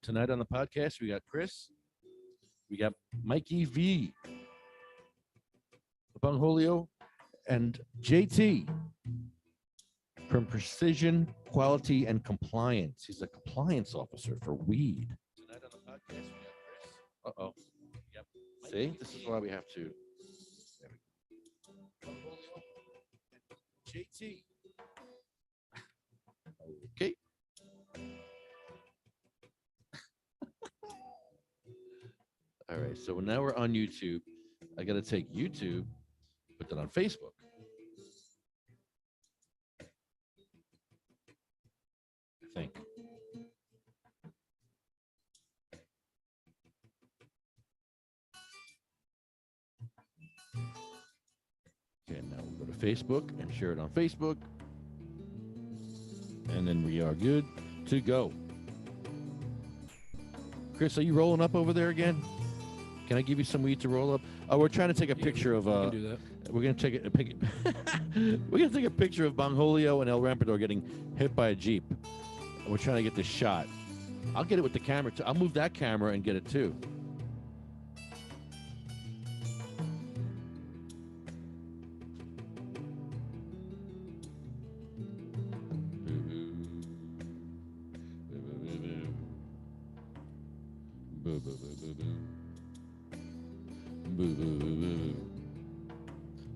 Tonight on the podcast, we got Chris, we got Mikey V, Bungholio, and JT from Precision Quality and Compliance. He's a compliance officer for weed. Tonight on the podcast, we got Chris. Uh-oh. Yep. See, this is why we have to. Bungholio and JT. Okay. All right, so now we're on YouTube. I got to take YouTube, put that on Facebook. I think. Okay, now we'll go to Facebook and share it on Facebook. And then we are good to go. Chris, are you rolling up over there again? Can I give you some weed to roll up? Oh, we're trying to take a picture of. We can do that. We're gonna take a pic. We're gonna take a picture of Bongholio and El Rampador getting hit by a Jeep. And we're trying to get this shot. I'll get it with the camera too. I'll move that camera and get it too.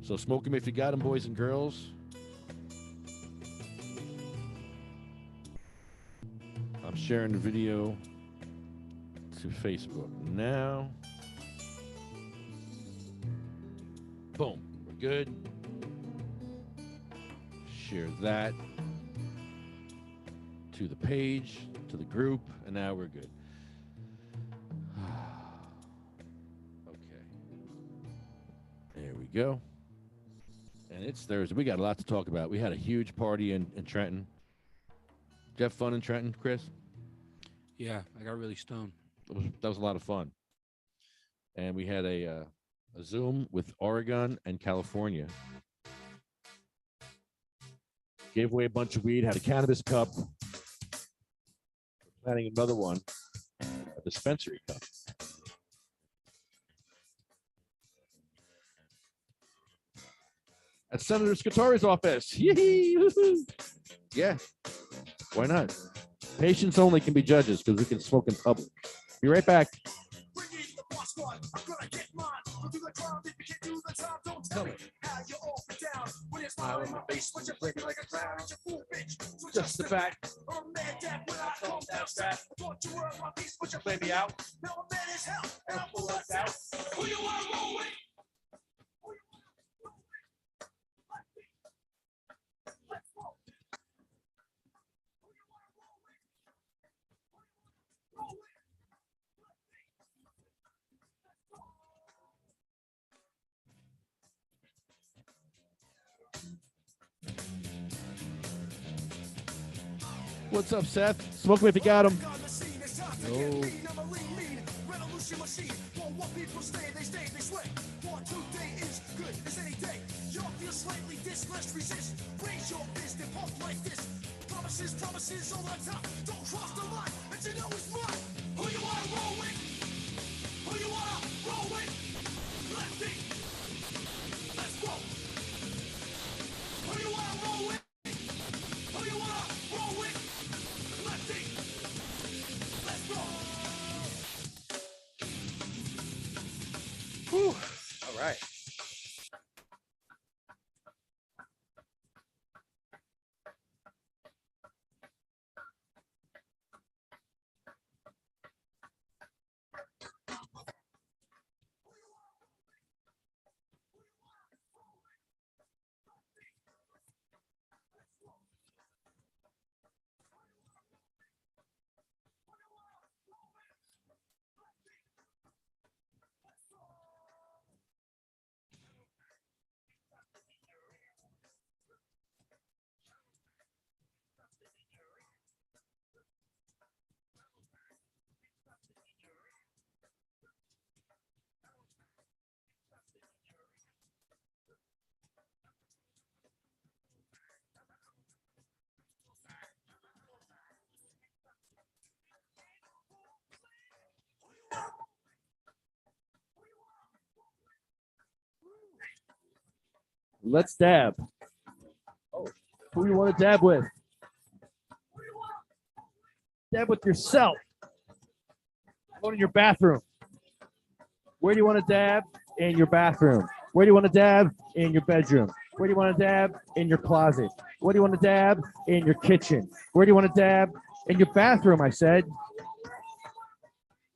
So smoke him if you got him, boys and girls. I'm sharing the video to Facebook now. Boom, we're good. Share that to the page, to the group, and now we're good. Okay. There we go. And it's Thursday. We got a lot to talk about. We had a huge party in Trenton. Did you have fun in Trenton, Chris? Yeah, I got really stoned. That was a lot of fun. And we had a Zoom with Oregon and California. Gave away a bunch of weed, had a cannabis cup. We're planning another one, a dispensary cup. At Senator Scutari's office. Yee-hee, woo-hoo. Yeah, why not? Patients only can be judges because we can smoke in public. Be right back. Just the fact. Play me out. And pull us out. Who you want to roll with? What's up, Seth? Smoke me if you got him. No. Promises all the time. Don't cross the line, but you know it's mine. Who you wanna roll with? Who you wanna roll with? Lefty. Let's go. Who you wanna roll with? Who you wanna roll with? Lefty. Let's go. Whew. All right. Let's dab. Oh, who do you want to dab with? Dab with yourself. Go to your bathroom. Where do you want to dab? In your bathroom. Where do you want to dab? In your bedroom. Where do you want to dab? In your closet. Where do you want to dab? In your kitchen. Where do you want to dab? In your bathroom, I said.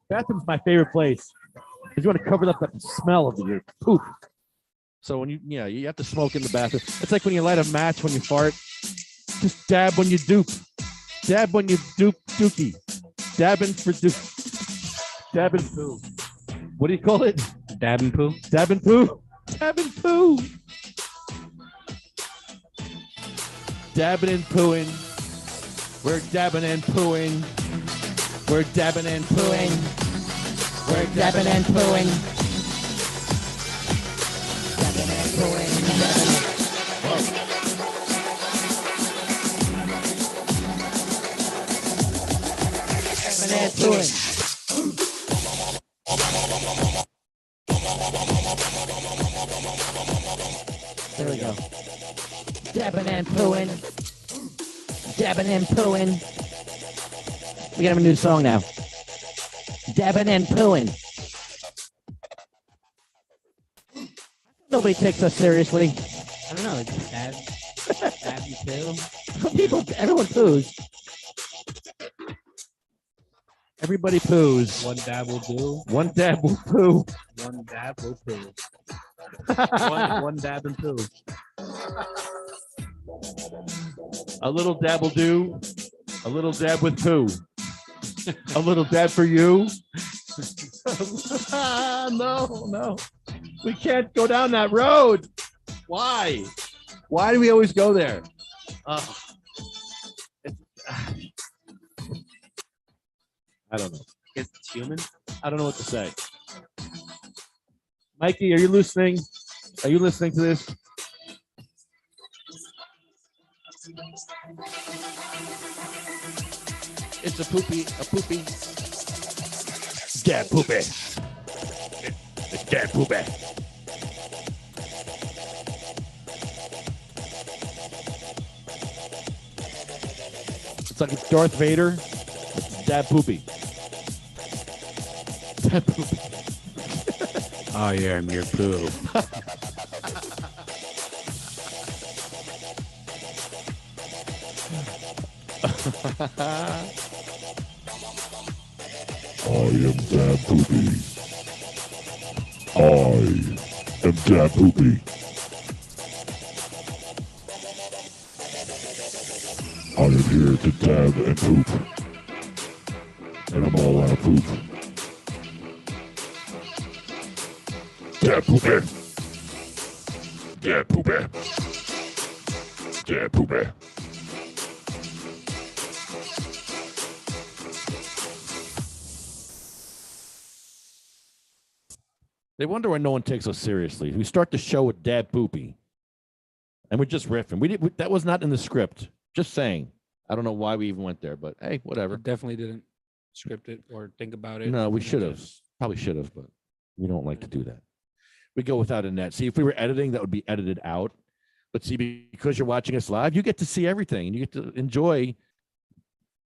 Bathroom's my favorite place. Because you want to cover up that smell of your poop. So when you have to smoke in the bathroom. It's like when you light a match when you fart. Just dab when you dupe. Dab when you dupe dookie. Dabbing for dupe. Dabbing poo. What do you call it? Dab and poo. Dabbing poo. Dabbing poo. Dabbing and pooing. We're dabbing and pooing. We're dabbing and pooing. We're dabbing and pooing. Dabbing and pooing. Dabbing and pooing. There we go. Dabbing and pooing. Dabbing and pooing. We got a new song now. Dabbing and pooing. Nobody takes us seriously. I don't know. It's dab. Dab and poo. Everyone poos. Everybody poos. One dab will do. One dab will poo. One dab will poo. one dab and poo. A little dab will do. A little dab with poo. A little dab for you. No. We can't go down that road. Why? Why do we always go there? I don't know. It's human. I don't know what to say. Mikey, are you listening? Are you listening to this? It's a poopy. Dad poopy. It's dad poopy. It's like it's Darth Vader. It's dad poopy. Dad poopy. I am your poo. I am Dad Poopy. I am Dad Poopy. I am here to dab and poop. And I'm all out of poop. Dad Poopy. Dad Poopy. Dad Poopy. They wonder why no one takes us seriously. We start the show with Dad Poopy, and we're just riffing. That was not in the script. Just saying. I don't know why we even went there, but hey, whatever. Definitely didn't script it or think about it. No, we should have. Probably should have, but we don't like to do that. We go without a net. See, if we were editing, that would be edited out. But see, because you're watching us live, you get to see everything, and you get to enjoy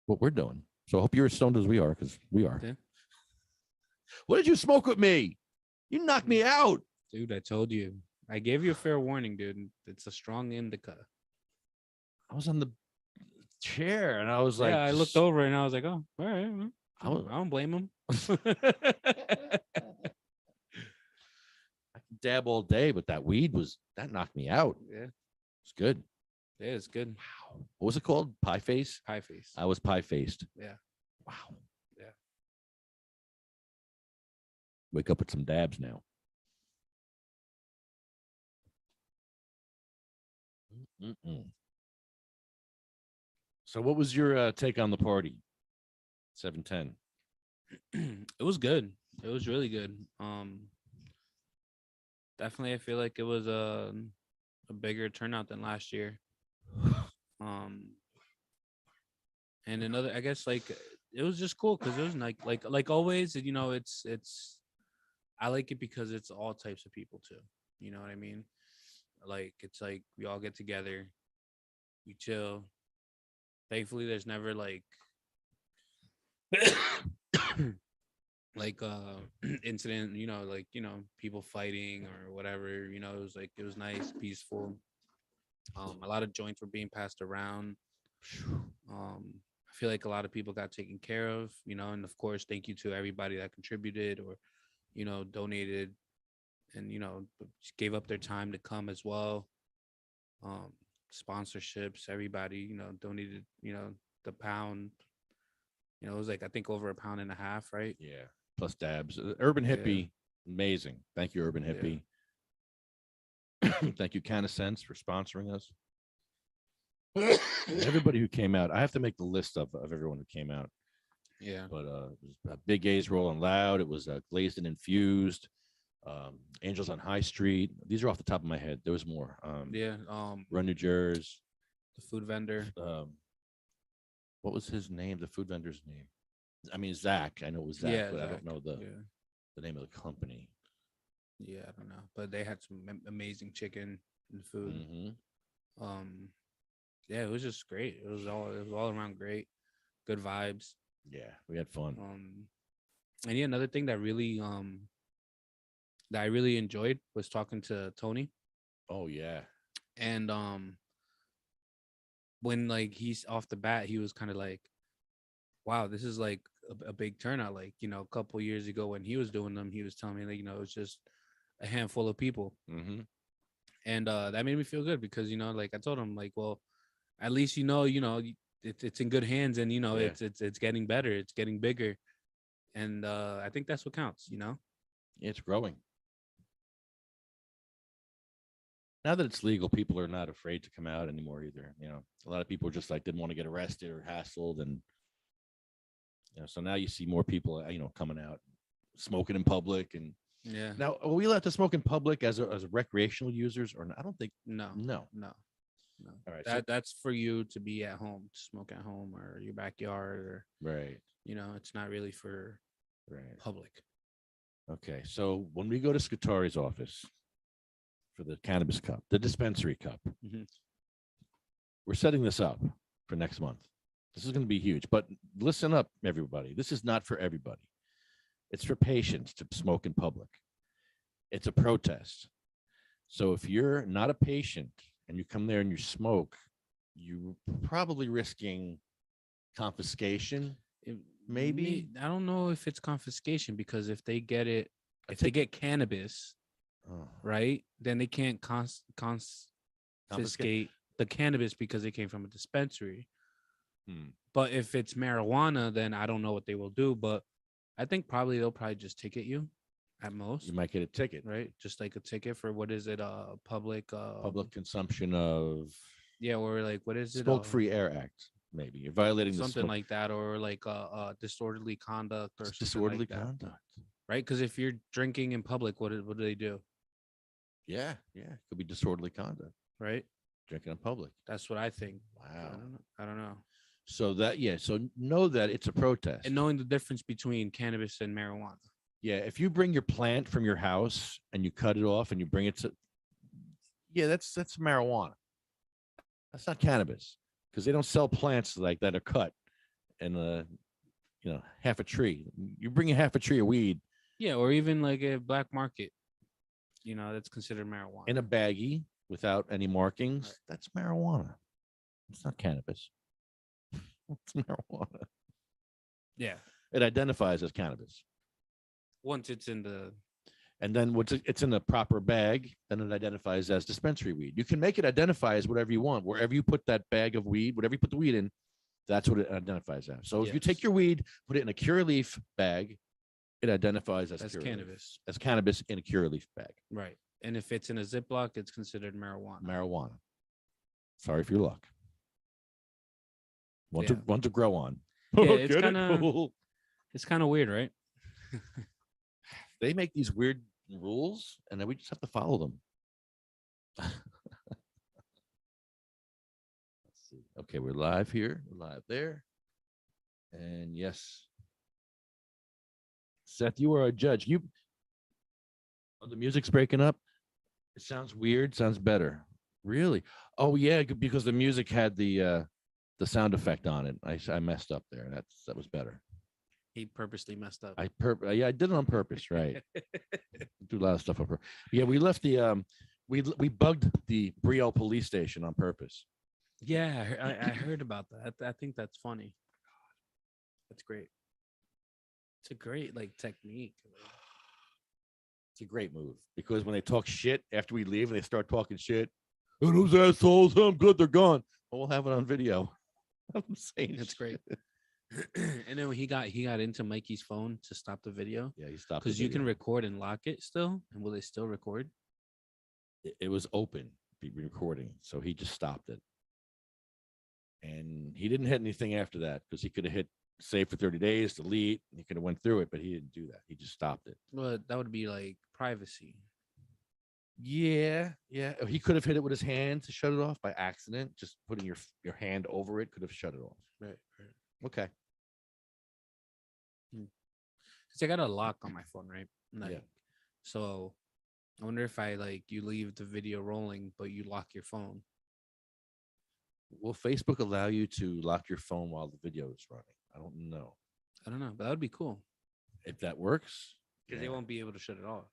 what we're doing. So I hope you're as stoned as we are, because we are. Yeah. What did you smoke with me? You knocked me out. Dude, I told you. I gave you a fair warning, dude. It's a strong indica. I was on the chair, and I was like, yeah, I looked over and I was like, oh, all right. I was- don't blame him. I can dab all day, but that weed that knocked me out. Yeah, It's good. yeah, it's good. Wow. What was it called? Pie face? Pie face. I was pie faced. Yeah. Wow. Yeah. Wake up with some dabs now. Mm-mm. So what was your take on the party? 710. It was good. It was really good. Definitely I feel like it was a bigger turnout than last year. And another, I guess, like it was just cool because it was like always, you know, it's I like it because it's all types of people too. You know what I mean? Like it's like we all get together, we chill. Thankfully, there's never like like incident, like people fighting or whatever. It was like it was nice, peaceful. A lot of joints were being passed around. I feel like a lot of people got taken care of, and of course, thank you to everybody that contributed or donated and just gave up their time to come as well. um Sponsorships, everybody donated the pound. It was like I think over a pound and a half, right? Yeah. Plus dabs. Urban Yeah. Hippie, amazing. Thank you, Urban Yeah. Hippie. Thank you, Canasense, for sponsoring us. Everybody who came out, I have to make the list of everyone who came out. Yeah. But it was Big A's Rolling Loud. It was Glazed and Infused. Angels on High Street. These are off the top of my head. There was more. Yeah. Run New Jersey. The food vendor. What was his name? The food vendor's name? I mean, Zach. I know it was Zach, Yeah, but I Zach. don't know the Yeah. name of the company. Yeah, I don't know, but they had some amazing chicken and food. Mm-hmm. Yeah, it was just great. It was all around great, good vibes. Yeah, we had fun. And yeah, another thing that I really enjoyed was talking to Tony. Oh yeah. And when like he's off the bat, he was kind of like, wow, this is like a big turnout. Like, a couple years ago when he was doing them, he was telling me like, it was just a handful of people. Mm-hmm. And that made me feel good because, like I told him, like, well, at least, it's in good hands and, Yeah. it's getting better. It's getting bigger. And I think that's what counts, It's growing. Now that it's legal, people are not afraid to come out anymore either. A lot of people just like didn't want to get arrested or hassled, and so now you see more people, coming out, smoking in public. And Yeah. now, are we allowed to smoke in public as a recreational users, or not? I don't think. No. No. All right. That's for you to be at home, to smoke at home or your backyard, or Right. it's not really for public. Okay. So when we go to Scutari's office for the cannabis cup, the dispensary cup, Mhm. we're setting this up for next month. This is going to be huge, but listen up, everybody. This is not for everybody. It's for patients to smoke in public. It's a protest. So if you're not a patient and you come there and you smoke, you're probably risking confiscation. Maybe. I don't know if it's confiscation, because if they get it, if they get cannabis, right, then they can't confiscate the cannabis because it came from a dispensary. But if it's marijuana, then I don't know what they will do. But I think they'll just ticket you at most. You might get a ticket, right? Just like a ticket for what is it? Public consumption of or like what is it? Smoke-Free Air Act. Maybe you're violating something like that, or like disorderly conduct or disorderly something like that, conduct. right? Because if you're drinking in public, what do they do? Yeah, could be disorderly conduct, right? Drinking in public. That's what I think. Wow. I don't know. So so know that it's a protest. And knowing the difference between cannabis and marijuana. Yeah, if you bring your plant from your house and you cut it off and you bring it to, that's marijuana. That's not cannabis, because they don't sell plants like that are cut and half a tree. You bring a half a tree of weed. Yeah, or even like a black market. That's considered marijuana. In a baggie without any markings. Right. That's marijuana. It's not cannabis. It's marijuana. Yeah. It identifies as cannabis. Once it's in the... And then it's in the proper bag, then it identifies as dispensary weed. You can make it identify as whatever you want. Wherever you put that bag of weed, whatever you put the weed in, that's what it identifies as. So if you take your weed, put it in a Curaleaf bag, it identifies as cannabis. As cannabis in a Curaleaf bag. Right. And if it's in a Ziploc, it's considered marijuana. Sorry for your luck. One to grow on. Yeah, it's kind of weird, right? They make these weird rules, and then we just have to follow them. Let's see. Okay, we're live here. We're live there. And yes. Seth, you are a judge. The music's breaking up. It sounds weird. Sounds better. Really? Oh yeah, because the music had the sound effect on it. I messed up there. That was better. He purposely messed up. Yeah, I did it on purpose. Right. Do a lot of stuff on purpose. Yeah, we left the we bugged the Brielle police station on purpose. Yeah, I heard about that. I think that's funny. That's great. It's a great like technique. It's a great move because when they talk shit after we leave and they start talking shit, oh, those assholes, I'm good, they're gone. Well, we'll have it on video. I'm saying That's great. And then when he got into Mikey's phone to stop the video Yeah, he stopped the because you can video. record and lock it still, and will they still record? It was open, recording, so he just stopped it. And he didn't hit anything after that because he could have hit save for 30 days, delete. He could have went through it, but he didn't do that. He just stopped it. Well, that would be like privacy. Yeah. He could have hit it with his hand to shut it off by accident. Just putting your hand over it could have shut it off. Right. Okay. Because I got a lock on my phone, right? Like, Yeah. So I wonder if I like you leave the video rolling, but you lock your phone. Will Facebook allow you to lock your phone while the video is running? I don't know I don't know, but that would be cool if that works. because they won't be able to shut it off.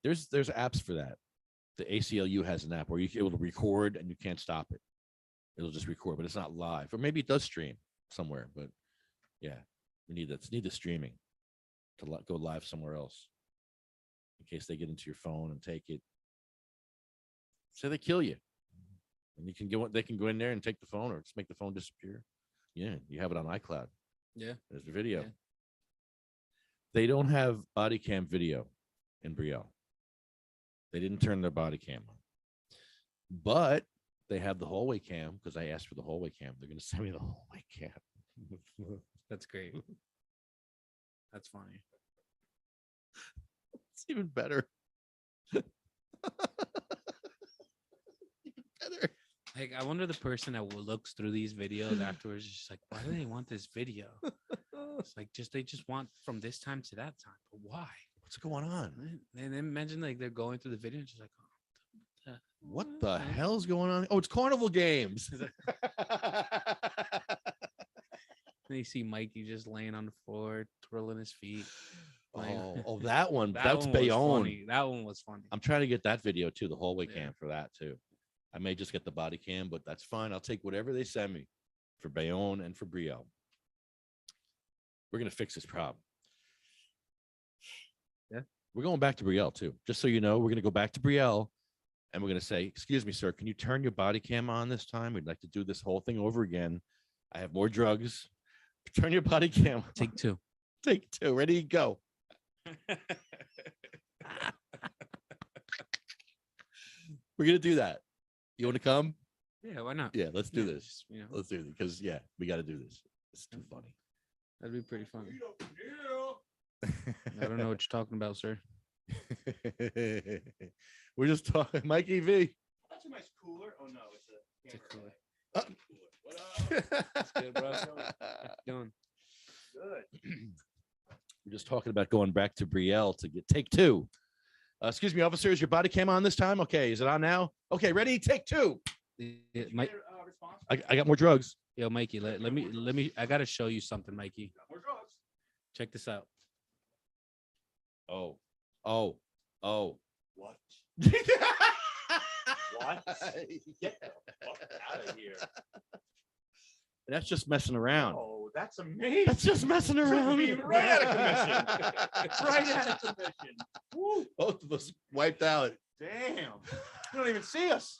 There's apps for that. The ACLU has an app where you're able to record and you can't stop it. It'll just record, but it's not live. Or maybe it does stream somewhere. But yeah, we need that. Need the streaming to go live somewhere else in case they get into your phone and take it. Say they kill you, and you can go. They can go in there and take the phone, or just make the phone disappear. Yeah, you have it on iCloud. Yeah. There's the video. Yeah. They don't have body cam video in Brielle. They didn't turn their body cam on, but they have the hallway cam because I asked for the hallway cam. They're going to send me the hallway cam. That's great. That's funny. It's even better. Even better. Like, I wonder the person that looks through these videos afterwards is just like, why do they want this video? It's like they just want from this time to that time, but why? What's going on? And then imagine like they're going through the video and just like, oh, What the hell's going on? Oh, it's carnival games. And you see Mikey just laying on the floor, twirling his feet. That one. That That's one was Bayonne. funny. That one was funny. I'm trying to get that video too, the hallway Yeah. cam for that too. I may just get the body cam, but that's fine. I'll take whatever they send me for Bayonne and for Brielle. We're gonna fix this problem. Yeah. We're going back to Brielle too. Just so you know, we're gonna go back to Brielle and we're gonna say, excuse me, sir, can you turn your body cam on this time? We'd like to do this whole thing over again. I have more drugs. Turn your body cam on. Take two. Take two. Ready, go. We're gonna do that. You want to come? Yeah, why not? Yeah, let's do Yeah, this. just, you know, Let's do it because we got to do this. It's too funny. that'd be pretty funny. I don't know what you're talking about, sir. We're just talking, Mikey V. That's a nice cooler. Oh no, it's a It's a cooler. What up? Good, bro. Going. Good. We're just talking about going back to Brielle to get take two. Excuse me, officer, is your body cam on this time? Okay, is it on now? Okay, ready? Take two. Yeah, Mike, Response? I got more drugs. yo, Mikey, let me. I gotta show you something, Mikey. More drugs. Check this out. Oh. What? What? Get the fuck out of here. That's just messing around. Oh, that's amazing. That's just messing Took around. me right out of commission. Right out of commission. Woo. Both of us wiped out. Damn. You don't even see us.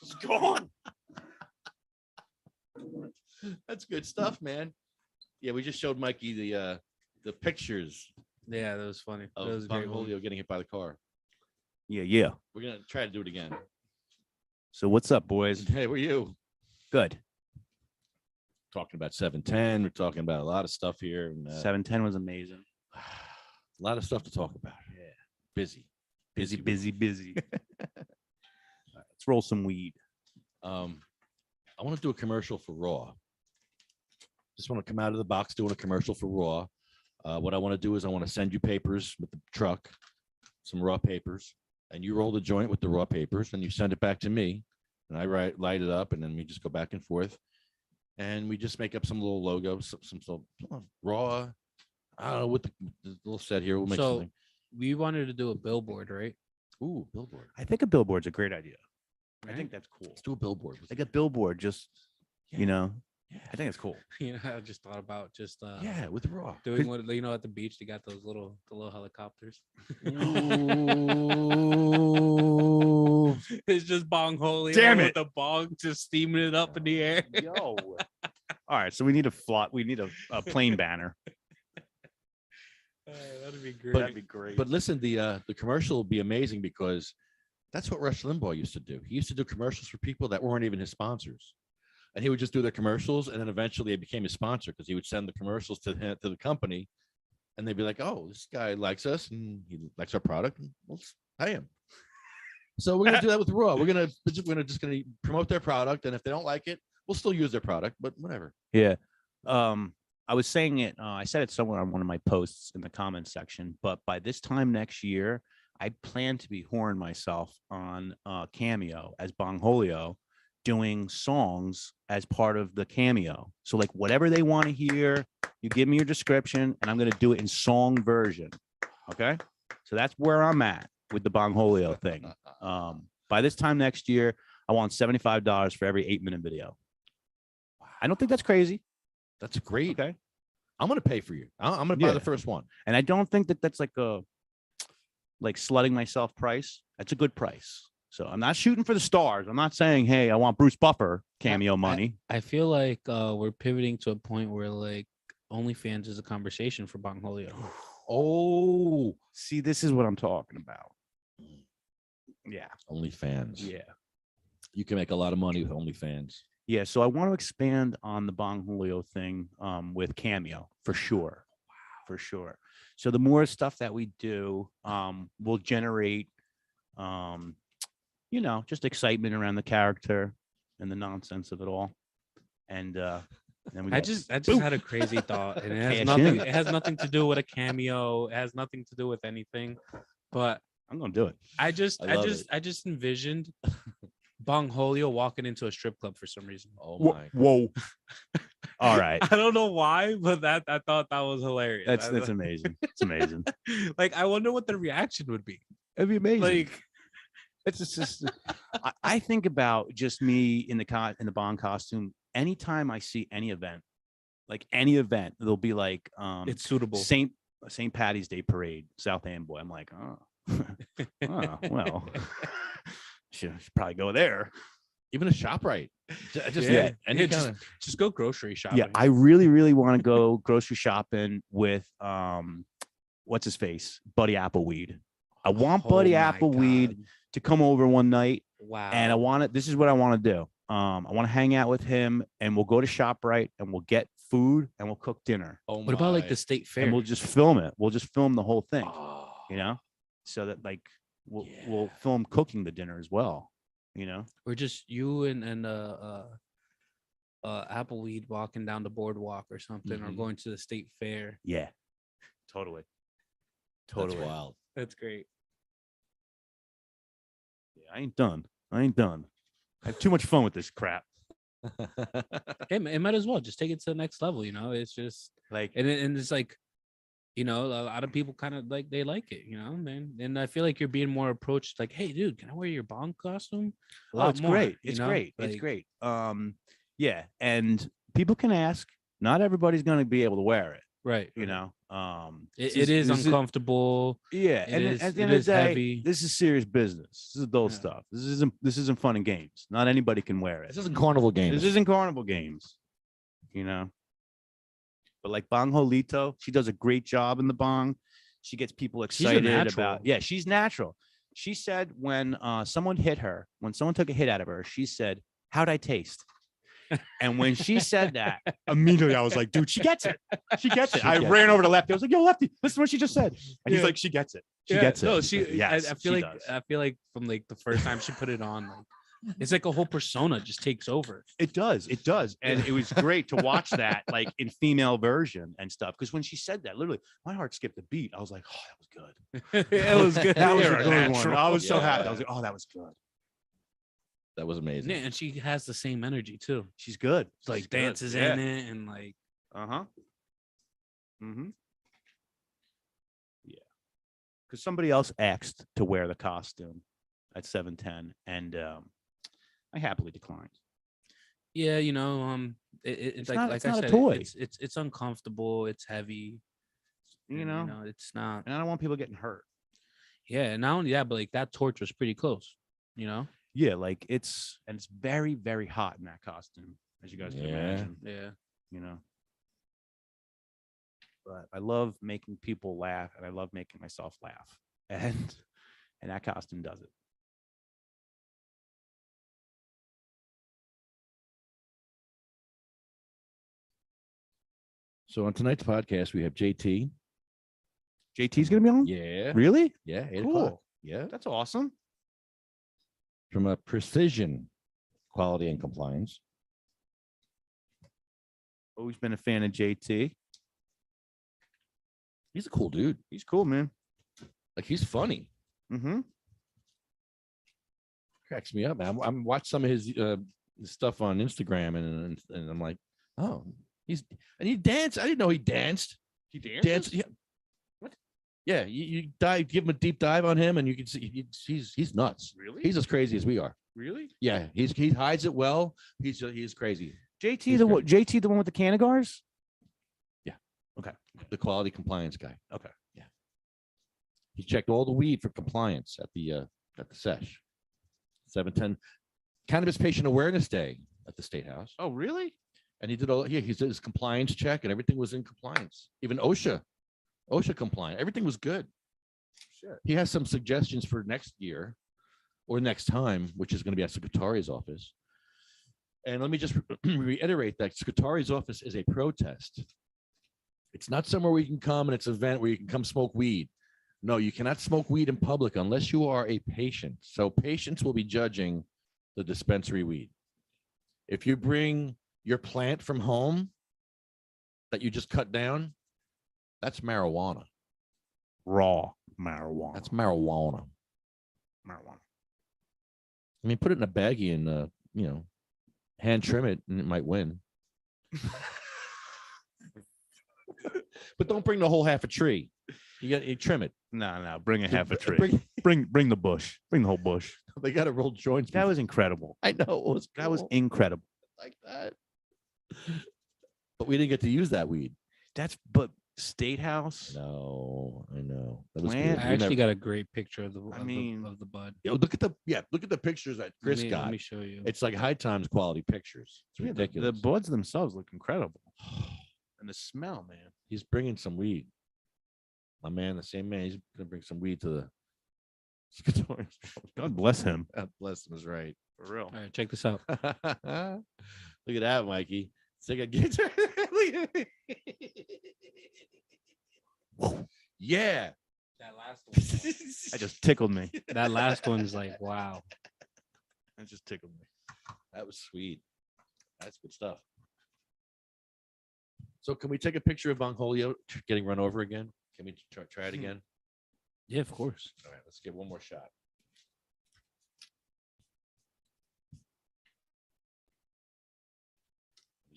It's gone. That's good stuff, man. Yeah, we just showed Mikey the pictures Yeah, that was funny. That of was a great one. Julio getting hit by the car. Yeah. We're gonna try to do it again. So what's up, boys? Hey, where you? Good. Talking about 710. We're talking about a lot of stuff here. And, 710 was amazing. a lot of stuff to talk about. Yeah. Busy. Busy. All right, let's roll some weed. I want to do a commercial for Raw. Just want to come out of the box doing a commercial for Raw. What I want to do is I want to send you papers with the truck, some raw papers, and you roll the joint with the raw papers, and you send it back to me, and I light it up, and then we just go back and forth, and we just make up some little logo, some raw. I don't know what the little set here. We'll make So something. we wanted to do a billboard, right? Ooh, billboard. I think a billboard's a great idea. I Right? think that's cool. Let's do a billboard. Like a billboard, just Yeah. you know, Yeah. I think it's cool. You know, I just thought about just Yeah, with raw. doing what you know at the beach. They got those little helicopters. Ooh. It's just bong holy. Damn with it. the bong just steaming it up in the air. Yo. All right, so we need a plane banner. That'd be great. That'd be great. But listen, the commercial will be amazing because that's what Rush Limbaugh used to do. He used to do commercials for people that weren't even his sponsors, and he would just do their commercials, and then eventually it became his sponsor because he would send the commercials to the company, and they'd be like, "Oh, this guy likes us, and he likes our product, and we'll pay him." So we're gonna do that with Raw. We're gonna promote their product, and if they don't like it, we'll still use their product, but whatever. Yeah. I was saying it, I said it somewhere on one of my posts in the comments section, but by this time next year, I plan to be whoring myself on Cameo as Bongholio, doing songs as part of the Cameo. So like whatever they want to hear, you give me your description and I'm going to do it in song version. Okay. So that's where I'm at with the Bongholio thing. By this time next year, I want $75 for every 8-minute video. I don't think that's crazy. That's great. Okay. I'm gonna pay for you. I'm gonna buy Yeah. the first one. And I don't think that that's like slutting myself price. That's a good price. So I'm not shooting for the stars. I'm not saying, hey, I want Bruce Buffer cameo money. I feel like we're pivoting to a point where like OnlyFans is a conversation for Bongholio. Oh, See, this is what I'm talking about. Yeah. OnlyFans. Yeah. You can make a lot of money with OnlyFans. Yeah. So I want to expand on the Bongholio thing with Cameo for sure. For sure. So the more stuff that we do will generate, just excitement around the character and the nonsense of it all. And then we I got- just had a crazy thought, and it has Cash nothing. in. It has nothing to do with a cameo. It has nothing to do with anything. But I'm gonna do it. I just envisioned Bongholio walking into a strip club for some reason. Oh my. Whoa. All right. I don't know why, but I thought that was hilarious. That's amazing. It's amazing. Like, I wonder what the reaction would be. It'd be amazing. Like, It's just I think about just me in the Bond costume. Anytime I see any event, there'll be like it's suitable. St. Patty's Day parade, South Amboy. I'm like, oh well, should probably go there. Even a ShopRite. Just Yeah. any Yeah, kind of. Just go grocery shopping. Yeah, I really want to go grocery shopping with what's his face, Buddy Appleweed. I want Buddy Oh my Appleweed God. to come over one night. Wow. And this is what I want to do. I want to hang out with him and we'll go to ShopRite and we'll get food and we'll cook dinner. Oh What about like my. the state fair? And we'll just film it. We'll just film the whole thing, Oh, so that like we'll Yeah. film cooking the dinner as well, Or just you and Appleweed walking down the boardwalk or something, or Mhm. going to the state fair. Yeah, totally. That's wild. That's great. Yeah, I ain't done. I have too much fun with this crap. It might as well just take it to the next level. It's just Like, and it's like, a lot of people kind of like they like it, man. And I feel like you're being more approached like, hey, dude, can I wear your Bond costume? A lot it's more, great. you It's know? great. It's Like, great. Yeah, and people can ask. Not everybody's going to be able to wear it. Right. This It is this uncomfortable. Yeah, It and is- at the it end of is the day, heavy. this is serious business. This is adult Yeah. stuff. This isn't fun and games. Not anybody can wear it. This isn't Carnival Games. This isn't carnival games, But like Bongholito, she does a great job in the bong. She gets people She's a excited natural. about. Yeah, she's natural. She said when someone took a hit out of her, she said, "How'd I taste?" And when she said that, immediately I was like, "Dude, she gets it. She gets it." She I gets ran it. over to Lefty. I was like, "Yo, Lefty, listen to what she just said." And he's Yeah. like, "She gets it. She Yeah, gets it." No, Yes, I feel she like does. I feel like from like the first time she put it on, like It's like a whole persona just takes over. It does. It does. And it was great to watch that like in female version and stuff. Because when she said that, literally, my heart skipped a beat. I was like, oh, that was good. It was good. That was You're a good one. natural. I was so happy. Yeah. I was like, oh, that was good. That was amazing. Yeah, and she has the same energy too. She's good. It's like She's good. dances Yeah. in it and like Uh-huh. Mm-hmm. Yeah. Because somebody else asked to wear the costume at 7:10, and I happily declined. yeah, it's It's like not- like it's I not a said, toy. it's uncomfortable, it's heavy. You and, know? it's not. And I don't want people getting hurt. Yeah, not only that, but like that torch was pretty close. Yeah, like it's very, very hot in that costume, as you guys can Yeah. imagine. Yeah. You know. But I love making people laugh, and I love making myself laugh, and that costume does it. So on tonight's podcast, we have JT. JT's gonna be on. Yeah. Really? Yeah. 8 Cool. o'clock. Yeah. That's awesome. From a precision quality and compliance. Always been a fan of JT. He's a cool dude. He's cool, man. Like he's funny. Mm-hmm. Cracks me up, man. I'm watching some of his stuff on Instagram, and I'm like, oh, he danced. I didn't know he danced. He Danced. Yeah. What? Yeah. You give him a deep dive on him, and you can see he's nuts. Really? He's as crazy as we are. Really? Yeah. He hides it well. He's crazy. JT He's the great. JT the one with the Canagars? The quality compliance guy. Okay. Yeah. He checked all the weed for compliance at the sesh. 710 Cannabis Patient Awareness Day at the State House. Oh, really? And he did he did his compliance check, and everything was in compliance. Even OSHA compliant. Everything was good. Shit. He has some suggestions for next year or next time, which is going to be at Secretari's office. And let me just reiterate that Secretari's office is a protest. It's not somewhere where you can come and it's an event where you can come smoke weed. No, you cannot smoke weed in public unless you are a patient. So patients will be judging the dispensary weed. If you bring your plant from home that you just cut down, that's marijuana. Raw marijuana. That's marijuana. marijuana. I mean, put it in a baggie and hand trim it, and it might win. But don't bring the whole half a tree. You trim it. No, bring a half a tree. Bring- Bring the bush. Bring the whole bush. they got to roll joints. That was incredible. I know it was. That was cool. incredible. Like that. But we didn't get to use that weed. But State House. No, I know. That was Plant- good. I We actually never- got a great picture of the of the bud. look at the pictures that Chris Let got. me show you. It's like High Times quality pictures. It's Yeah, the ridiculous. buds themselves look incredible. And the smell, man. He's bringing some weed. My man, the same man, he's gonna bring some weed to the. God bless him. God bless him is right. For real. All right, check this out. Look at that, Mikey. It's like a guitar. Yeah. That last one. That just tickled me. That last one's like, wow. That just tickled me. That was sweet. That's good stuff. So can we take a picture of Bongholio getting run over again? Can we try it again? Yeah, of course. All right, let's get one more shot.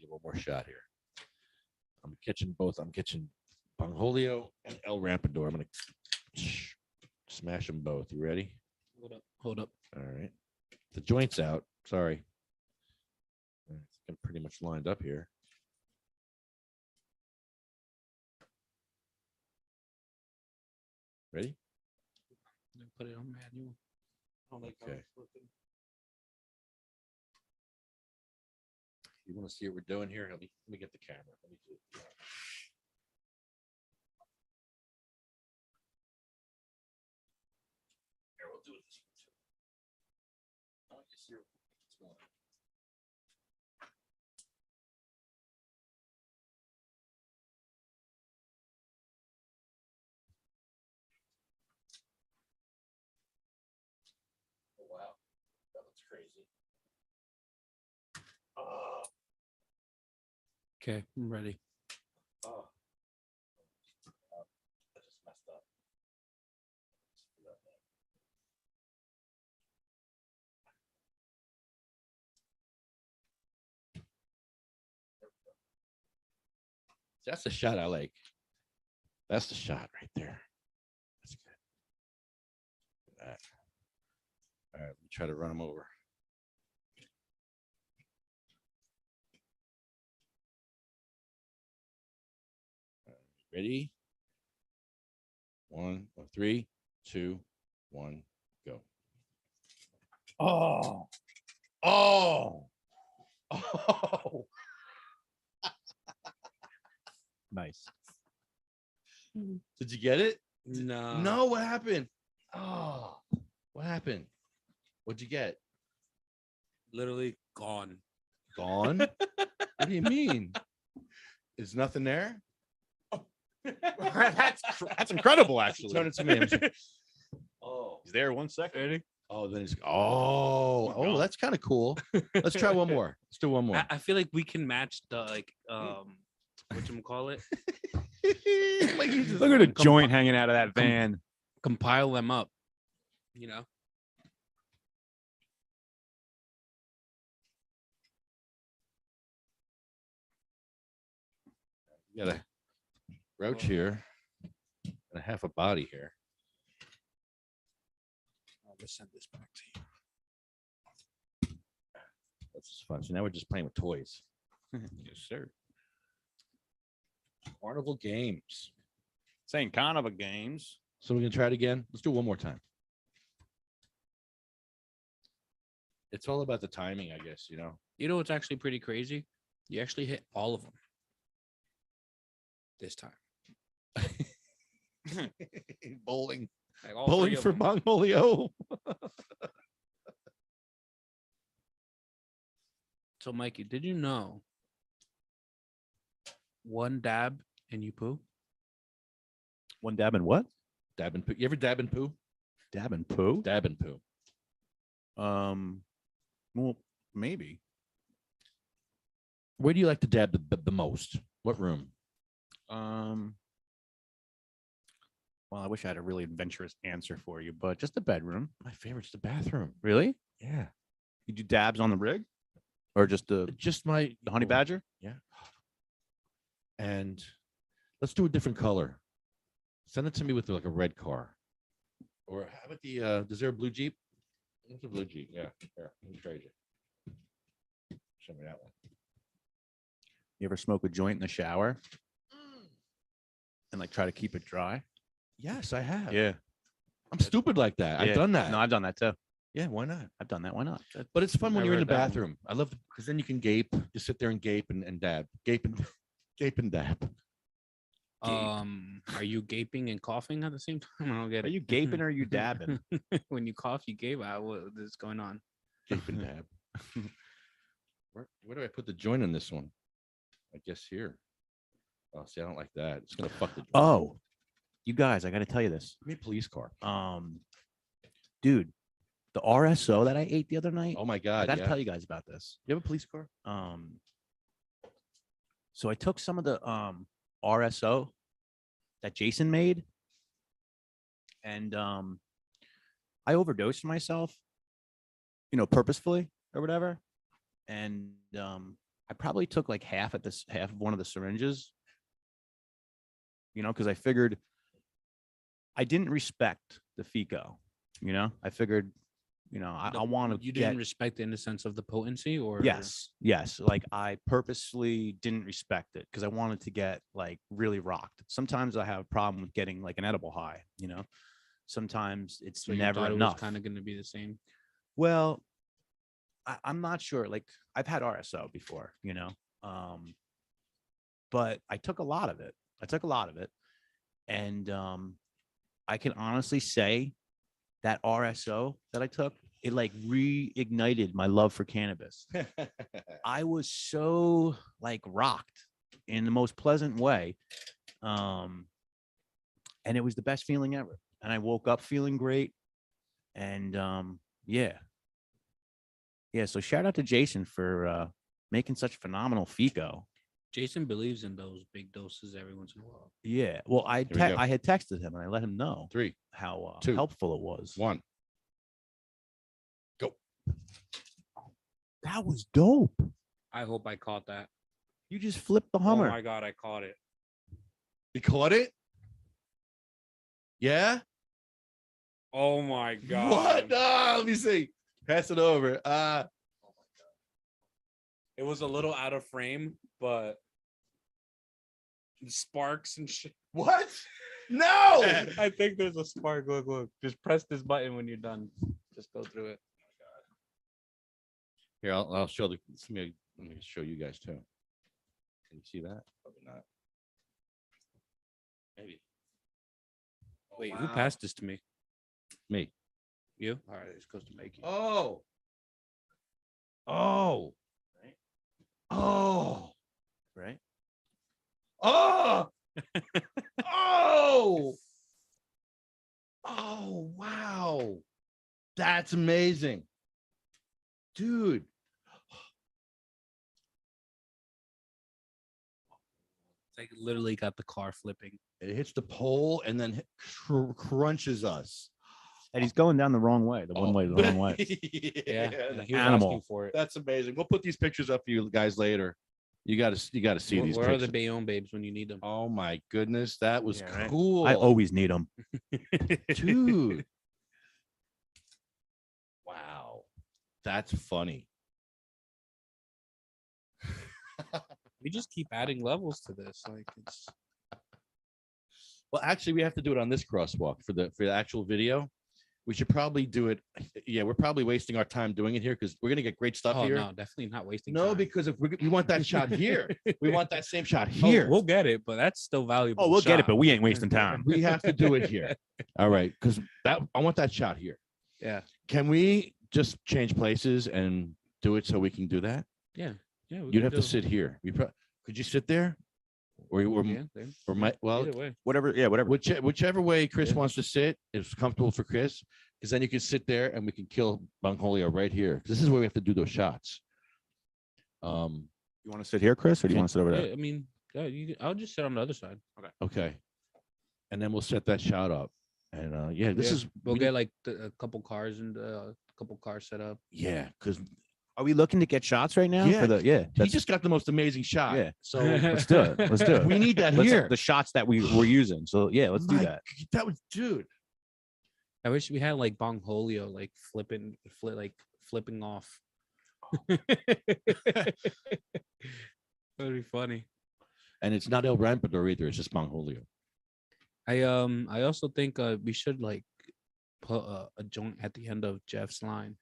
Get one more shot here. I'm catching both. I'm catching Bongholio and El Rampador. I'm gonna smash them both. You ready? Hold up. All right. The joint's out. Sorry. I'm pretty much lined up here. Ready? Put it on manual. Okay. You want to see what we're doing here? Let me get the camera. Let me do it. Here, we'll do it this one too. I want you to see what's going on. Oh, wow. That looks crazy. Okay, I'm ready. Oh. I just messed up. That's the shot I like. That's the shot right there. That's good. Look at that. All right, let me try to run them over. Ready? 3, 2, 1, go. Oh, oh, oh. Nice. Did you get it? No. No, what happened? Oh, what happened? What'd you get? Literally gone. Gone? What do you mean? Is nothing there? That's incredible, actually. Turn it to me. Oh, He's there 1 second. Ready? oh, then it's oh, that's kind of cool. Let's try one more. Let's do one more. I feel like we can match the whatchamacallit? Like he's just- Look at a joint hanging out of that van. Compile them up. You know? You got a roach here and a half a body here. I'll just send this back to you. That's just fun. So now we're just playing with toys. Yes, sir. Carnival games. Saying carnival games. So we can try it again. Let's do it one more time. It's all about the timing, I guess, you know. You know what's actually pretty crazy? You actually hit all of them this time. Bowling. Like all Bowling three of for them. Bongolio. So, Mikey, did you know one dab and you poo? One dab and what? Dab and poo. You ever dab and poo? Dab and poo? Dab and poo. Well, maybe. Where do you like to dab the most? What room? Well, I wish I had a really adventurous answer for you, but just the bedroom. My favorite's the bathroom. Really? Yeah. You do dabs on the rig, or just the Just my honey badger? Yeah. And let's do a different color. Send it to me with like a red car. Or how about the is there a blue Jeep? What's a blue Jeep? Yeah. Here, let me trade you. Show me that one. You ever smoke a joint in the shower and like try to keep it dry? Yes, I have. Yeah. I'm stupid like that. I've Yeah. done that. No, I've done that too. Yeah, why not? I've done that. Why not? But it's fun when Never you're in the heard that one. bathroom. I love because then you can gape. Just sit there and gape and dab. Gape and gape and dab. Are you gaping and coughing at the same time? I don't get Are it. you gaping or are you dabbing? When you cough, you gape. What is going on? Gape and dab. Where do I put the joint in this one? I guess here. Oh, see, I don't like that. It's gonna fuck the joint. Oh, you guys, I got to tell you this. Give me a police car. Dude, the RSO that I ate the other night. Oh my I god. got to Yeah. tell you guys about this. You have a police car? So I took some of the RSO that Jason made, and I overdosed myself, purposefully or whatever. And I probably took like half of one of the syringes, because I figured I didn't respect the FICO. I figured, I want to You didn't respect it in the sense of the potency, or Yes. Like I purposely didn't respect it because I wanted to get like really rocked. Sometimes I have a problem with getting like an edible high, Sometimes it's So you never thought it enough. was kind of going to be the same. Well, I'm not sure. Like I've had RSO before, but I took a lot of it. And I can honestly say that RSO that I took, it like reignited my love for cannabis. I was so like rocked in the most pleasant way. And it was the best feeling ever. And I woke up feeling great. And yeah, Yeah. So shout out to Jason for making such phenomenal FICO. Jason believes in those big doses every once in a while. Yeah. Well, we go. I had texted him and I let him know 3, how 2, helpful it was. 1. Go. That was dope. I hope I caught that. You just flipped the Oh Hummer. my god, I caught it. You caught it? Yeah. Oh my god. What? Ah, let me see. Pass it over. It was a little out of frame, but the sparks and shit. What? No. I think there's a spark. Look. Just press this button when you're done. Just go through it. Here, I'll show the. Let me show you guys too. Can you see that? Probably not. Maybe. Wait, who passed this to me? Me. You? All right, it's goes to Mikey. Oh. Oh. Oh. Right. Oh. Oh. Oh, wow. That's amazing. Dude. It's like literally got the car flipping. It hits the pole and then crunches us. And he's going down the wrong way. The one way, the wrong way. Yeah, he was Animal. asking for it. That's amazing. We'll put these pictures up for you guys later. You got to see these Where are pictures. the Bayonne babes when you need them? Oh my goodness, that was Yeah, right? cool. I always need them. Dude. Wow. That's funny. We just keep adding levels to this. Like it's Well, actually, we have to do it on this crosswalk for the actual video. We should probably do it. Yeah, we're probably wasting our time doing it here because we're gonna get great stuff oh here. no, definitely not wasting No, time. because if we want that shot here, we want that same shot Oh, here. we'll get it, but that's still valuable. Oh, we'll get it, shot. but we ain't wasting time. We have to do it here. All right, because I want that shot here. Yeah. Can we just change places and do it so we can do that? Yeah. We You'd can have to do- sit here. Could you sit there? Or Yeah, there. well, Either way. Whatever. Yeah, whatever. whichever way Chris Yeah. wants to sit is comfortable for Chris, because then you can sit there and we can kill Bongholio right here. This is where we have to do those shots. You want to sit here, Chris, or do you want to sit over there? Yeah, I mean, I'll just sit on the other side. Okay. And then we'll set that shot up. And yeah, this is We'll we- get like a couple cars and a couple cars set up. yeah, because Are we looking to get shots right now? Yeah, For the, yeah. he That's, just got the most amazing shot. Yeah. So let's do it. Let's do it. we need that Let's- here. The shots that we were using. So yeah, let's do My that. That was dude. I wish we had like Bongholio like flipping off. That'd be funny. And it's not El Rampador either. It's just Bongholio. I also think we should like put a joint at the end of Jeff's line.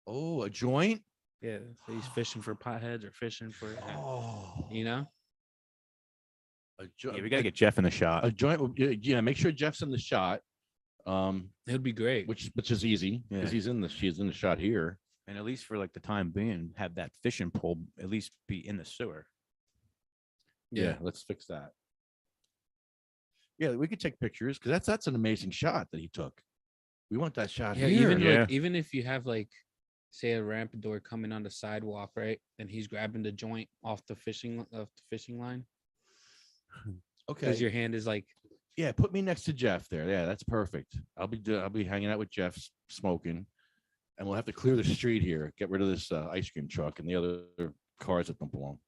Oh, a joint. Yeah, so he's fishing for potheads or fishing for Oh, you know. a joint. Yeah, we gotta get Jeff in the shot. a joint. Yeah, make sure Jeff's in the shot. It would be great. Which is easy because Yeah. she's in the shot here. And at least for like the time being, have that fishing pole at least be in the sewer. Yeah, let's fix that. Yeah, we could take pictures because that's an amazing shot that he took. We want that shot Yeah, here. even if you have like say a rampador coming on the sidewalk, right? And he's grabbing the joint off the fishing line. Okay. Because your hand is like Yeah, put me next to Jeff there. Yeah, that's perfect. I'll be hanging out with Jeff smoking, and we'll have to clear the street here, get rid of this ice cream truck and the other cars that don't belong.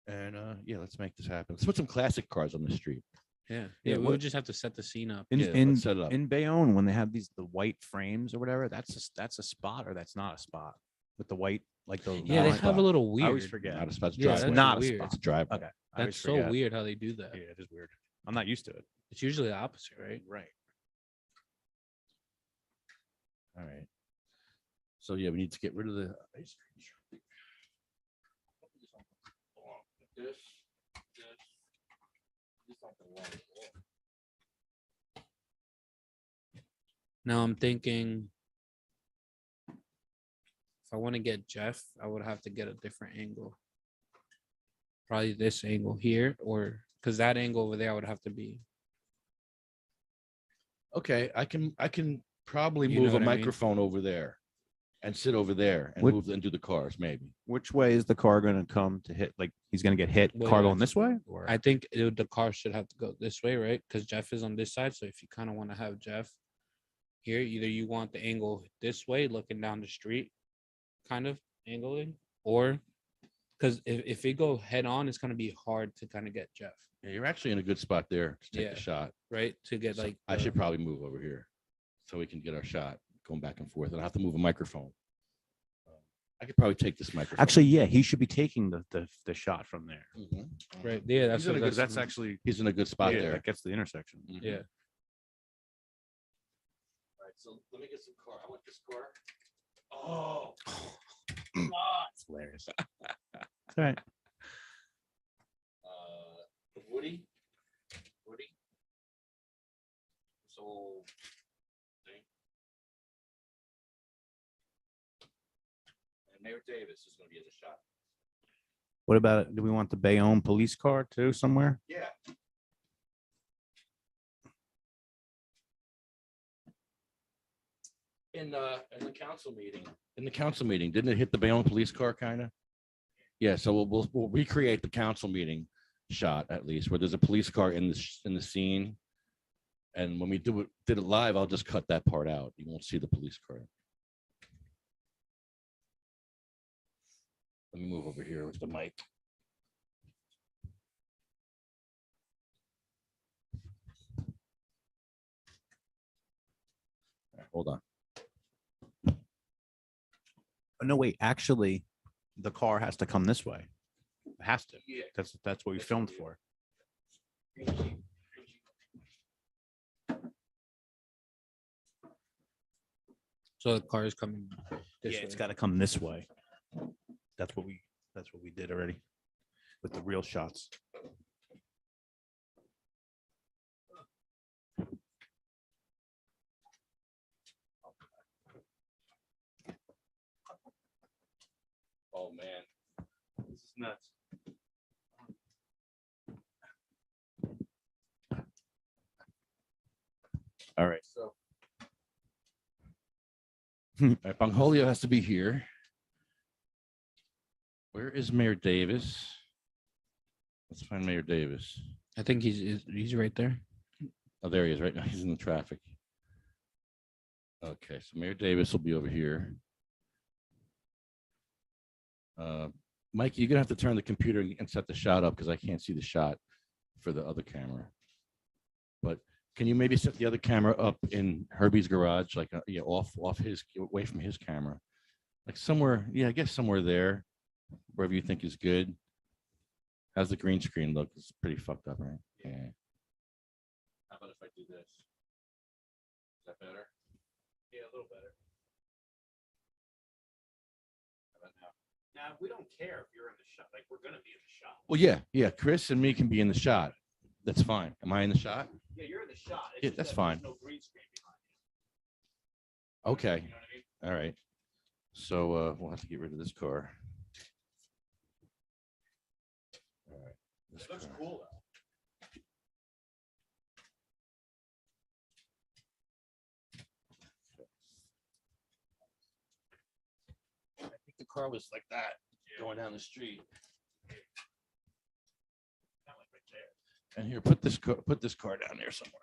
And yeah, let's make this happen. Let's put some classic cars on the street. yeah. Yeah, We what- would just have to set the scene up. In Yeah, in let's set it up. in Bayonne, when they have the white frames or whatever, that's a spot or that's not a spot with the white like the Yeah, they Not a have a spot. little I weird. always forget. Not a spot. It's a Yeah, driveway. that's not a weird. spot. It's a driveway. Okay, I always That's so forget. weird how they do that. Yeah, it is weird. I'm not used to it. It's usually the opposite, right? Right. All right. So yeah, we need to get rid of the ice cream truck. Now I'm thinking if I want to get Jeff, I would have to get a different angle. Probably this angle here, or because that angle over there would have to be. Okay, I can probably You know move a what I mean? microphone over there. and sit over there and What- move and do the cars, maybe. Which way is the car going to come to hit? Like he's going to get hit. Well, Car yeah. going this way? Or I think the car should have to go this way, right? Because Jeff is on this side. So if you kind of want to have Jeff here, either you want the angle this way, looking down the street, kind of angling, or because if we go head on, it's going to be hard to kind of get Jeff, Yeah, you're actually in a good spot there to take Yeah. the shot. right? To get So like, I should probably move over here so we can get our shot going back and forth. And I have to move a microphone. I could probably take this microphone. actually, yeah, he should be taking the shot from there. Mhm. right. Yeah, that's He's in a what good- that's actually He's in a good spot yeah, there. that gets the intersection. Mhm. Yeah. All right, so let me get some car. I want this car. Oh, It's hilarious. It's all right. Woody. Woody. So, thing. And Mayor Davis is going to be in the shot. What about it? Do we want the Bayonne police car too somewhere? Yeah. In the council meeting. In the council meeting, didn't it hit the Bayonne police car kind of? Yeah, so we'll recreate the council meeting shot at least, where there's a police car in the scene. And when we did it live, I'll just cut that part out. You won't see the police car. Let me move over here with the mic. All right, hold on. Oh, no, wait. Actually, the car has to come this way. It has to. Yeah. That's what we filmed for. so the car is coming this Yeah, way. it's got to come this way. That's what we did already with the real shots. Oh, man. This is nuts. All right, so. All right, Bongholio has to be here. Where is Mayor Davis? Let's find Mayor Davis. I think he's right there. Oh, there he is right now. He's in the traffic. Okay, so Mayor Davis will be over here. Mike, you're gonna have to turn the computer and set the shot up because I can't see the shot for the other camera. But can you maybe set the other camera up in Herbie's garage, like yeah, off his, away from his camera, like somewhere? Yeah, I guess somewhere there, wherever you think is good. How's the green screen look? It's pretty fucked up, right? Yeah. How about if I do this? Is that better? Yeah, a little better. How about now? Now, we don't care if you're in the shot. Like, we're going to be in the shot. Well, yeah. Chris and me can be in the shot. That's fine. Am I in the shot? Yeah, you're in the shot. Yeah, that's fine. No green screen behind Okay. All right. So we'll have to get rid of this car. All right. This car. cool, though. I think the car was like that going down the street. And here, put this car down there somewhere.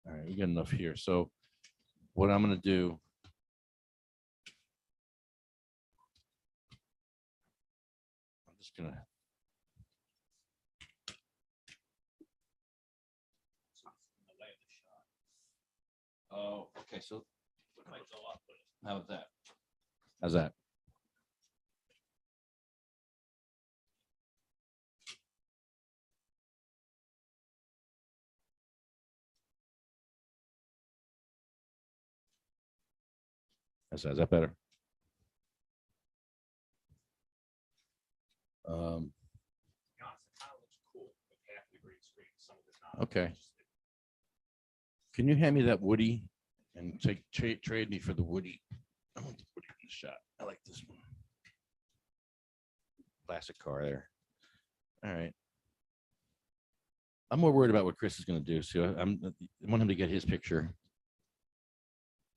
All right, we got enough here. So what I'm gonna do. I'm just gonna. Oh, okay. So how about that? How's that? Is that better? Okay. Can you hand me that Woody and trade me for the Woody? I want the Woody in the shot. I like this one. Classic car there. All right. I'm more worried about what Chris is going to do. So I want him to get his picture.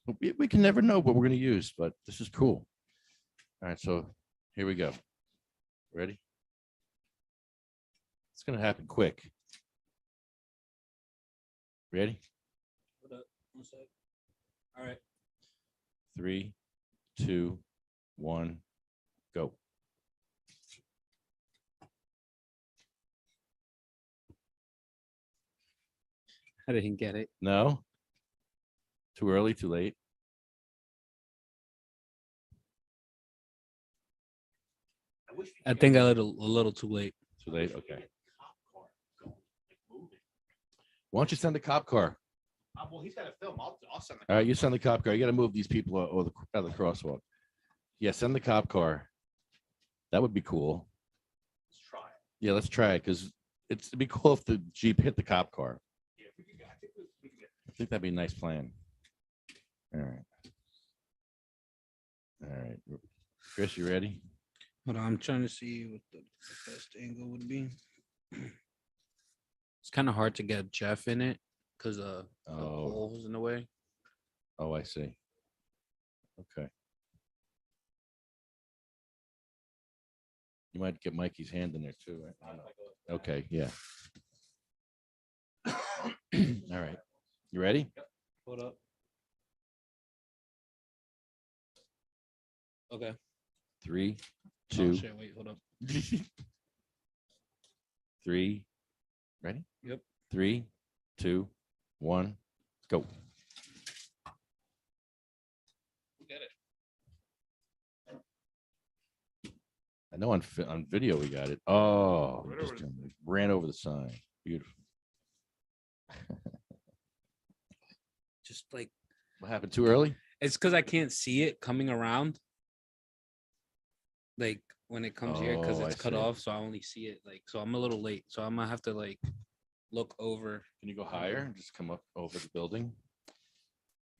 We can never know what we're going to use, but this is cool. All right, so here we go. Ready? It's going to happen quick. Ready? Hold up. 1 sec. All right. 3, 2, 1, go. I didn't get it. No? Too early, too late? I think I a little too late. Too late? Okay. Why don't you send the cop car? Well, he's got a film. I'll send All right, you send the cop car. You got to move these people out of the crosswalk. Yeah, send the cop car. That would be cool. Let's try it. Yeah, let's try it because it'd be cool if the Jeep hit the cop car. Yeah, if we can, I think we can get. I think that'd be a nice plan. All right. All right. Chris, you ready? Hold on, I'm trying to see what the best angle would be. It's kind of hard to get Jeff in it because the pole's in the way. Oh, I see. Okay. You might get Mikey's hand in there too, right? Okay, yeah. All right. You ready? Hold up. Okay. 3, Oh, 2, shit, wait, hold up. 3. Ready? Yep. 3, 2, 1, go. Get it. I know on video we got it. Oh, we just ran over the sign. Beautiful. Just like What happened? Too early? it's because I can't see it coming around. Like when it comes here, because Oh, it's I cut see. off, so I only see it like so. I'm a little late, so I'm gonna have to like look over. Can you go higher and just come up over the building?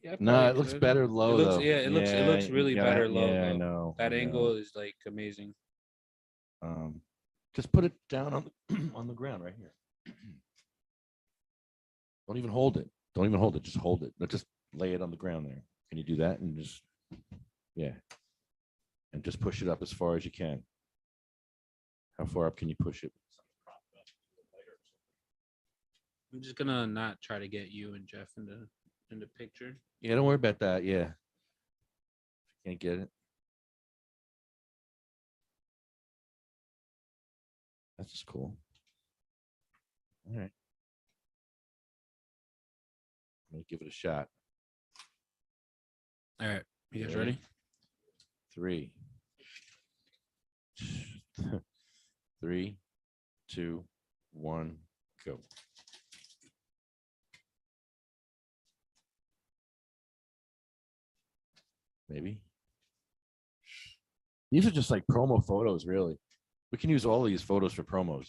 Yeah, No, probably it looks could. better low It looks, though. yeah, it looks you really gotta- better low. Yeah, I though. know. That I know. angle is like amazing. Just put it down on on the ground right here. Don't even hold it. Don't even hold it. Just hold it. No, just lay it on the ground there. Can you do that? And just, yeah. And just push it up as far as you can. How far up can you push it? I'm just gonna not try to get you and Jeff in the picture. Yeah, don't worry about that. Yeah. Can't get it. That's just cool. All right. I'm gonna give it a shot. All right, you guys Ready? ready? 3, 3, 2, 1, go. Maybe. These are just like promo photos, really. We can use all these photos for promos.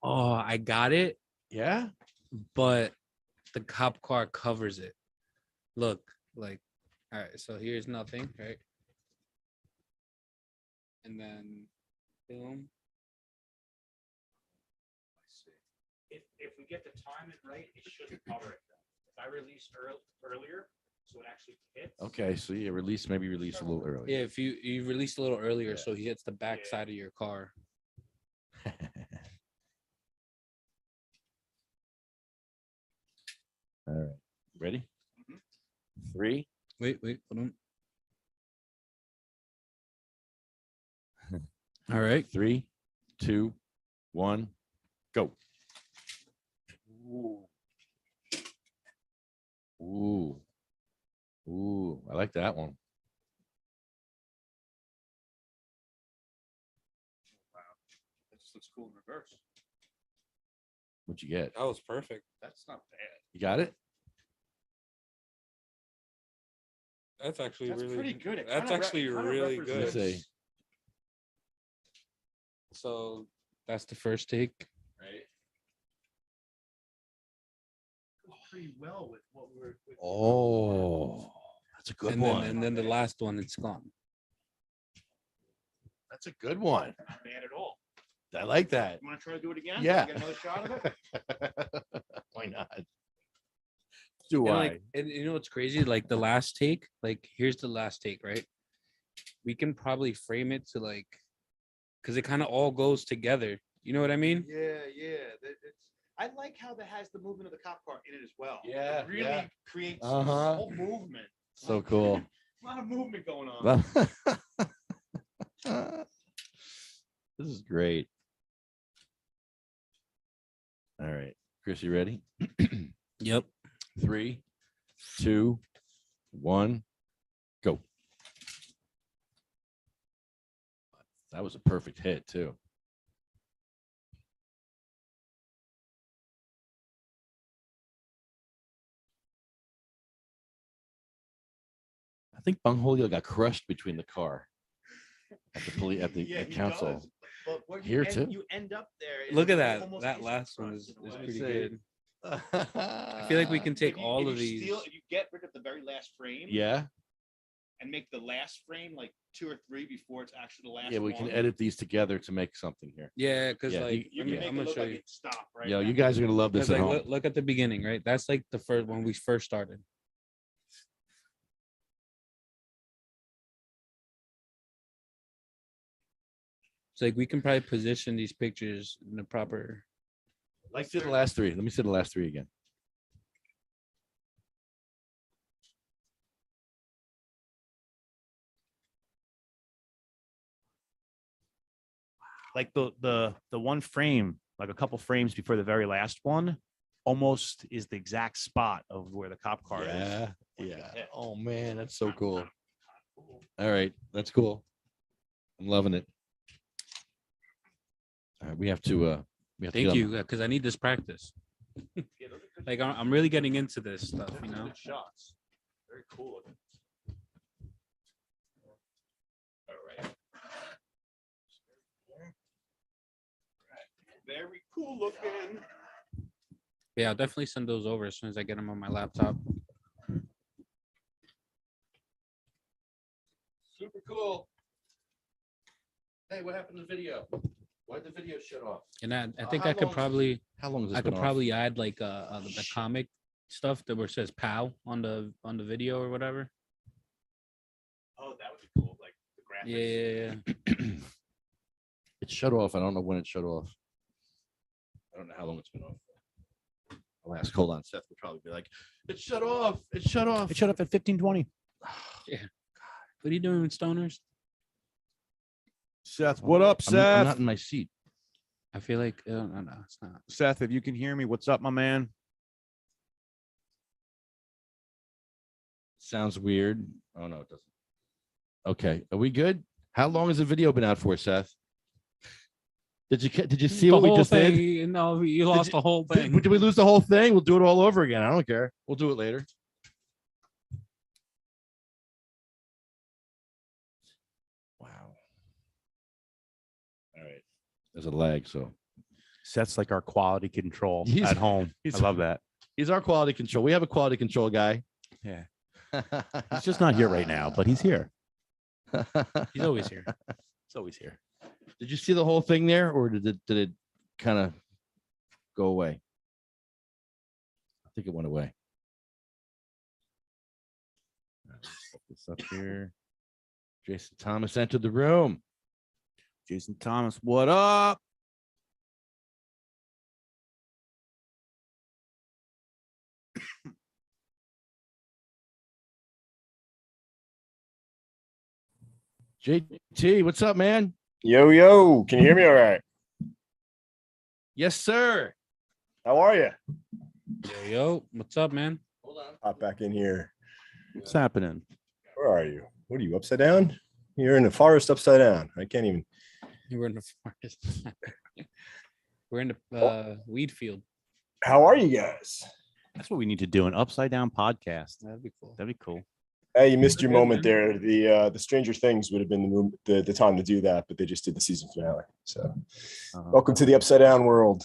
Oh, I got it, Yeah. but the cop car covers it. Look, like, all right. So here's nothing, right? And then, boom. If we get the timing right, it shouldn't cover it. If I release earlier, so it actually hits. Okay. So yeah, maybe release a little early. Yeah, if you released a little earlier, Yeah. so he hits the back side of your car. All right. Ready? Mhm. 3. Wait, hold on. All right. 3, 2, 1, go. Ooh. Ooh. I like that one. That just looks cool in reverse. What'd you get? That was perfect. That's not bad. You got it? That's actually That's really pretty good. It That's kinda actually kinda really represents- good. Say. So that's the first take. Right. Goes pretty well with what we're. With Oh, that's a good and one. then the last one, it's gone. That's a good one. Not bad at all. I like that. You want to try to do it again? Yeah. Get another shot of it. Why not? do And I? like, and you know what's crazy? Like the last take, like here's the last take, right? We can probably frame it to like, because it kind of all goes together. You know what I mean? Yeah. I like how that has the movement of the cop car in it as well. Yeah, It really yeah. creates Uh-huh. this whole movement. So cool. A lot of movement going on. This is great. All right, Chris, you ready? Yep. 3, 2, 1, go. That was a perfect hit too. I think Bungholio got crushed between the car at the police at the Yeah, he council. does. But where you Here, end, too. you end up there. is Look at like that. almost That is last one crushed is in a way. pretty see. good. I I feel like we can take If you- all if of you these. steal- if you get rid of the very last frame, Yeah, and make the last frame like 2 or 3 before it's actually the last. yeah, we can one, edit these together to make something here. Yeah, because Yeah, like You let me- can make I'm it gonna look show like you. it stopped right. Yo, now. you guys are gonna love this Because at like home. look at the beginning, right? That's like the first when we first started. It's like we can probably position these pictures in the proper. Let's see the last 3. Let me see the last 3 again. Like the one frame, like a couple frames before the very last one, almost is the exact spot of where the cop car is. Yeah. Oh man, that's so cool. All right, that's cool. I'm loving it. All right, we have to Thank get you, because I need this practice. Like I'm really getting into this stuff, you know. Shots. Very cool. All right. Very cool looking. Yeah, I'll definitely send those over as soon as I get them on my laptop. super cool. Hey, what happened to the video? Why'd the video shut off? And I think How I could long- probably How long has this I could been off? probably add like the comic stuff that where it says "pow" on the video or whatever. Oh, that would be cool. Like the graphics. Yeah. It shut off. I don't know when it shut off. I don't know how long it's been off. I'll ask. Hold on. Seth will probably be like, "It shut off. It shut off." It shut up at 15:20. What are you doing, stoners? Seth, what up, I'm Seth? not in my seat. I feel like no, it's not. Seth, if you can hear me, what's up, my man? Sounds weird. Oh no, it doesn't. Okay, are we good? How long has the video been out for, Seth? Did you see The what we whole just thing, did? No, you lost the whole thing. Did we lose the whole thing? We'll do it all over again. I don't care. We'll do it later. Wow. All right. There's a lag, so Seth's like our quality control He's- at home. I he's- love that. he's our quality control. We have a quality control guy. Yeah. He's just not here right now, but he's here. He's always here. He's always here. Did you see the whole thing there, or did it kind of go away? I think it went away. Let's put this up here. Jason Thomas entered the room. Jason Thomas, what up? JT, what's up, man? Yo, can you hear me all right? Yes, sir. How are you? Yo, what's up, man? Hold on. Hop back in here. What's happening? Where are you? What are you, upside down? You're in the forest upside down. I can't even. We're in the forest. We're in the weed field. How are you guys? That's what we need to do, an upside down podcast. That'd be cool. That'd be cool. Hey, you missed your Good, moment man. there. The Stranger Things would have been the time to do that, but they just did the season finale. So welcome to the upside down world.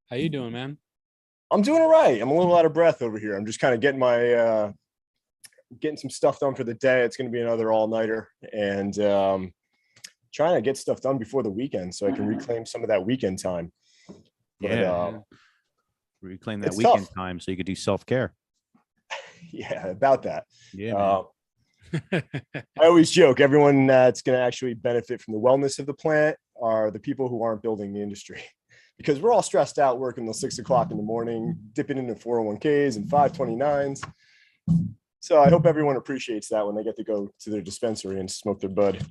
How you doing, man? I'm doing all right. I'm a little out of breath over here. I'm just kind of getting my getting some stuff done for the day. It's going to be another all-nighter, and trying to get stuff done before the weekend so I can reclaim some of that weekend time. But, Yeah. reclaim that It's weekend tough. time so you could do self-care. Yeah, about that. Yeah, man. I always joke, everyone that's going to actually benefit from the wellness of the plant are the people who aren't building the industry. Because we're all stressed out working till 6 o'clock in the morning, dipping into 401ks and 529s. So I hope everyone appreciates that when they get to go to their dispensary and smoke their bud,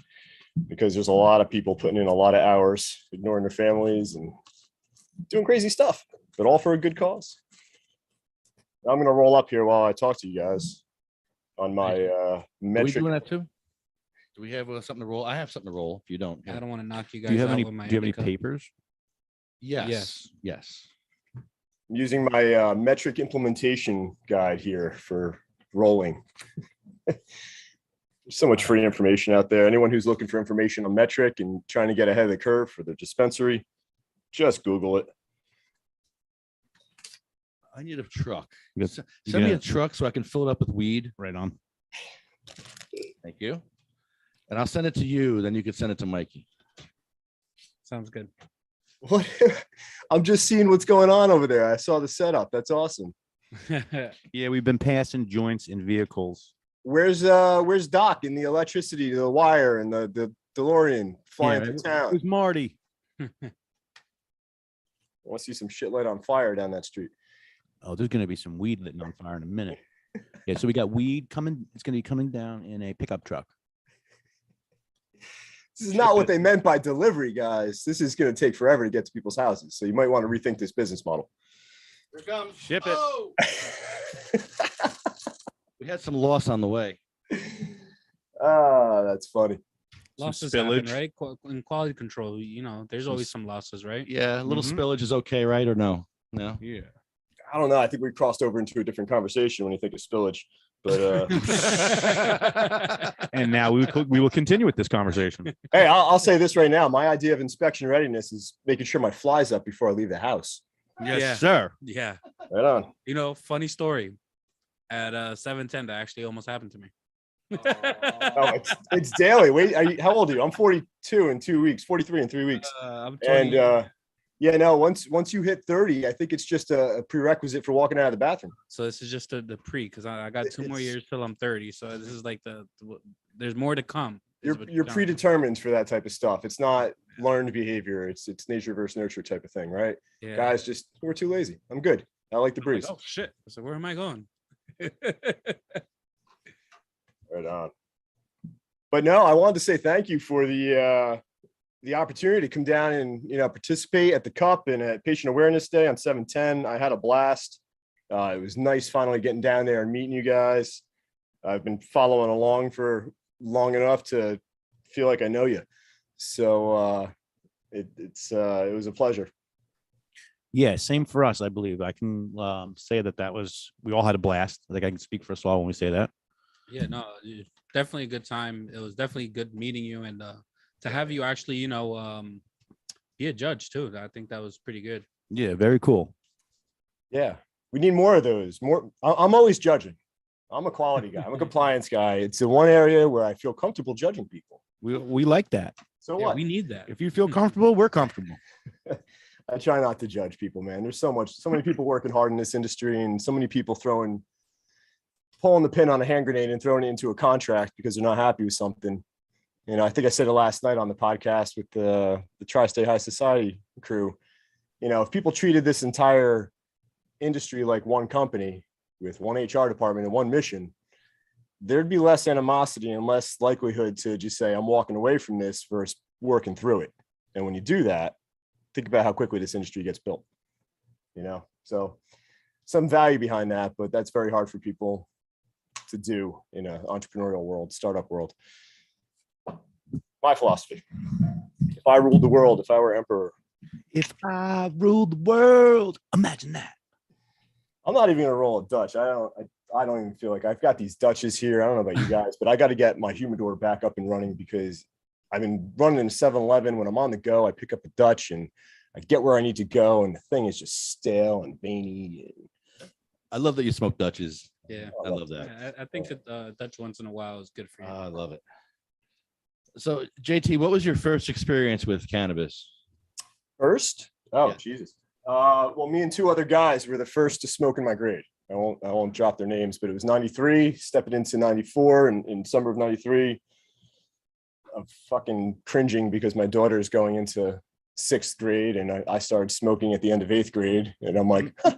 because there's a lot of people putting in a lot of hours, ignoring their families and doing crazy stuff, but all for a good cause. I'm going to roll up here while I talk to you guys on my Are we metric. doing that too? Do we have something to roll? I have something to roll. If you don't, I don't want to knock you guys Do you have out any? with my Do you have any indica. papers? Yes. Yes. I'm using my metric implementation guide here for rolling. There's so much free information out there. Anyone who's looking for information on metric and trying to get ahead of the curve for their dispensary, just Google it. I need a truck. You got- Send you me a got- truck so I can fill it up with weed. Right on. Thank you. And I'll send it to you. Then you can send it to Mikey. Sounds good. What? I'm just seeing what's going on over there. I saw the setup. That's awesome. Yeah, we've been passing joints in vehicles. Where's Doc in the electricity, the wire, and the DeLorean flying through town? Who's Marty? I want to see some shit light on fire down that street. Oh, there's going to be some weed lit on fire in a minute. Yeah, so we got weed coming. It's going to be coming down in a pickup truck. This is not what they meant by delivery, guys. This is going to take forever to get to people's houses. So you might want to rethink this business model. Here it comes. Ship it. Oh! We had some loss on the way. Ah, that's funny. Losses happen, spillage. right? In quality control, there's always some losses, right? Yeah, a little Mhm. spillage is okay, right? Or no? No. Yeah. I don't know. I think we crossed over into a different conversation when you think of spillage. But And now we will continue with this conversation. hey, I'll say this right now. My idea of inspection readiness is making sure my fly's up before I leave the house. Yes, Yeah. sir. Yeah. Right on. Funny story. At 7:10, that actually almost happened to me. Oh, it's daily. Wait, how old are you? I'm 42 in 2 weeks, 43 in 3 weeks. I'm And 20. yeah, no, once you hit 30, I think it's just a prerequisite for walking out of the bathroom. So this is just the pre, because I got 2 more It's- years till I'm 30. So this is like there's more to come. is You're what you're telling me. predetermined for that type of stuff. It's not learned behavior. It's nature versus nurture type of thing, right? Yeah. Guys, just we're too lazy. I'm good. I like the I'm like, breeze. oh shit! So where am I going? Right on. But no, I wanted to say thank you for the opportunity to come down and participate at the Cup and at Patient Awareness Day on 7/10. I had a blast. It was nice finally getting down there and meeting you guys. I've been following along for long enough to feel like I know you. So it was a pleasure. Yeah, same for us, I believe. I can say that we all had a blast. I think I can speak for us all when we say that. Yeah, no, definitely a good time. It was definitely good meeting you, and to have you actually, be a judge too. I think that was pretty good. Yeah, very cool. Yeah, we need more of those. I'm always judging. I'm a quality guy. I'm a compliance guy. It's the one area where I feel comfortable judging people. We like that. So Yeah, what? we need that. If you feel comfortable, we're comfortable. I try not to judge people, man. There's so many people working hard in this industry, and so many people pulling the pin on a hand grenade and throwing it into a contract because they're not happy with something. I think I said it last night on the podcast with the Tri-State High Society crew. If people treated this entire industry like one company with one HR department and one mission, there'd be less animosity and less likelihood to just say, I'm walking away from this versus working through it. And when you do that, think about how quickly this industry gets built, so some value behind that, but that's very hard for people to do in an entrepreneurial world, startup world. My philosophy: if I ruled the world, if I were emperor, If I ruled the world, imagine that. I'm not even gonna roll a Dutch. I don't even feel like I've got these Dutches here. I don't know about you guys, but I got to get my humidor back up and running because I've been running in 7-Eleven. When I'm on the go, I pick up a Dutch and I get where I need to go, and the thing is just stale and veiny. I love that you smoke Dutches. Yeah, I love that. I think that Dutch once in a while is good for you. I love it. So, JT, what was your first experience with cannabis? First, oh Yeah. Jesus, Well, me and two other guys were the first to smoke in my grade. I won't drop their names, but it was 93, stepping into 94 and in summer of 93. I'm fucking cringing because my daughter is going into 6th grade and I started smoking at the end of 8th grade. And I'm like, huh,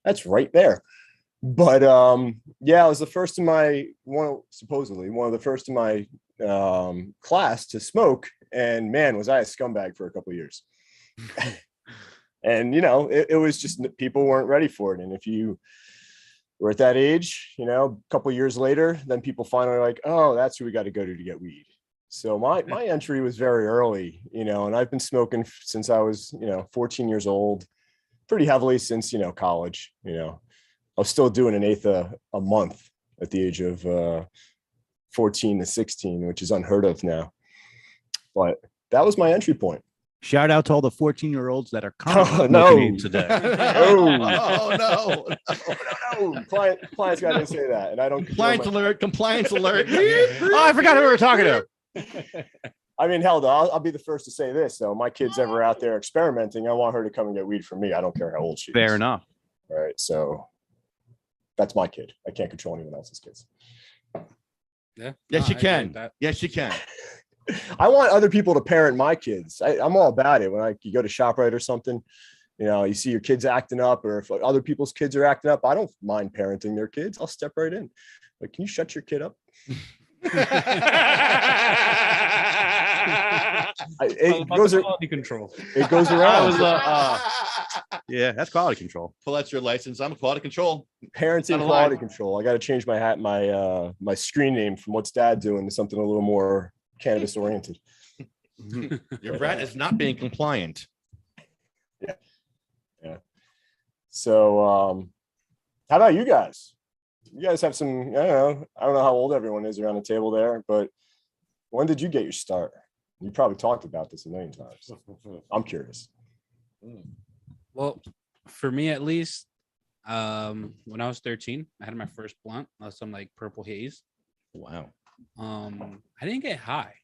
that's right there. But yeah, I was the first in my supposedly one of the first in my class to smoke. And man, was I a scumbag for a couple of years. And, you know, it was just people weren't ready for it. And if you were at that age, you know, a couple of years later, then people finally like, oh, that's who we got to go to get weed. So my entry was very early, you know, and I've been smoking since I was, you know, 14 years old, pretty heavily since, you know, college. You know, I was still doing an eighth a month at the age of 14 to 16, which is unheard of now. But that was my entry point. Shout out to all the 14-year-olds that are Oh, currently no. smoking today. Oh no. No, client's got to say that. And I don't Compliance alert, compliance alert. Oh, I forgot who we were talking to. I mean, hell, I'll be the first to say this. So my kid's ever out there experimenting, I want her to come and get weed from me. I don't care how old she is. Fair enough. All right. So that's my kid. I can't control anyone else's kids. Yeah. Yes, you I can. get that. Yes, you can. I want other people to parent my kids. I'm all about it. When you go to ShopRite or something, you know, you see your kids acting up, or if other people's kids are acting up, I don't mind parenting their kids. I'll step right in. Like, can you shut your kid up? It goes quality control. It goes around. Yeah, that's quality control. Pull out your license. I'm a quality control. Parenting quality control. I got to change my screen name from What's Dad Doing to something a little more cannabis oriented. Your brat is not being compliant. Yeah. So how about you guys? You guys have some, I don't know how old everyone is around the table there, but when did you get your start? You probably talked about this a million times. I'm curious. Well, for me at least, when I was 13, I had my first blunt, some like purple haze. Wow. I didn't get high.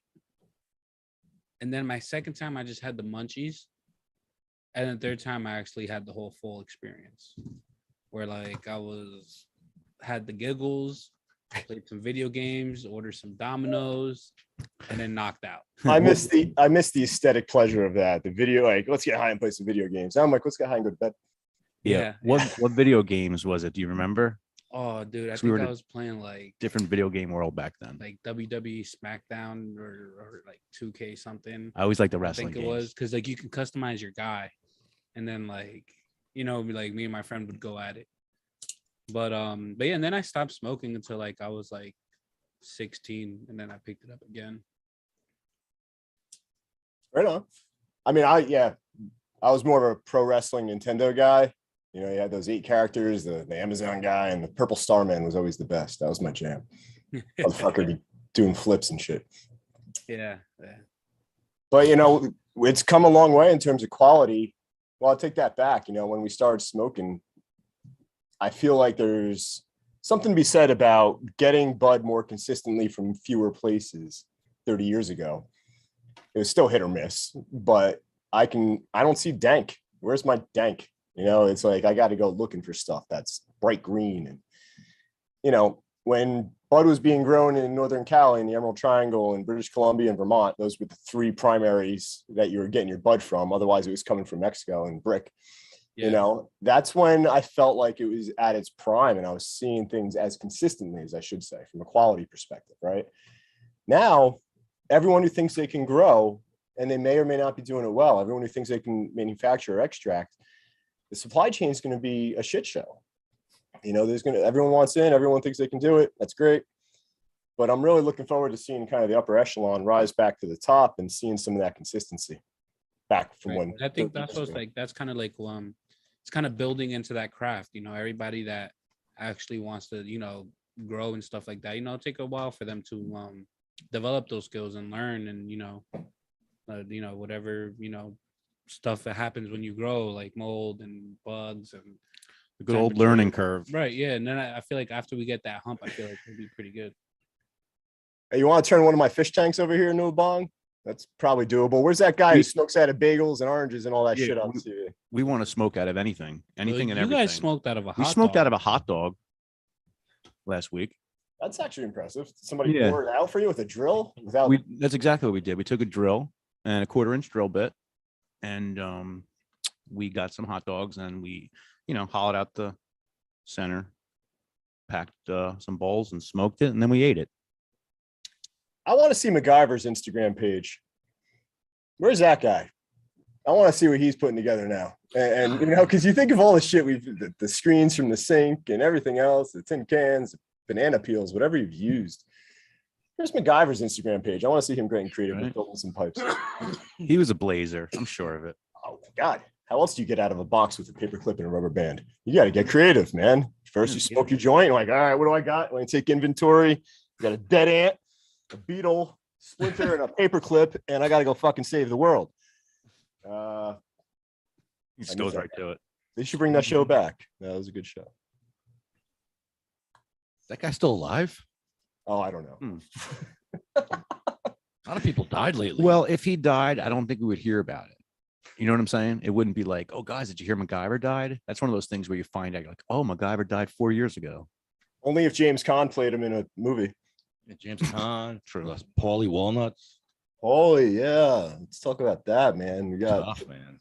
And then my second time, I just had the munchies. And then the third time, I actually had the whole full experience, where like I had the giggles, played some video games, ordered some Dominoes, and then knocked out. I miss the aesthetic pleasure of that. The video, like, let's get high and play some video games. Now I'm like, let's get high and go to bed. Yeah. What video games was it? Do you remember? Oh, dude, I We were think I the- was playing like Different video game world back then. like WWE SmackDown or like 2K something. I always liked the I wrestling think it games. was because like you can customize your guy, and then like like me and my friend would go at it. But yeah, and then I stopped smoking until like I was like 16, and then I picked it up again. Right on. I mean, I was more of a pro wrestling Nintendo guy. You know, you had those 8 characters, the Amazon guy, and the Purple Starman was always the best. That was my jam. Motherfucker be doing flips and shit. Yeah. But, you know, it's come a long way in terms of quality. Well, I'll take that back. You know, when we started smoking, I feel like there's something to be said about getting bud more consistently from fewer places 30 years ago. It was still hit or miss, but I don't see dank. Where's my dank? You know, it's like I got to go looking for stuff that's bright green. And, you know, when bud was being grown in Northern Cali, in the Emerald Triangle, in British Columbia and Vermont, those were the 3 primaries that you were getting your bud from. Otherwise, it was coming from Mexico and brick. Yeah. You know, that's when I felt like it was at its prime and I was seeing things as consistently as I should say from a quality perspective. Right now, everyone who thinks they can grow, and they may or may not be doing it well, everyone who thinks they can manufacture or extract, the supply chain is going to be a shit show. You know, everyone wants in, everyone thinks they can do it. That's great. But I'm really looking forward to seeing kind of the upper echelon rise back to the top and seeing some of that consistency back from when. I think that's what's like, that's kind of like, it's kind of building into that craft, you know, everybody that actually wants to, you know, grow and stuff like that, you know, take a while for them to develop those skills and learn, and, you know, whatever, you know, stuff that happens when you grow, like mold and bugs and The good old learning curve. right. Yeah. And then I feel like after we get that hump, I feel like it'll be pretty good. Hey, you want to turn one of my fish tanks over here into a bong? That's probably doable. Where's that guy who smokes out of bagels and oranges and all that Yeah, shit on TV? We want to smoke out of anything and You everything. guys smoked out of a hot We smoked dog. out of a hot dog last week. That's actually impressive. Somebody Yeah. poured it out for you with a drill without. That's exactly what we did. We took a drill and a 1/4-inch drill bit, and we got some hot dogs and we, hollowed out the center, packed some bowls and smoked it, and then we ate it. I want to see MacGyver's Instagram page. Where's that guy? I want to see what he's putting together now. And because you think of all the shit the screens from the sink and everything else, the tin cans, banana peels, whatever you've used. Where's MacGyver's Instagram page? I want to see him getting creative with building some pipes. He was a blazer. I'm sure of it. Oh my God. How else do you get out of a box with a paper clip and a rubber band? You got to get creative, man. First, you smoke your joint. You're like, all right, what do I got? Let me take inventory. You got a dead ant, a beetle, splinter, and a paper clip, and I got to go fucking save the world. He just goes right to it. They should bring that show back. That was a good show. That guy's still alive? Oh, I don't know. A lot of people died lately. Well, if he died, I don't think we would hear about it. You know what I'm saying? It wouldn't be like, oh, guys, did you hear MacGyver died? That's one of those things where you find out, like, oh, MacGyver died 4 years ago. Only if James Caan played him in a movie. James Caan, Paulie Walnuts. Holy, yeah. Let's talk about that, man. We got Tough, man.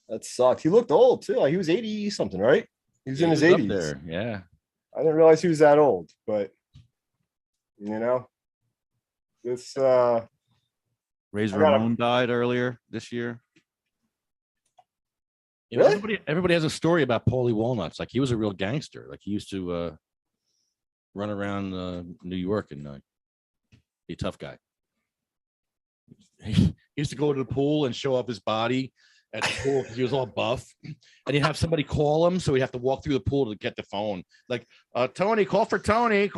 that sucked. He looked old too. He was 80 something, right? He was in his up 80s. there. Yeah. I didn't realize he was that old, but this Razor I gotta- Ramon died earlier this year. You know, Really? everybody has a story about Paulie Walnuts. Like he was a real gangster. Like he used to run around New York and be a tough guy. He used to go to the pool and show off his body at the pool because he was all buff. And he'd have somebody call him, so he'd have to walk through the pool to get the phone. Like, Tony, call for Tony. it's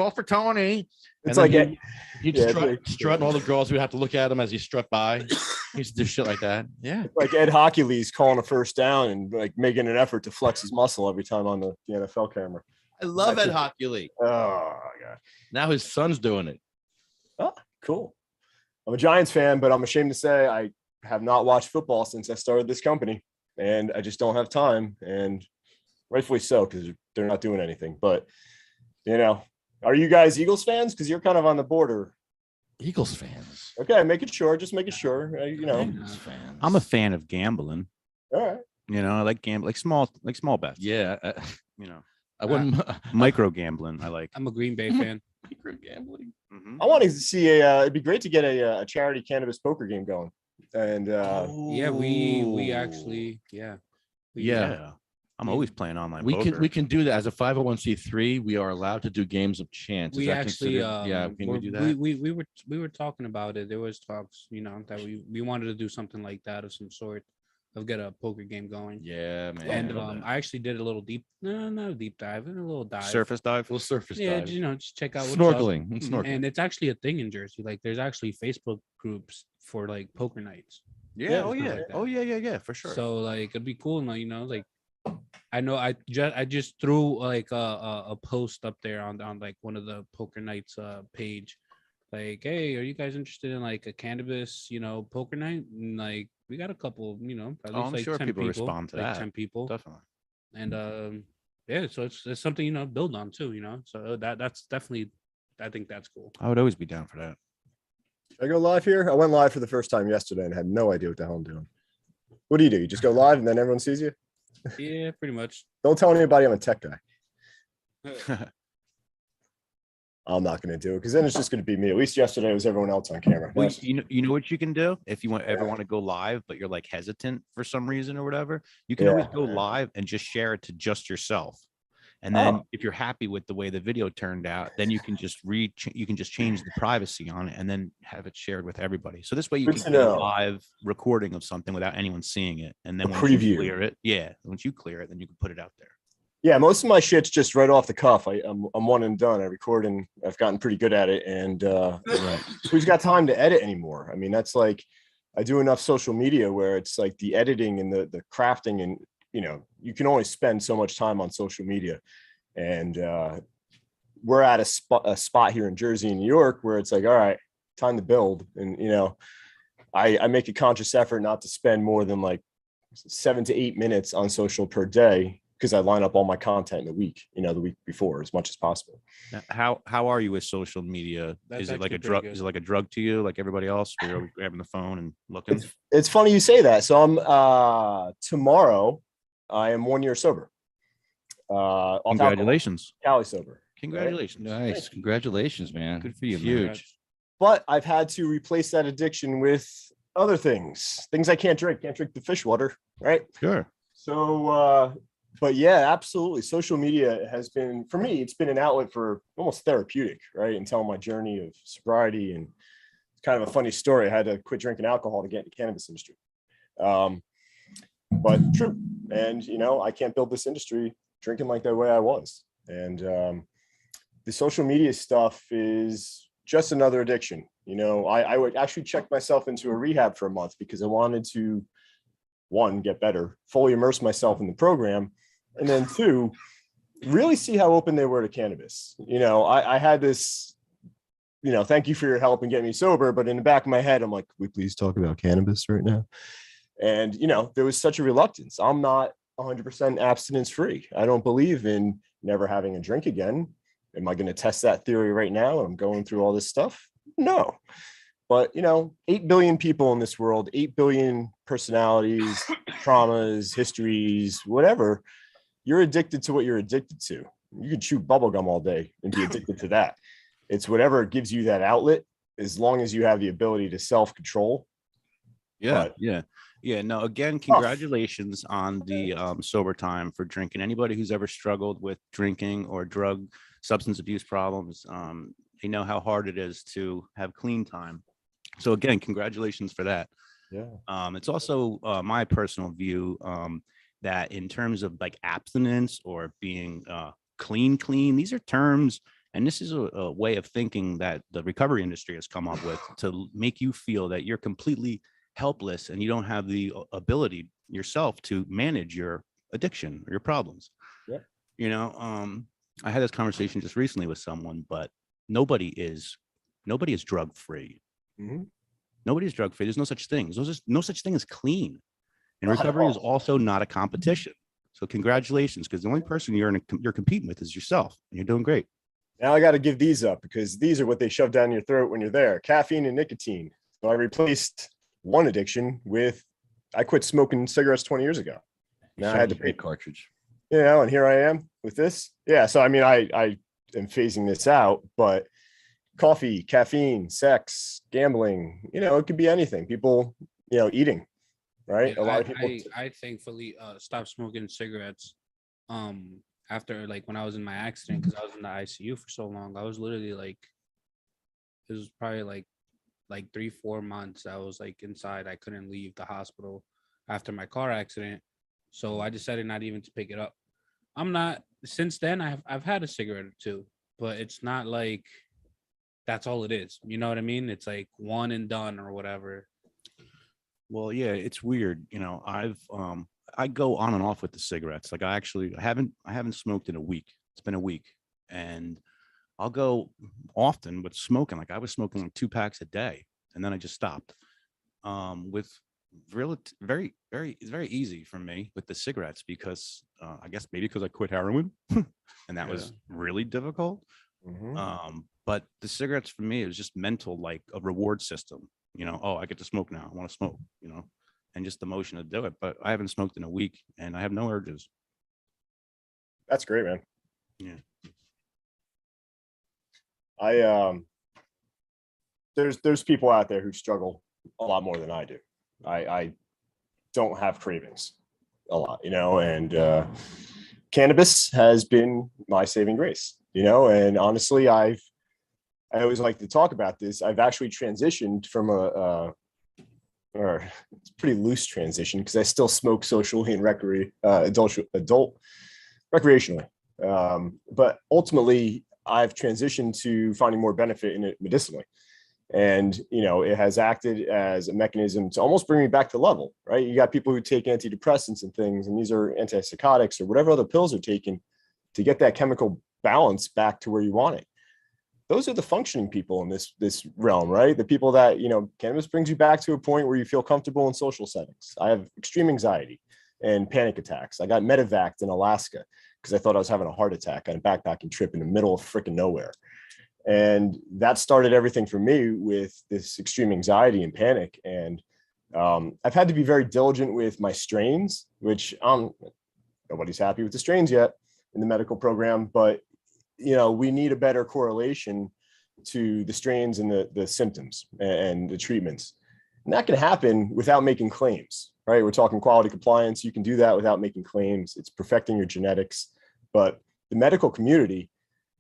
And like then he'd yeah, strut, and all the girls would have to look at him as he strut by. He used to do shit like that. Yeah. like Ed Hockey's calling a first down and like making an effort to flex his muscle every time on the NFL camera. I love Ed Hockey. Oh my God. Now his son's doing it. Oh, cool. I'm a Giants fan, but I'm ashamed to say I have not watched football since I started this company, and I just don't have time, and rightfully so, because they're not doing anything. But are you guys Eagles fans? Because you're kind of on the border. Eagles fans. Okay, just making sure. Eagles fans. I'm a fan of gambling. All right. I like gambling, like small bets. Yeah. I I wouldn't. micro gambling. I like. I'm a Green Bay fan. Gambling. Mhm. I want to see it'd be great to get a charity cannabis poker game going. And Yeah, we actually, Yeah. I'm always playing online We poker. can do that as a 501c3. We are allowed to do games of chance. Is we that actually, considered- can we do that? we were talking about it. There was talks, that we wanted to do something like that of some sort, of get a poker game going. Yeah, man. And I actually did a little not a deep dive, a little dive. Surface dive. Little surface Yeah, dive. just check out what's up. Snorkeling. And snorkeling. And it's actually a thing in Jersey. Like there's actually Facebook groups for like poker nights. Yeah. Oh stuff yeah. like that. Oh yeah. For sure. So like it'd be cool, and like I know I just threw like a post up there on like one of the poker nights page, like, hey, are you guys interested in like a cannabis poker night? And like we got a couple, at least I'm like sure 10 people respond to that. 10 people, Definitely. and yeah, so it's something build on too, so that's definitely, I think that's cool. I would always be down for that. Should I go live here? I went live for the first time yesterday and had no idea what the hell I'm doing. What do? You just go live and then everyone sees you? Yeah, pretty much. Don't tell anybody I'm a tech guy. I'm not going to do it because then it's just going to be me. At least yesterday it was everyone else on camera. Well, you know what you can do if you ever want to go live, but you're like hesitant for some reason or whatever. You can always go live and just share it to just yourself. And then if you're happy with the way the video turned out, then you can just change the privacy on it and then have it shared with everybody. So this way you can get a live recording of something without anyone seeing it. And then once you clear it, once you clear it, then you can put it out there. Yeah, most of my shit's just right off the cuff. I'm one and done. I record and I've gotten pretty good at it. And who's got time to edit anymore? I mean, that's like I do enough social media where it's like the editing and the crafting, and you can only spend so much time on social media. And we're at a spot here in Jersey and New York where it's like, all right, time to build. And I make a conscious effort not to spend more than like 7 to 8 minutes on social per day, because I line up all my content in the week, the week before, as much as possible. Now, how are you with social media? That's Is it like actually a pretty drug? good. Is it like a drug to you, like everybody else, where you're always grabbing the phone and looking? It's funny you say that. So I'm tomorrow, I am 1 year sober. Off alcohol, Congratulations! Cali sober. Right? Congratulations! Nice. Congratulations, man. Good for you, man. Huge. But I've had to replace that addiction with other things I can't drink. Can't drink the fish water, right? Sure. So, but yeah, absolutely. Social media has been, for me, it's been an outlet for almost therapeutic, right? And telling my journey of sobriety. And it's kind of a funny story. I had to quit drinking alcohol to get in the cannabis industry. But true. And, I can't build this industry drinking like the way I was. And the social media stuff is just another addiction. I would actually check myself into a rehab for a month because I wanted to, one, get better, fully immerse myself in the program, and then two, really see how open they were to cannabis. I had this, thank you for your help and getting me sober, but in the back of my head, I'm like, could we please talk about cannabis right now? And, there was such a reluctance. I'm not 100% abstinence free. I don't believe in never having a drink again. Am I going to test that theory right now? I'm going through all this stuff. No. But, 8 billion people in this world, 8 billion personalities, traumas, histories, whatever. You're addicted to what you're addicted to. You can chew bubblegum all day and be addicted to that. It's whatever gives you that outlet, as long as you have the ability to self-control. Yeah. But, Yeah. No, again, congratulations on the sober time for drinking. Anybody who's ever struggled with drinking or drug substance abuse problems, they know how hard it is to have clean time. So again, congratulations for that. yeah. It's also my personal view that in terms of like abstinence or being clean, these are terms, and this is a way of thinking that the recovery industry has come up with to make you feel that you're completely helpless and you don't have the ability yourself to manage your addiction or your problems. Yeah. I had this conversation just recently with someone, but nobody is drug free. Mm-hmm. Nobody is drug free. There's no such thing. There's no such thing as clean. And Not at recovery is all. also not a competition. So congratulations, because the only person you're competing with is yourself, and you're doing great. Now I got to give these up because these are what they shove down your throat when you're there. Caffeine and nicotine. So I replaced one addiction with, I quit smoking cigarettes 20 years ago. Now I had to pay cartridge. and here I am with this. Yeah. So, I mean, I am phasing this out, but coffee, caffeine, sex, gambling, it could be anything. People, eating, right? Yeah, A lot of people. I thankfully stopped smoking cigarettes after, like, when I was in my accident, because I was in the ICU for so long. I was literally like, it was probably like 3-4 months I was like inside. I couldn't leave the hospital after my car accident, so I decided not even to pick it up. I'm not, since then I've had a cigarette or two, but it's not like that's all it is, you know what I mean? It's like one and done or whatever. Well, yeah, it's weird. I go on and off with the cigarettes. Like I haven't smoked in a week. It's been a week, and I'll go often with smoking. Like I was smoking like 2 packs a day, and then I just stopped. With it's very easy for me with the cigarettes because I guess maybe because I quit heroin, and that was really difficult. Mhm. But the cigarettes for me, it was just mental, like a reward system. Oh, I get to smoke now. I want to smoke. And just the motion to do it. But I haven't smoked in a week, and I have no urges. That's great, man. Yeah. There's people out there who struggle a lot more than I do. I don't have cravings a lot, and cannabis has been my saving grace, and honestly, I always like to talk about this. I've actually transitioned from or it's a pretty loose transition because I still smoke socially and adult recreationally. But ultimately, I've transitioned to finding more benefit in it medicinally. And, it has acted as a mechanism to almost bring me back to level, right? You got people who take antidepressants and things, and these are antipsychotics or whatever other pills are taken to get that chemical balance back to where you want it. those are the functioning people in this realm, right? The people that, cannabis brings you back to a point where you feel comfortable in social settings. I have extreme anxiety and panic attacks. I got medevaced in Alaska because I thought I was having a heart attack on a backpacking trip in the middle of freaking nowhere. And that started everything for me with this extreme anxiety and panic. And I've had to be very diligent with my strains, which nobody's happy with the strains yet in the medical program, but we need a better correlation to the strains and the symptoms and the treatments. And that can happen without making claims, right? We're talking quality compliance. You can do that without making claims. It's perfecting your genetics, but the medical community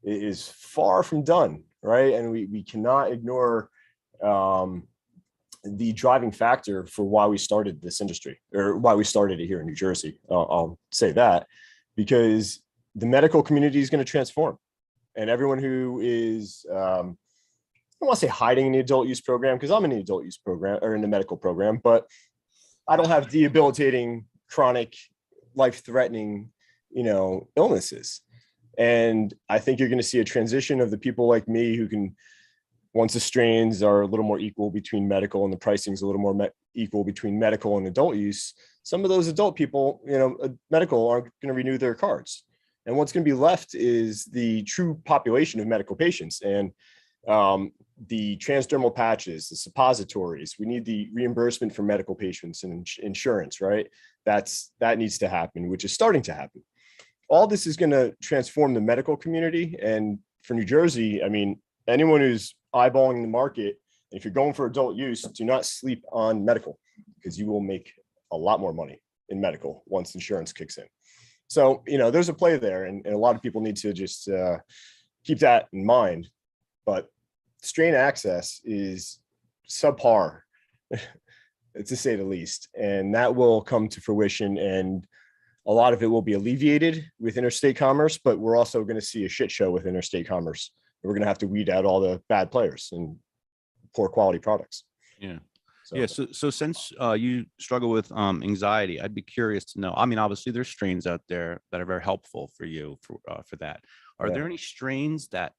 is far from done, right? And we cannot ignore the driving factor for why we started this industry, or why we started it here in New Jersey. I'll say that because the medical community is going to transform. And everyone who is, I don't want to say hiding in the adult use program, because I'm in the adult use program or in the medical program, but I don't have debilitating, chronic, life-threatening, illnesses. And I think you're going to see a transition of the people like me who can, once the strains are a little more equal between medical and the pricing is a little more equal between medical and adult use, some of those adult people, medical aren't going to renew their cards. And what's going to be left is the true population of medical patients and the transdermal patches, the suppositories. We need the reimbursement for medical patients and insurance, right? That needs to happen, which is starting to happen. All this is going to transform the medical community. And for New Jersey, I mean, anyone who's eyeballing the market, if you're going for adult use, do not sleep on medical, because you will make a lot more money in medical once insurance kicks in. So, there's a play there, and a lot of people need to just keep that in mind. But strain access is subpar, to say the least, and that will come to fruition. And a lot of it will be alleviated with interstate commerce, but we're also going to see a shit show with interstate commerce. We're going to have to weed out all the bad players and poor quality products. Yeah. So since you struggle with anxiety, I'd be curious to know. I mean, obviously, there's strains out there that are very helpful for you for that. Are there any strains that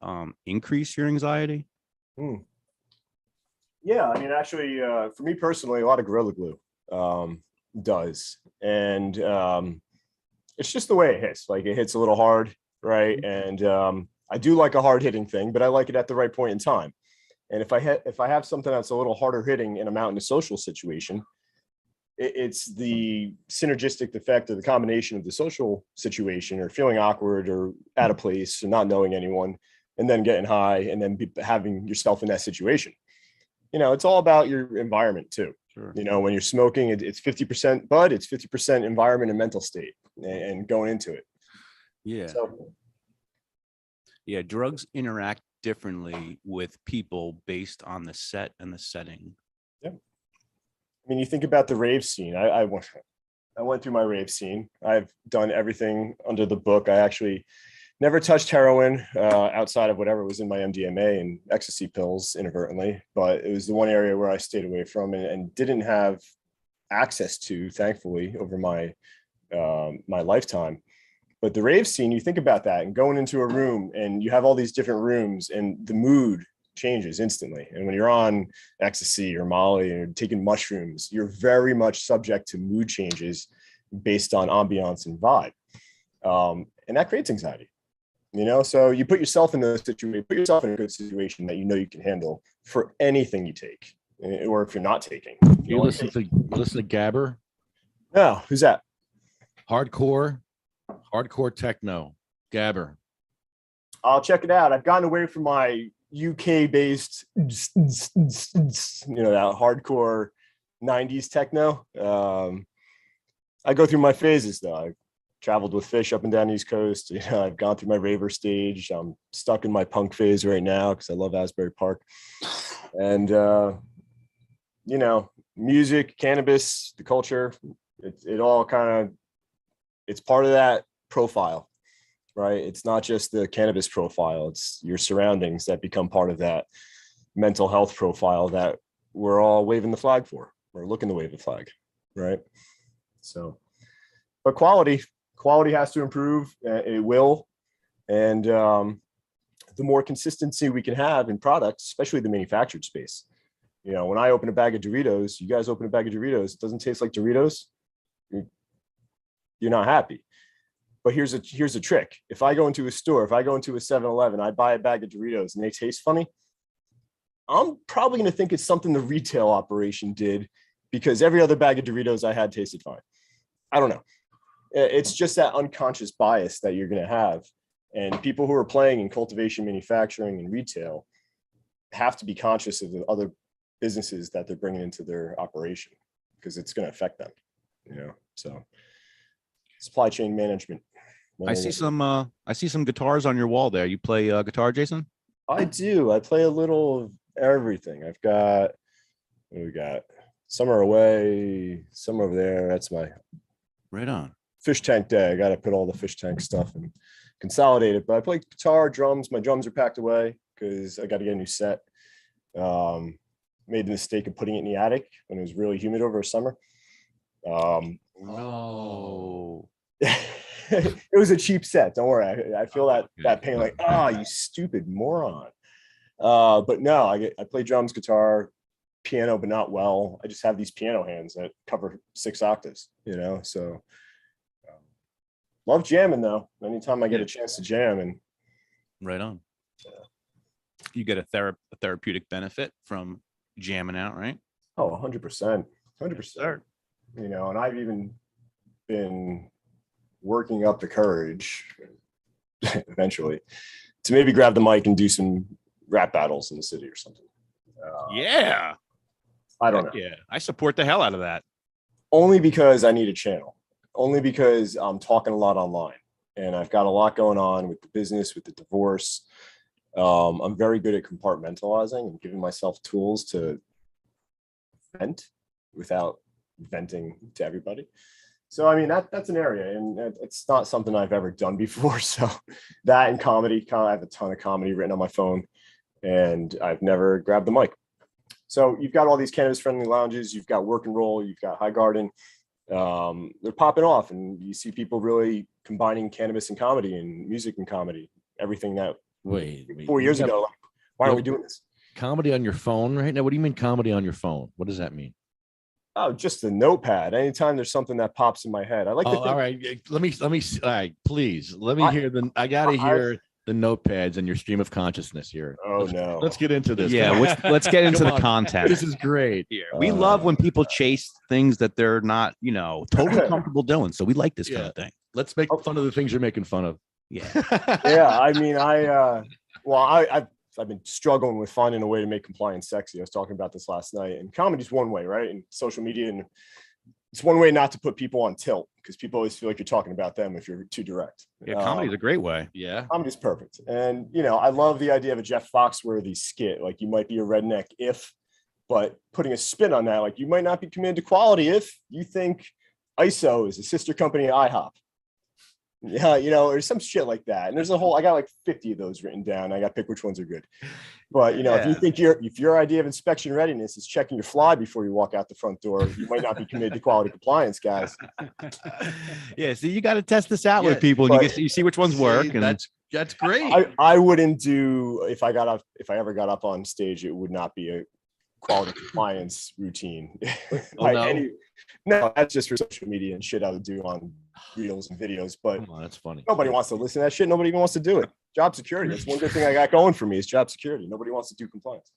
increase your anxiety? Yeah, I mean, actually, for me personally, a lot of Gorilla Glue does, and it's just the way it hits. Like, it hits a little hard, right? And I do like a hard hitting thing, but I like it at the right point in time. And if I have something that's a little harder hitting and I'm out in a social situation, it's the synergistic effect of the combination of the social situation or feeling awkward or out of place and not knowing anyone, and then getting high and then having yourself in that situation. It's all about your environment too. Sure. When you're smoking, it's 50% bud, it's 50% environment and mental state and going into it. Yeah. Yeah. Drugs interact differently with people based on the set and the setting. Yeah. I mean, you think about the rave scene. I went through my rave scene. I've done everything under the book. I actually never touched heroin outside of whatever was in my MDMA and ecstasy pills inadvertently, but it was the one area where I stayed away from and didn't have access to, thankfully, over my my lifetime. But the rave scene, you think about that and going into a room and you have all these different rooms and the mood changes instantly. And when you're on ecstasy or Molly or taking mushrooms, you're very much subject to mood changes based on ambiance and vibe. And that creates anxiety, so you put yourself in a good situation that you can handle for anything you take, or if you're not taking. You listen to Gabber? No, who's that? Hardcore techno, Gabber. I'll check it out. I've gotten away from my UK based, that hardcore 90s techno. I go through my phases though. I traveled with Fish up and down the East Coast. I've gone through my raver stage. I'm stuck in my punk phase right now because I love Asbury Park. And music, cannabis, the culture, it all it's part of that profile, right? It's not just the cannabis profile, it's your surroundings that become part of that mental health profile that we're all waving the flag for, or looking to wave the flag, right? So, but quality has to improve. It will. And the more consistency we can have in products, especially the manufactured space. You know, when I open a bag of Doritos, you guys open a bag of Doritos, it doesn't taste like Doritos, you're not happy. But here's a trick. If I go into a store, if I go into a 7-Eleven, I buy a bag of Doritos and they taste funny, I'm probably going to think it's something the retail operation did, because every other bag of Doritos I had tasted fine. I don't know. It's just that unconscious bias that you're going to have. And people who are playing in cultivation, manufacturing, and retail have to be conscious of the other businesses that they're bringing into their operation, because it's going to affect them, you know? So supply chain management. I see some guitars on your wall there. You play guitar, Jason? I do. I play a little of everything. I've got, what do we got? Some are away, some over there. That's my Right on. fish tank day. I got to put all the fish tank stuff and consolidate it. But I play guitar, drums. My drums are packed away because I got to get a new set. Made the mistake of putting it in the attic when it was really humid over summer. Oh. It was a cheap set. Don't worry. I feel that pain, like, oh, you stupid moron. But no, I play drums, guitar, piano, but not well. I just have these piano hands that cover 6 octaves, you know? So love jamming though. Anytime I get a chance to jam. And right on. You get a therapeutic benefit from jamming out, right? Oh, 100%. 100%. You know, and I've even been working up the courage eventually to maybe grab the mic and do some rap battles in the city or something. Yeah. I don't know. Yeah. I support the hell out of that. Only because I need a channel. Only because I'm talking a lot online and I've got a lot going on with the business, with the divorce. I'm very good at compartmentalizing and giving myself tools to vent without venting to everybody. So, I mean, that's an area, and it's not something I've ever done before. So that and comedy, I have a ton of comedy written on my phone, and I've never grabbed the mic. So you've got all these cannabis friendly lounges, you've got Work and Roll, you've got High Garden. They're popping off, and you see people really combining cannabis and comedy and music and comedy, everything that Wait, 4 years ago. Like, why aren't we doing this? Comedy on your phone right now? What do you mean comedy on your phone? What does that mean? Oh, just the notepad. Anytime there's something that pops in my head, I like to think. All right. Let me. All right, please. Let me hear I gotta hear the notepads and your stream of consciousness here. Oh no. Let's get into this. Yeah, let's get into the content. This is great. Here. We love when people chase things that they're not, totally comfortable doing. So we like this kind of thing. Let's make fun of the things you're making fun of. Yeah. Yeah, I mean, I've been struggling with finding a way to make compliance sexy. I was talking about this last night, and comedy's one way, right? And social media, and it's one way not to put people on tilt, because people always feel like you're talking about them if you're too direct. Yeah, comedy's a great way. Yeah. Comedy's perfect. And, I love the idea of a Jeff Foxworthy skit. Like, you might be a redneck but putting a spin on that, like, you might not be committed to quality if you think ISO is a sister company of IHOP. Yeah, or some shit like that. And I got like 50 of those written down. I got to pick which ones are good. But if you think if your idea of inspection readiness is checking your fly before you walk out the front door, you might not be committed to quality compliance, guys. Yeah, so you got to test this out with people, and you see which ones work. And that's great. I wouldn't do, if I ever got up on stage, it would not be a quality compliance routine. No, that's just for social media and shit I would do on reels and videos. But that's funny. Nobody wants to listen to that shit. Nobody even wants to do it. Job security. That's one good thing I got going for me is job security. Nobody wants to do compliance.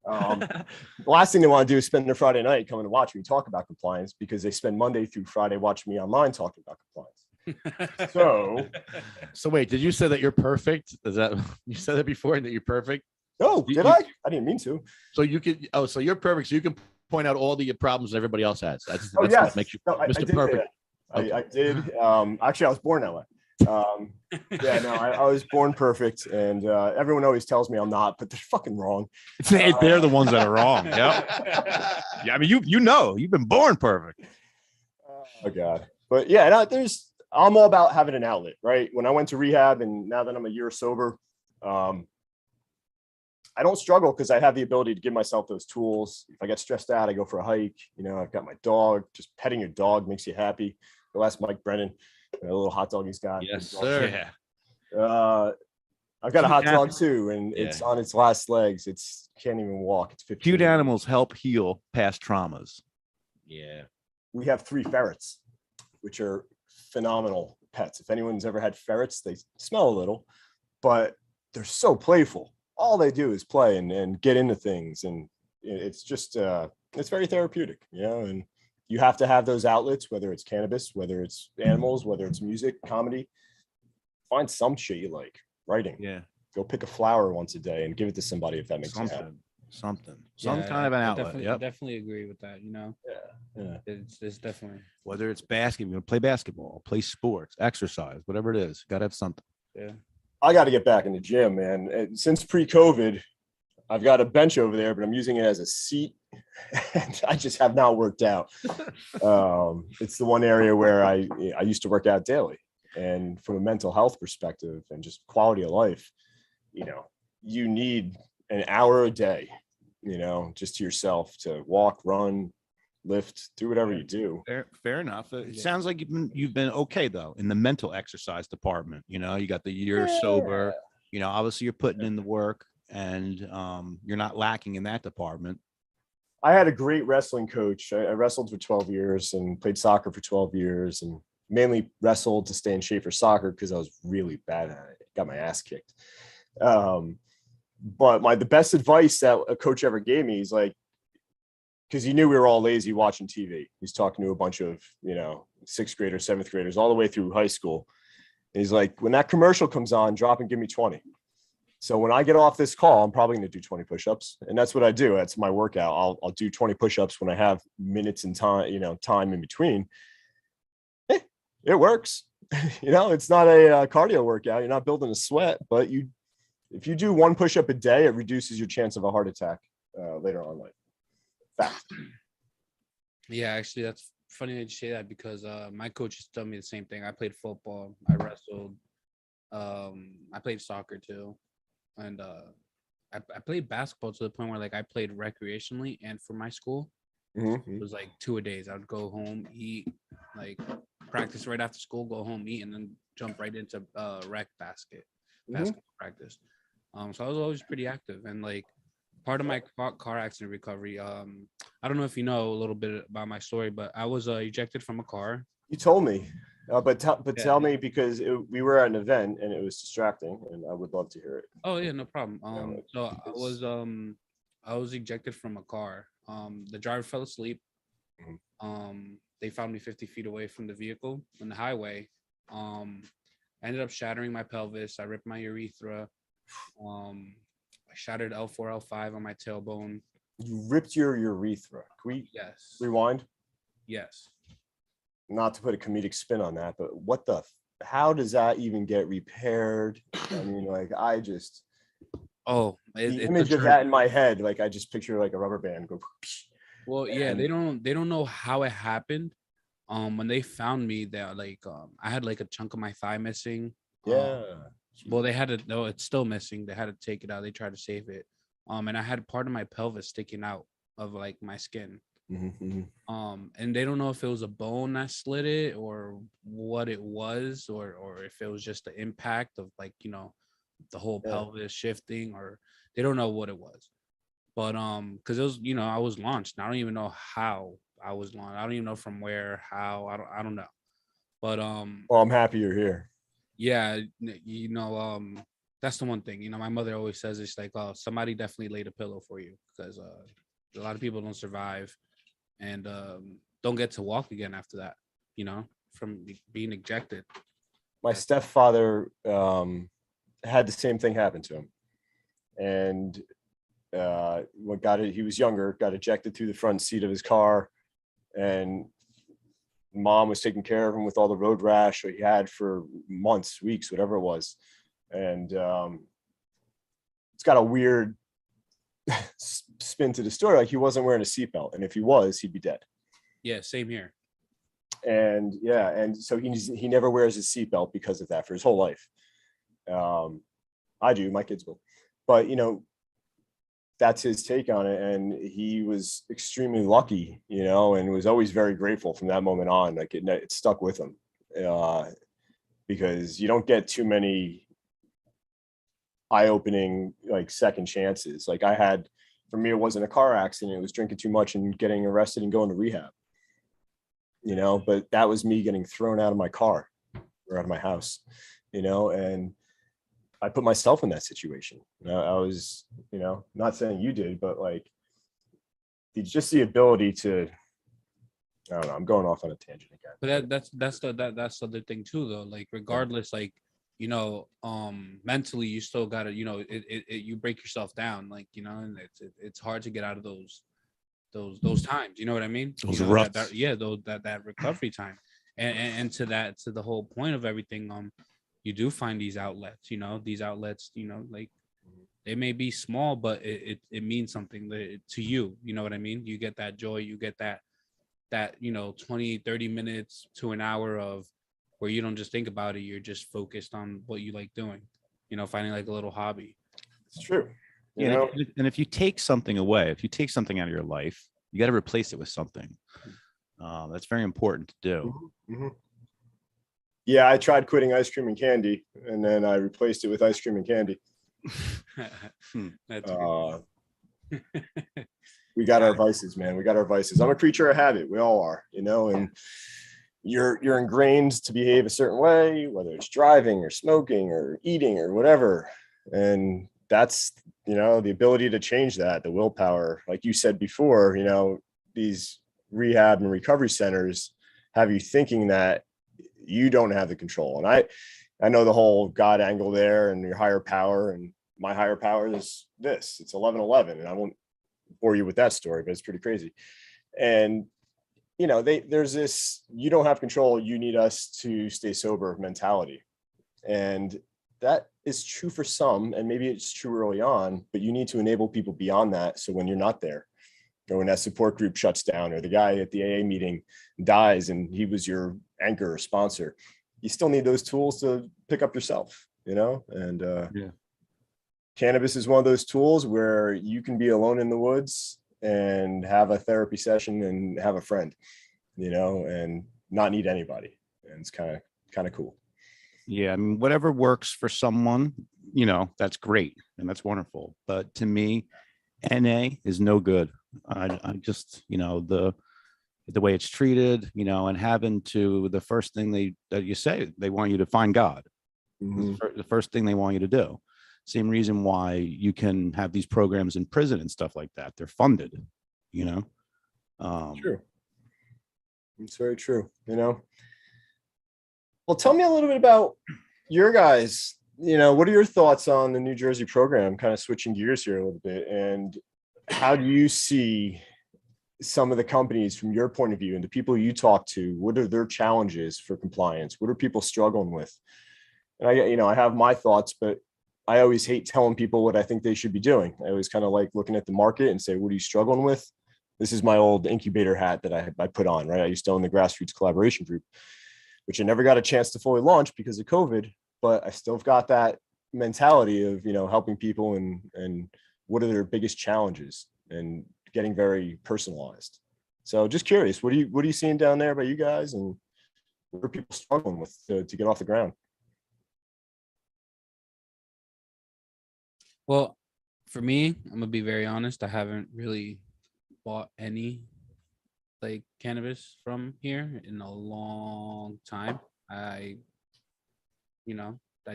The last thing they want to do is spend their Friday night coming to watch me talk about compliance, because they spend Monday through Friday watching me online talking about compliance. So wait, did you say that you're perfect? You said that before, that you're perfect? No, did I? I didn't mean to. So you could. Oh, so you're perfect. So you can point out all the problems everybody else has. That's yes. what makes you No, Mr. Perfect. I did. Actually, I was born that way. I was born perfect, and everyone always tells me I'm not, but they're fucking wrong. They're the ones that are wrong. Yeah. Yeah. I mean, you've been born perfect. Oh God. But yeah, I'm all about having an outlet, right? When I went to rehab, and now that I'm a year sober, I don't struggle because I have the ability to give myself those tools. If I get stressed out, I go for a hike. I've got my dog. Just petting your dog makes you happy. Go ask Mike Brennan, a little hot dog he's got. Yes, sir. Yeah. I've got a hot Cute dog too, and Yeah. it's on its last legs. It's can't even walk. It's 15. Cute animals help heal past traumas. Yeah. We have 3 ferrets, which are phenomenal pets. If anyone's ever had ferrets, they smell a little, but they're so playful. All they do is play and get into things, and it's just it's very therapeutic, you know. And you have to have those outlets, whether it's cannabis, whether it's animals, whether it's music, comedy. Find some shit you like. Writing. Yeah. Go pick a flower once a day and give it to somebody if that makes you happy. Some Yeah, kind of an I outlet. definitely, Yep. definitely agree with that. You know, Yeah. it's definitely. Whether it's basketball, you play basketball, play sports, exercise, whatever it is, got to have something. Yeah. I got to get back in the gym, man. And since pre-COVID, I've got a bench over there, but I'm using it as a seat. And I just have not worked out. It's the one area where I used to work out daily. And from a mental health perspective and just quality of life, you know, you need an hour a day, you know, just to yourself to walk, run, lift, do whatever you do. Fair enough. It sounds like you've been okay though in the mental exercise department. You know, you got the year sober. You know, obviously you're putting in the work, and you're not lacking in that department. I had a great wrestling coach. I wrestled for 12 years and played soccer for 12 years, and mainly wrestled to stay in shape for soccer because I was really bad at it. Got my ass kicked. But the best advice that a coach ever gave me is like, because he knew we were all lazy watching TV. He's talking to a bunch of, you know, 6th graders, 7th graders, all the way through high school. And he's like, when that commercial comes on, drop and give me 20. So when I get off this call, I'm probably going to do 20 push-ups. And that's what I do. That's my workout. I'll do 20 push-ups when I have minutes and time, you know, time in between. It works. You know, it's not a cardio workout. You're not building a sweat, but if you do 1 push-up a day, it reduces your chance of a heart attack later on in life. Fact. Yeah, actually, that's funny that you say that because my coaches tell me the same thing. I played football, I wrestled, I played soccer too, and I played basketball to the point where like I played recreationally and for my school. Mm-hmm. It was like 2 a days. I would go home, eat, like practice right after school, go home, eat, and then jump right into basketball practice. So I was always pretty active, and like part of my car accident recovery. I don't know if you know a little bit about my story, but I was ejected from a car. You told me, but tell me, because we were at an event and it was distracting, and I would love to hear it. Oh yeah, no problem. So because- I was ejected from a car. The driver fell asleep. They found me 50 feet away from the vehicle on the highway. I ended up shattering my pelvis. I ripped my urethra. I shattered L4, L5 on my tailbone. You ripped your urethra. Can we Yes. rewind? Yes. Not to put a comedic spin on that, but how does that even get repaired? I mean, like, I just, Oh, the image of that in my head, like I just picture like a rubber band go. Well, yeah, they don't know how it happened. When they found me, that like I had like a chunk of my thigh missing. Yeah. Well, they had to. No, it's still missing. They had to take it out. They tried to save it. And I had part of my pelvis sticking out of like my skin. Mm-hmm. And they don't know if it was a bone that slid it or what it was, or if it was just the impact of like, you know, the whole pelvis shifting, or they don't know what it was. But because it was, you know, I was launched. And I don't even know how I was launched. I don't even know from where, how. I don't know. But Well, I'm happy you're here. yeah, you know, that's the one thing. You know, my mother always says it's like, oh, somebody definitely laid a pillow for you, because a lot of people don't survive and don't get to walk again after that. You know, from being ejected. My stepfather had the same thing happen to him, and he was younger, got ejected through the front seat of his car, and mom was taking care of him with all the road rash he had for months, weeks, whatever it was. And it's got a weird spin to the story. Like, he wasn't wearing a seatbelt, and if he was, he'd be dead. Yeah, same here. And yeah, and so he never wears his seatbelt because of that for his whole life. I do, my kids will, but you know, that's his take on it. And he was extremely lucky, you know, and was always very grateful from that moment on. Like it stuck with him, because you don't get too many eye-opening, like second chances. Like I had, for me, it wasn't a car accident. It was drinking too much and getting arrested and going to rehab, you know, but that was me getting thrown out of my car or out of my house, you know, and I put myself in that situation. I was, you know, not saying you did, but like just the ability to, I don't know, I'm going off on a tangent again. But that's the other thing too, though. Like regardless, like, you know, mentally you still gotta, you know, you break yourself down, like, you know, and it's hard to get out of those times. You know what I mean? Those You know, ruts. that recovery time, and to the whole point of everything. You do find these outlets. You know, these outlets. You know, like they may be small, but it means something to you. You know what I mean? You get that joy. You get that, you know, 20-30 minutes to an hour of where you don't just think about it, you're just focused on what you like doing, you know, finding like a little hobby. It's true. You Yeah, know, and if you take something away, if you take something out of your life, you got to replace it with something. That's very important to do. Mhm. Yeah, I tried quitting ice cream and candy, and then I replaced it with ice cream and candy. That's a good We got our vices, man. We got our vices. I'm a creature of habit. We all are, you know, and you're ingrained to behave a certain way, whether it's driving or smoking or eating or whatever. And that's, you know, the ability to change that, the willpower, like you said before, you know, these rehab and recovery centers have you thinking that you don't have the control. And I know the whole God angle there and your higher power, and my higher power is this. It's 11:11, and I won't bore you with that story, but it's pretty crazy. And you know, there's this, you don't have control, you need us to stay sober mentality. And that is true for some, and maybe it's true early on, but you need to enable people beyond that. So when you're not there, or when that support group shuts down, or the guy at the AA meeting dies and he was your anchor or sponsor, you still need those tools to pick up yourself, you know? And cannabis is one of those tools where you can be alone in the woods and have a therapy session and have a friend, you know, and not need anybody. And it's kind of cool. Yeah, I mean, whatever works for someone, you know, that's great and that's wonderful. But to me, NA is no good. I just, you know, the way it's treated, you know, and having to, the first thing that you say, they want you to find God. The first thing they want you to do. Same reason why you can have these programs in prison and stuff like that. They're funded, you know. True. It's very true, you know. Well, tell me a little bit about your guys. You know, what are your thoughts on the New Jersey program? Kind of switching gears here a little bit. And how do you see some of the companies from your point of view and the people you talk to? What are their challenges for compliance? What are people struggling with? And I have my thoughts, but I always hate telling people what I think they should be doing. I always kind of like looking at the market and say, what are you struggling with? This is my old incubator hat that I put on, right? I used to own the Grassroots Collaboration Group, which I never got a chance to fully launch because of COVID, but I still got that mentality of, you know, helping people and what are their biggest challenges and getting very personalized. So just curious, what are you seeing down there by you guys, and what are people struggling with to get off the ground? Well, for me, I'm gonna be very honest. I haven't really bought any like cannabis from here in a long time. I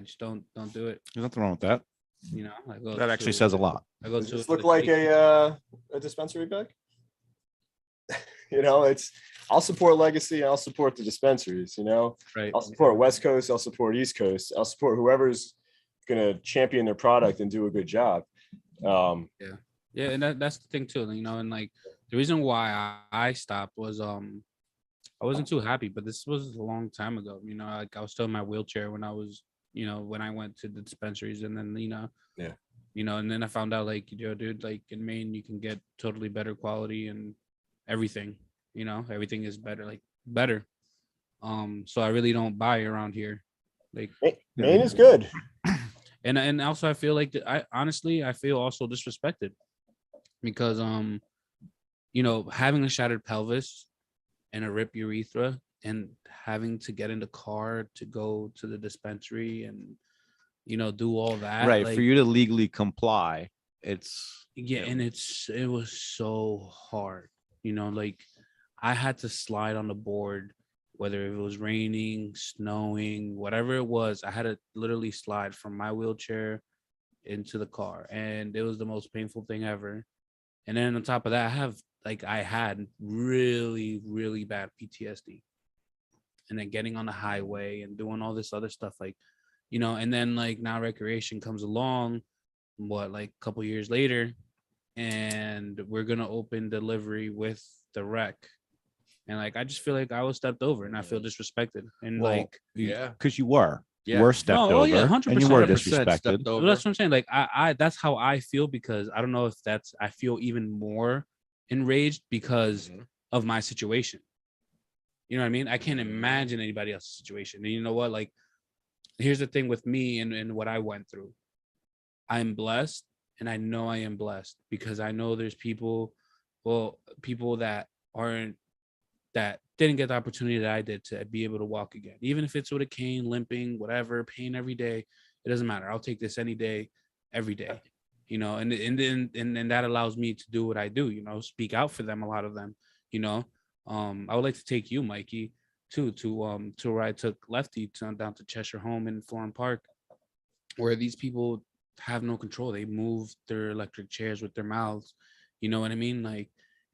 just don't do it. There's nothing wrong with that. You know, I go That actually to- says a lot. I go Does to this look like a dispensary bag? You know, I'll support Legacy and I'll support the dispensaries, you know. right. I'll support West Coast, I'll support East Coast, I'll support whoever's gonna champion their product and do a good job. Yeah, and that's the thing too, you know, and like the reason why I stopped was I wasn't too happy, but this was a long time ago. You know, like I was still in my wheelchair when I was, you know, when I went to the dispensaries, and then and then I found out like, dude, like in Maine you can get totally better quality and everything. You know, everything is better. So I really don't buy around here. Like Maine is good. And also I feel like I feel also disrespected because having a shattered pelvis and a ripped urethra and having to get in the car to go to the dispensary and do all that. Right. Like, For you to legally comply, it's yeah, and it was so hard, like I had to slide on the board, whether it was raining, snowing, whatever it was. I had to literally slide from my wheelchair into the car, and it was the most painful thing ever. And then on top of that, I had really, really bad PTSD. And then getting on the highway and doing all this other stuff, and then like now recreation comes along, like a couple years later, and we're gonna open delivery with the rec. And like I just feel like I was stepped over and I feel disrespected. And yeah, because you were. Yeah. You were stepped No, oh, over, yeah, and you were 100% disrespected. stepped well, over. that's what I'm saying. Like I that's how I feel, because I don't know if I feel even more enraged because of my situation. You know what I mean? I can't imagine anybody else's situation. And you know what? Like, here's the thing with me and what I went through. I'm blessed, and I know I am blessed because I know there's people that didn't get the opportunity that I did to be able to walk again, even if it's with a cane, limping, whatever, pain every day. It doesn't matter. I'll take this any day, every day, and that allows me to do what I do, speak out for them. A lot of them, I would like to take you, Mikey, too, to where I took Lefty down to Cheshire Home in Florham Park, where these people have no control. They move their electric chairs with their mouths. You know what I mean? Like,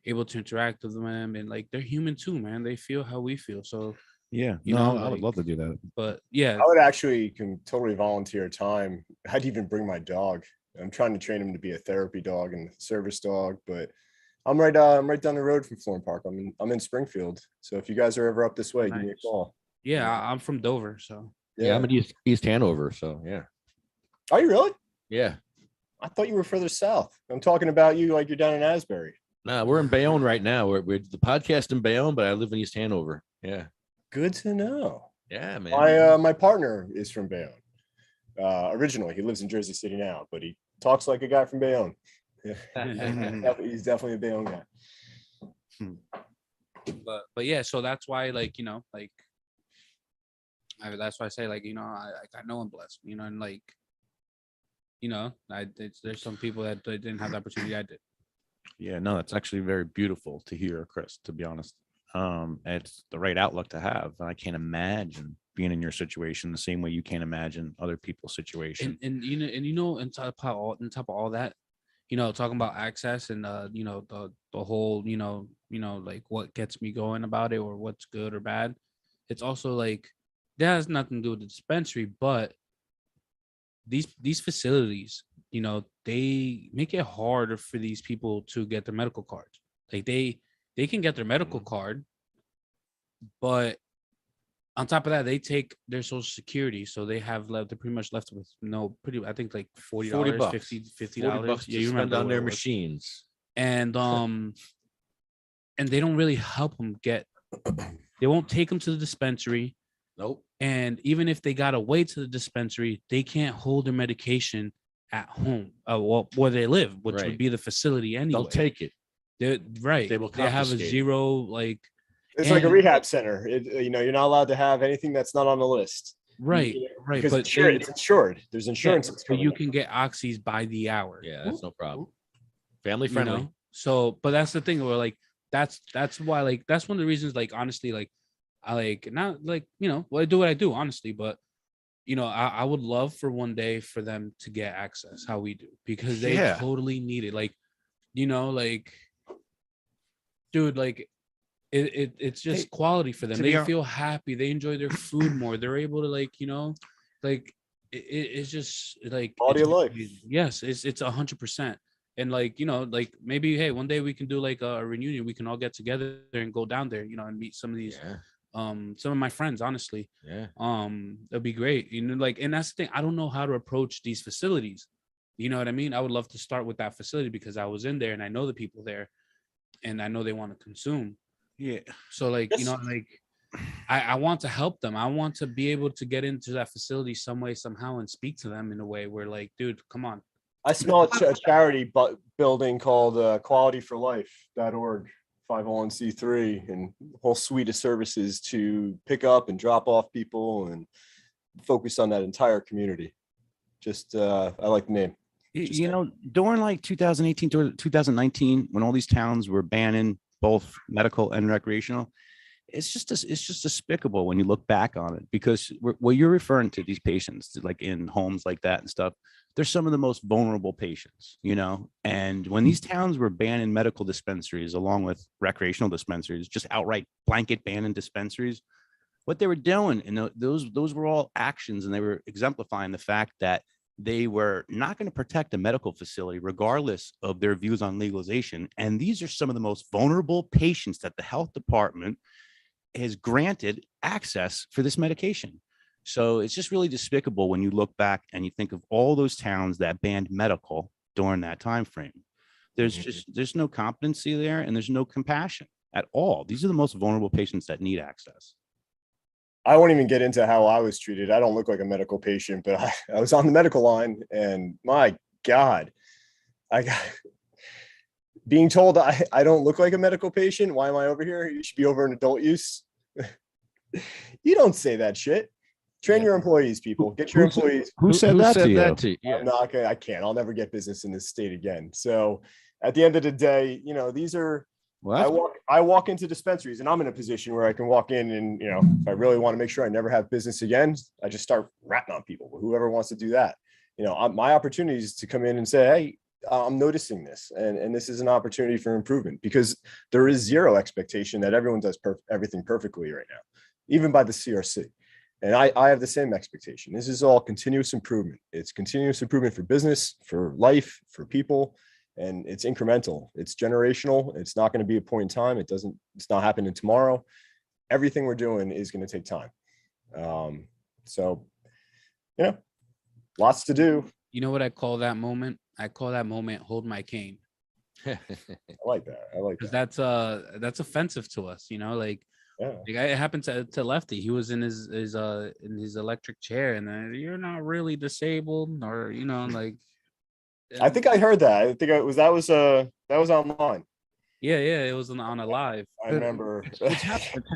able to interact with them, and like they're human too, man. They feel how we feel. So Yeah, I would love to do that. But yeah, I would actually can totally volunteer time. I'd even bring my dog. I'm trying to train him to be a therapy dog and service dog, but I'm right down the road from Florham Park. I'm in Springfield. So if you guys are ever up this way, give me a Nice. call. Yeah, I'm from Dover, so Yeah, I'm in East Hanover, so yeah. Are you really? Yeah. I thought you were further south. I'm talking about you like you're down in Asbury. No, we're in Bayonne right now. We're the podcast in Bayonne, but I live in East Hanover. Yeah. Good to know. Yeah, man. My partner is from Bayonne. Originally, he lives in Jersey City now, but he talks like a guy from Bayonne. Yeah. He's definitely a Bayonne guy. but yeah, so that's why, that's why I say, I know I'm blessed, and there's some people that didn't have the opportunity I did. Yeah, no, that's actually very beautiful to hear, Chris, to be honest. It's the right outlook to have. I can't imagine being in your situation the same way you can't imagine other people's situation. And on top of all that, talking about access and the whole, like what gets me going about it, or what's good or bad. It's also like that has nothing to do with the dispensary, but these facilities, they make it harder for these people to get their medical cards. Like they can get their medical card, but on top of that, they take their social security. So they're pretty much left with I think like $40, $50. Yeah, you remember on their machines. And they don't really help them they won't take them to the dispensary. Nope. And even if they got away to the dispensary, they can't hold their medication at home, where they live, which would be the facility anyway. They'll take it. They're right. They will They have a confiscate it. zero It's like a rehab center. You're not allowed to have anything that's not on the list. Right. Because But it's insured. There's insurance. Yeah, but you can get oxys by the hour. Yeah, that's no problem. Family friendly. So, but that's the thing where that's why that's one of the reasons, honestly, I not I do what I do, honestly, but I would love for one day for them to get access how we do, because they totally need it. Dude, it's just quality for them. They feel happy. They enjoy their food more. They're able to it's just quality of life. Yes, it's 100%. And maybe, hey, one day we can do a reunion. We can all get together and go down there, and meet some of these some of my friends, honestly. It'd be great, and that's the thing. I don't know how to approach these facilities. You know what I mean? I would love to start with that facility because I was in there and I know the people there, and I know they want to consume. Yeah. So I want to help them. I want to be able to get into that facility some way, somehow, and speak to them in a way where, dude, come on. I smell a charity building called qualityforlife.org, 501c3, and a whole suite of services to pick up and drop off people and focus on that entire community. Just I like the name. You know, during like 2018 to 2019, when all these towns were banning both medical and recreational, it's just despicable when you look back on it, because what you're referring to, these patients like in homes like that and stuff, they're some of the most vulnerable patients, you know. And when these towns were banning medical dispensaries along with recreational dispensaries, just outright blanket banning dispensaries, what they were doing, and those were all actions, and they were exemplifying the fact that they were not going to protect a medical facility regardless of their views on legalization. And these are some of the most vulnerable patients that the health department has granted access for this medication. So it's just really despicable when you look back and you think of all those towns that banned medical during that time frame. There's no competency there, and there's no compassion at all. These are the most vulnerable patients that need access. I won't even get into how I was treated. I don't look like a medical patient, but I was on the medical line, and my God, I got being told I don't look like a medical patient. Why am I over here? You should be over in adult use. You don't say that shit. Train your employees, people. Get your employees. Who said that to you? Yeah. I'm not gonna, I can't. I'll never get business in this state again. So at the end of the day, you know, these are, I walk into dispensaries, and I'm in a position where I can walk in and, you know, if I really want to make sure I never have business again, I just start ratting on people. Whoever wants to do that, you know, my opportunity is to come in and say, hey, I'm noticing this, and this is an opportunity for improvement, because there is zero expectation that everyone does everything perfectly right now, even by the CRC. And I have the same expectation. This is all continuous improvement. It's continuous improvement for business, for life, for people. And it's incremental. It's generational. It's not going to be a point in time. It's not happening tomorrow. Everything we're doing is going to take time. So, you know, lots to do. You know what I call that moment? I call that moment "hold my cane." I like that. I like Because that. that's offensive to us, you know. Like Yeah. it happened to Lefty. He was in his electric chair, and then you're not really disabled, or you know, like. I think I heard that. I think that was online. Yeah, it was on a live. I remember.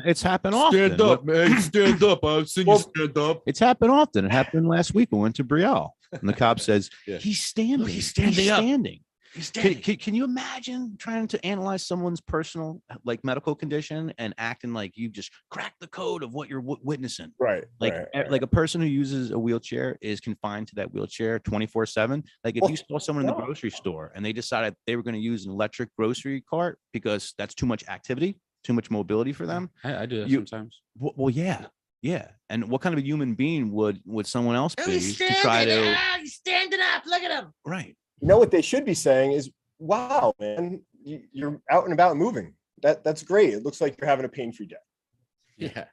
It's happened often. Stand up, man. Stand up. I've seen you stand up. It's happened often. It happened last week. We went to Brielle, and the cop says, Yeah. he's standing. Look, he's standing up. He's standing. Can you imagine trying to analyze someone's personal, like, medical condition and acting like you just cracked the code of what you're witnessing? Right. Like, right. like a person who uses a wheelchair is confined to that wheelchair 24/7. Like, if you saw someone in the grocery store and they decided they were going to use an electric grocery cart because that's too much activity, too much mobility for them. I do that sometimes. Well, yeah. Yeah. And what kind of a human being would someone else be to try to? He's standing up. Look at him. Right. You know what they should be saying is, wow, man, you're out and about and moving. That's great. It looks like you're having a pain-free day. Yeah.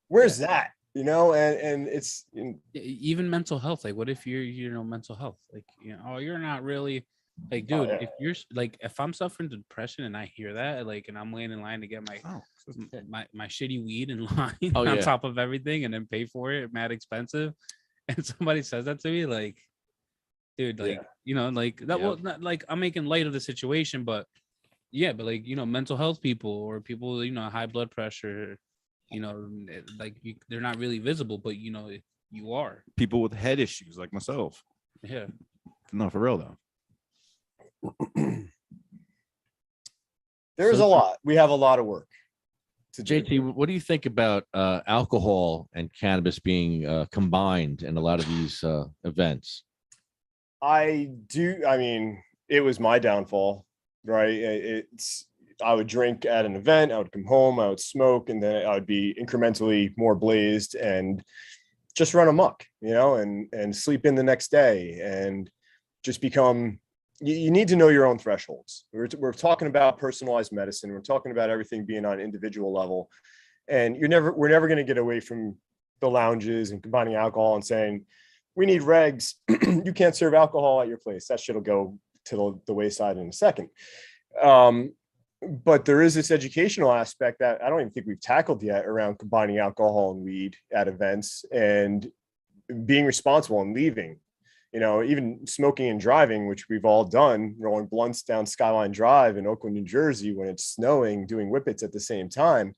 Where's that? You know, and it's Even mental health. Like, what if you're mental health? Like, you know, oh, you're not really, like, dude. yeah. If you're like, if I'm suffering depression and I hear that, like, and I'm waiting in line to get my shitty weed in line on top of everything, and then pay for it, mad expensive, and somebody says that to me, like, dude, like, you know, like that. Well, not like I'm making light of the situation, but but like, you know, mental health people, or people, you know, high blood pressure, you know, like they're not really visible, but you know, you are. People with head issues like myself. Yeah. No, for real though. There's a lot. We have a lot of work to do. JT, what do you think about alcohol and cannabis being combined in a lot of these events? I mean, it was my downfall, right? I would drink at an event, I would come home, I would smoke, and then I would be incrementally more blazed and just run amok, you know, and sleep in the next day, and just become, you need to know your own thresholds. We're talking about personalized medicine. We're talking about everything being on an individual level. And we're never going to get away from the lounges and combining alcohol and saying, we need regs. You can't serve alcohol at your place. That shit will go to the wayside in a second. But there is this educational aspect that I don't even think we've tackled yet around combining alcohol and weed at events, and being responsible and leaving. You know, even smoking and driving, which we've all done, rolling blunts down Skyline Drive in Oakland, New Jersey, when it's snowing, doing whippets at the same time.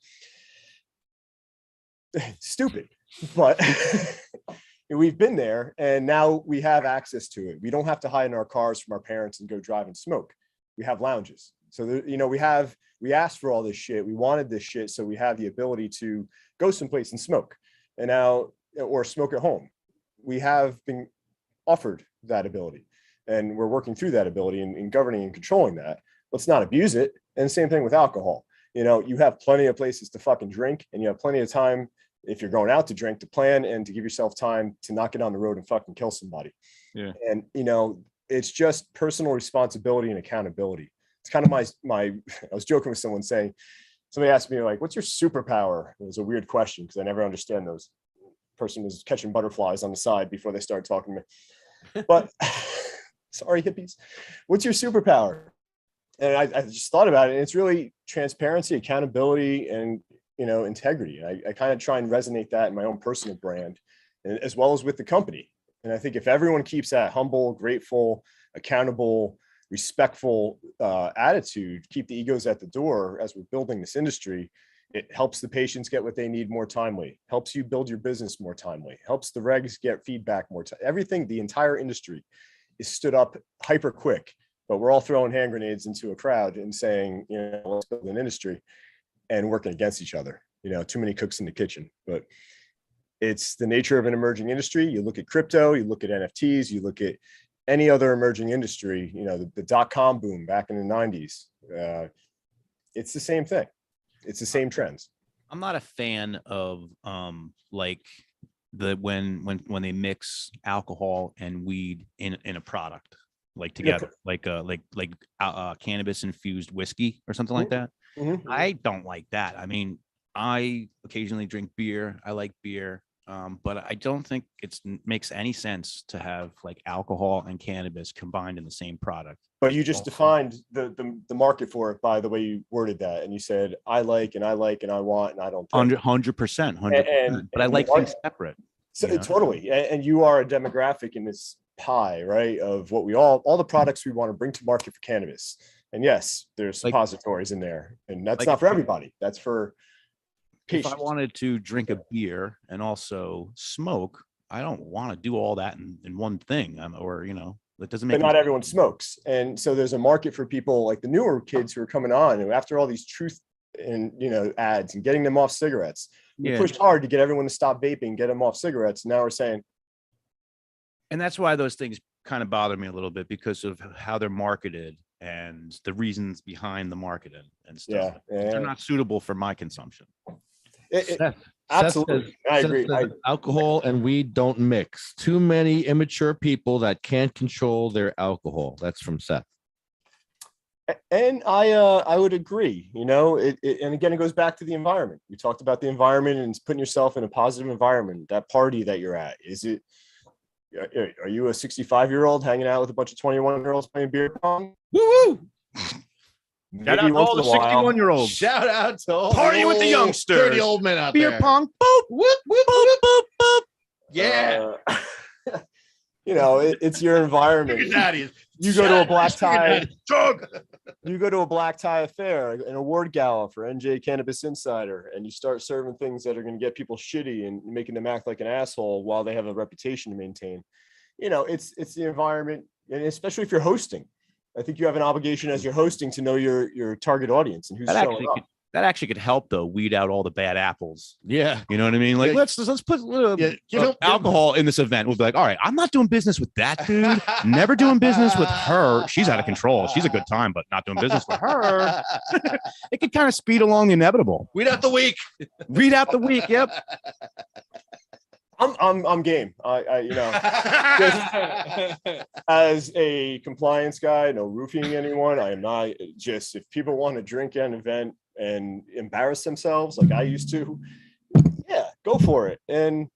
Stupid, but we've been there, and now we have access to it. We don't have to hide in our cars from our parents and go drive and smoke. We have lounges. So, we asked for all this shit. We wanted this shit. So we have the ability to go someplace and smoke, and now, or smoke at home. We have been offered that ability, and we're working through that ability and governing and controlling that. Let's not abuse it. And same thing with alcohol. You have plenty of places to fucking drink, and you have plenty of time, if you're going out to drink, to plan and to give yourself time to not get on the road and fucking kill somebody. Yeah. And, it's just personal responsibility and accountability. It's kind of my, I was joking with someone saying, somebody asked me, like, what's your superpower? It was a weird question because I never understand those. Person was catching butterflies on the side before they started talking to me. But sorry, hippies, what's your superpower? And I just thought about it, and it's really transparency, accountability, and integrity. I kind of try and resonate that in my own personal brand, and as well as with the company. And I think if everyone keeps that humble, grateful, accountable, respectful attitude, keep the egos at the door as we're building this industry, it helps the patients get what they need more timely, helps you build your business more timely, helps the regs get feedback more time. Everything, the entire industry is stood up hyper quick, but we're all throwing hand grenades into a crowd and saying, let's build an industry, and working against each other. Too many cooks in the kitchen. But it's the nature of an emerging industry. You look at crypto, you look at NFTs, you look at any other emerging industry, the dot-com boom back in the 90s. It's the same thing. It's the same trends. I'm not a fan of like when they mix alcohol and weed in a product, like together, like cannabis infused whiskey or something like that. Mm-hmm. I don't like that. I mean, I occasionally drink beer. I like beer. But I don't think it makes any sense to have like alcohol and cannabis combined in the same product. But you just defined the market for it by the way you worded that, and you said I like and I want and I don't. 100%. But I like things separate. So totally, and you are a demographic in this pie, right? Of what all the products we want to bring to market for cannabis. And yes, there's suppositories in there, and that's not for everybody. That's for patients. If I wanted to drink a beer and also smoke, I don't want to do all that in one thing. That doesn't make. But not everyone smokes, and so there's a market for people like the newer kids who are coming on, and after all these truth and ads and getting them off cigarettes, we pushed hard to get everyone to stop vaping, get them off cigarettes. Now we're saying, and that's why those things kind of bother me a little bit because of how they're marketed and the reasons behind the marketing and stuff. Yeah. They're not suitable for my consumption. Absolutely. I agree. Alcohol and weed don't mix. Too many immature people that can't control their alcohol. That's from Seth. And I would agree, and again, it goes back to the environment. We talked about the environment and putting yourself in a positive environment. That party that you're at, are you a 65-year-old hanging out with a bunch of 21-year-olds playing beer pong? Woo! Shout out to all the 61-year-olds. Shout out to all Party with the youngsters. 30 old men out Beer there. pong. Boop, whoop, whoop, boop, boop, boop. Yeah. It's your environment. You go to a black tie. You go to a black tie affair, an award gala for NJ Cannabis Insider, and you start serving things that are going to get people shitty and making them act like an asshole while they have a reputation to maintain. It's the environment, and especially if you're hosting. I think you have an obligation as you're hosting to know your target audience and who's showing up. That actually could help though, weed out all the bad apples. Yeah. You know what I mean? Like let's put alcohol in this event. We'll be like, all right, I'm not doing business with that dude. Never doing business with her. She's out of control. She's a good time, but not doing business with her. It could kind of speed along the inevitable. Weed out the week. Weed out the week. Yep. I'm game. Just as a compliance guy, no roofing anyone. I am not. Just if people want to drink at an event and embarrass themselves like I used to, yeah, go for it. And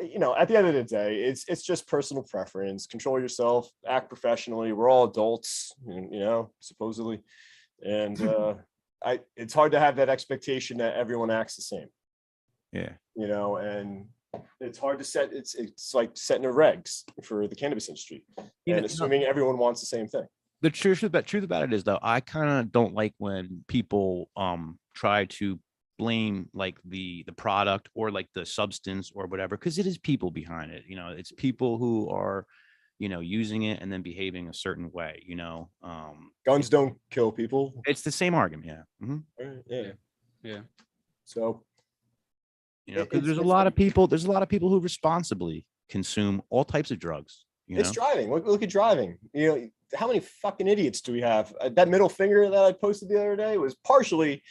at the end of the day, it's just personal preference. Control yourself, act professionally. We're all adults, supposedly, and it's hard to have that expectation that everyone acts the same. Yeah, and it's hard to set. It's like setting the regs for the cannabis industry and assuming everyone wants the same thing. The truth about it is though, I kind of don't like when people try to blame like the product or like the substance or whatever, because it is people behind it. You know, it's people who are, you know, using it and then behaving a certain way, you know. Guns don't kill people. It's the same argument. Yeah. Mhm. Right, yeah. Yeah. So You know, It- because it's- there's a it's- lot of people who responsibly consume all types of drugs. You it's know, driving. Look at driving. You know, how many fucking idiots do we have? That middle finger that I posted the other day was partially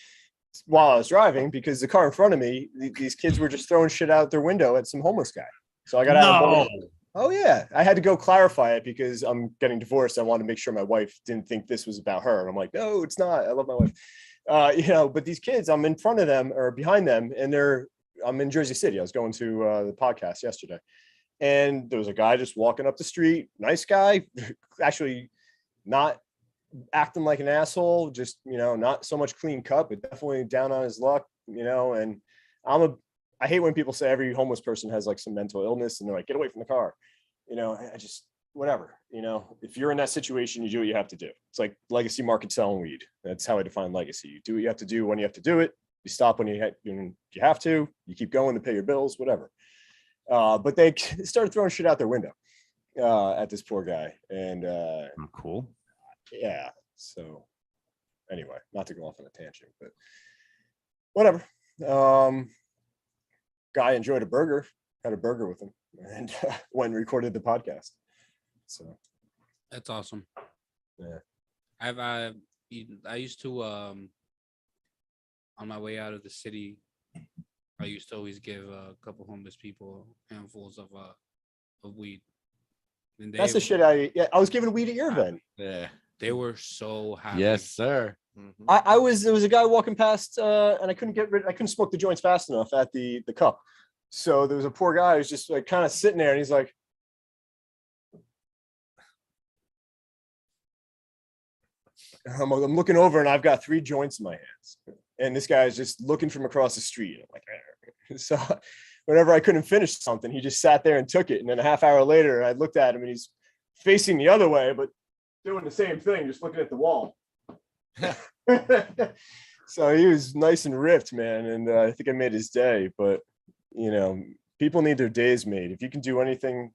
while I was driving because the car in front of me, these kids were just throwing shit out their window at some homeless guy. So I got out. Of Oh yeah, I had to go clarify it because I'm getting divorced. I wanted to make sure my wife didn't think this was about her. And I'm like, no, it's not. I love my wife. You know, but these kids, I'm in front of them or behind them, and I'm in Jersey City. I was going to the podcast yesterday, and there was a guy just walking up the street. Nice guy, actually not acting like an asshole. Just, you know, not so much clean cut, but definitely down on his luck. You know, and I hate when people say every homeless person has like some mental illness and they're like, get away from the car. You know, I just, whatever, you know, if you're in that situation, you do what you have to do. It's like legacy market selling weed. That's how I define legacy. You do what you have to do when you have to do it. You stop when you have to, you keep going to pay your bills, whatever. But they started throwing shit out their window at this poor guy. And cool. yeah. So anyway, not to go off on a tangent, but whatever. Guy enjoyed a burger, had a burger with him, and went and recorded the podcast. So That's awesome. Yeah. I used to on my way out of the city, I used to always give a couple homeless people handfuls of weed. And that's the shit I was giving weed at your event. Yeah. They were so happy. Yes, sir. Mm-hmm. There was a guy walking past and I couldn't smoke the joints fast enough at the cup. So there was a poor guy who's just like kind of sitting there and he's like, I'm looking over and I've got 3 joints in my hands. And this guy is just looking from across the street. I'm like, so whenever I couldn't finish something, he just sat there and took it. And then a half hour later, I looked at him and he's facing the other way, but doing the same thing, just looking at the wall. So he was nice and ripped, man. And I think I made his day. But, you know, people need their days made. If you can do anything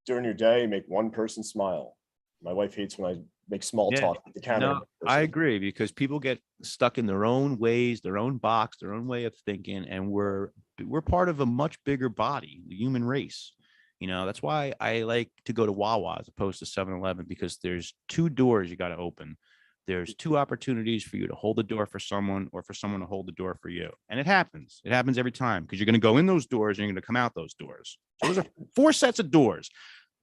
during your day, make one person smile. My wife hates when I make small talk with the camera. No, I agree, because people get stuck in their own ways, their own box, their own way of thinking, and we're part of a much bigger body, the human race. You know, that's why I like to go to Wawa as opposed to 7-Eleven, because there's 2 doors you got to open. There's 2 opportunities for you to hold the door for someone or for someone to hold the door for you. And it happens. It happens every time, because you're going to go in those doors and you're going to come out those doors. So those are 4 sets of doors.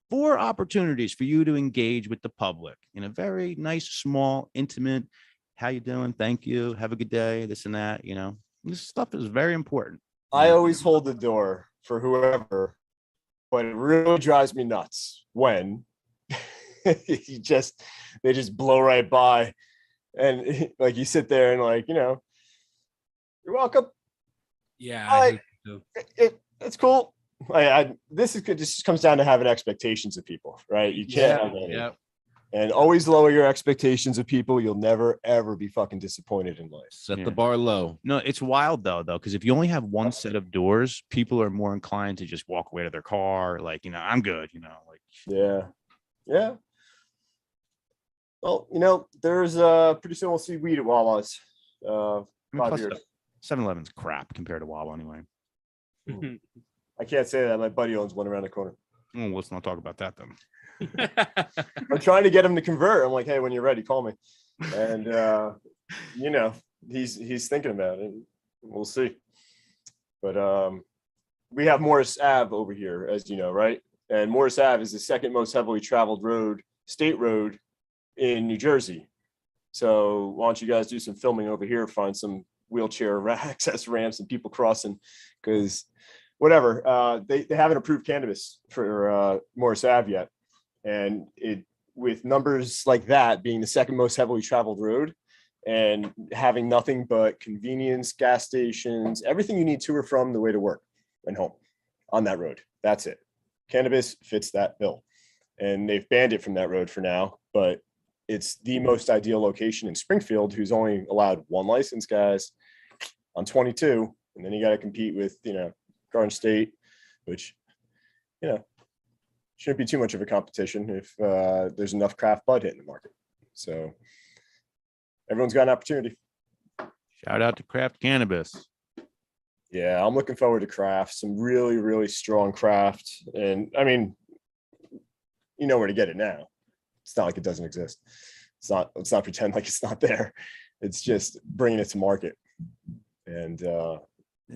4 opportunities for you to engage with the public in a very nice, small, intimate, how you doing? Thank you. Have a good day. This and that, you know, this stuff is very important. I always hold the door for whoever, but it really drives me nuts when they just blow right by. And like you sit there and like, you know, you're welcome. Yeah, I I hate it too. It's cool. This just comes down to having expectations of people, right? You can't have any. Yeah. And always lower your expectations of people. You'll never, ever be fucking disappointed in life. Set Yeah. the bar low. No, it's wild though, because if you only have one set of doors, people are more inclined to just walk away to their car. Like, you know, I'm good, you know, like. Yeah. Yeah. Well, you know, there's pretty soon we'll see weed at Wawa's. 5 plus years. 7-Eleven's crap compared to Wawa anyway. I can't say that. My buddy owns one around the corner. Well, let's not talk about that then. I'm trying to get him to convert. I'm like, hey, when you're ready, call me. And you know, he's thinking about it. We'll see. But we have Morris Ave over here, as you know, right? And Morris Ave is the second most heavily traveled state road in New Jersey. So why don't you guys do some filming over here, find some wheelchair access ramps and people crossing, because whatever, they haven't approved cannabis for Morris Ave yet. And with numbers like that being the second most heavily traveled road and having nothing but convenience, gas stations, everything you need to or from the way to work and home on that road. That's it. Cannabis fits that bill. And they've banned it from that road for now, but it's the most ideal location in Springfield, who's only allowed 1 license, guys. on 22, and then you got to compete with, Garden State, which, shouldn't be too much of a competition if there's enough craft bud hitting the market. So everyone's got an opportunity. Shout out to craft cannabis. Yeah, I'm looking forward to craft, some really, really strong craft. And I mean, you know where to get it now. It's not like it doesn't exist. Let's not pretend like it's not there. It's just bringing it to market and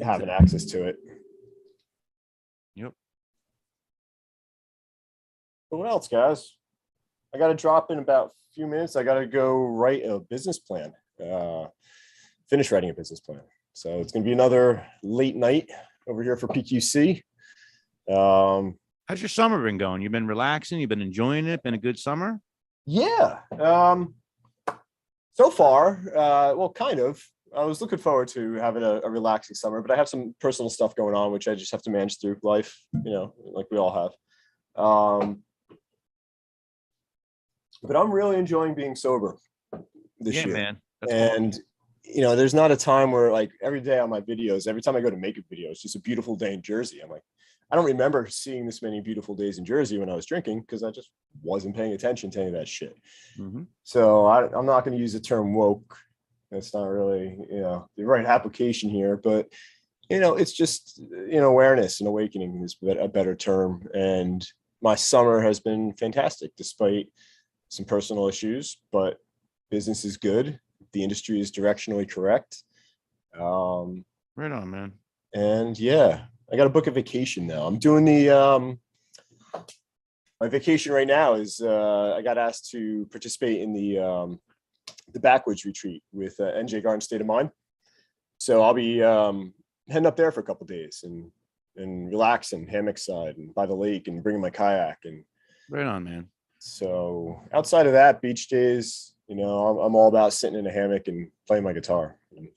having access to it. Yep. But what else, guys? I got to drop in about a few minutes. I got to go write a business plan, finish writing a business plan. So it's going to be another late night over here for PQC. How's your summer been going? You've been relaxing? You've been enjoying it? Been a good summer? Yeah. So far, well, kind of. I was looking forward to having a relaxing summer, but I have some personal stuff going on, which I just have to manage through life, like we all have. But I'm really enjoying being sober this year. Man. That's And, there's not a time where like every day on my videos, every time I go to make a video, it's just a beautiful day in Jersey. I'm like, I don't remember seeing this many beautiful days in Jersey when I was drinking because I just wasn't paying attention to any of that shit. Mm-hmm. So I'm not going to use the term woke. That's not really, the right application here, but, it's just, awareness and awakening is a better term. And my summer has been fantastic despite some personal issues, but business is good. The industry is directionally correct. Right on, man. And yeah, I got to book a vacation now. I'm doing my vacation right now is I got asked to participate in the backwoods retreat with NJ Garden State of Mind. So I'll be heading up there for a couple of days and relaxing hammock side and by the lake and bringing my kayak. And right on, man. So outside of that, beach days, I'm all about sitting in a hammock and playing my guitar. And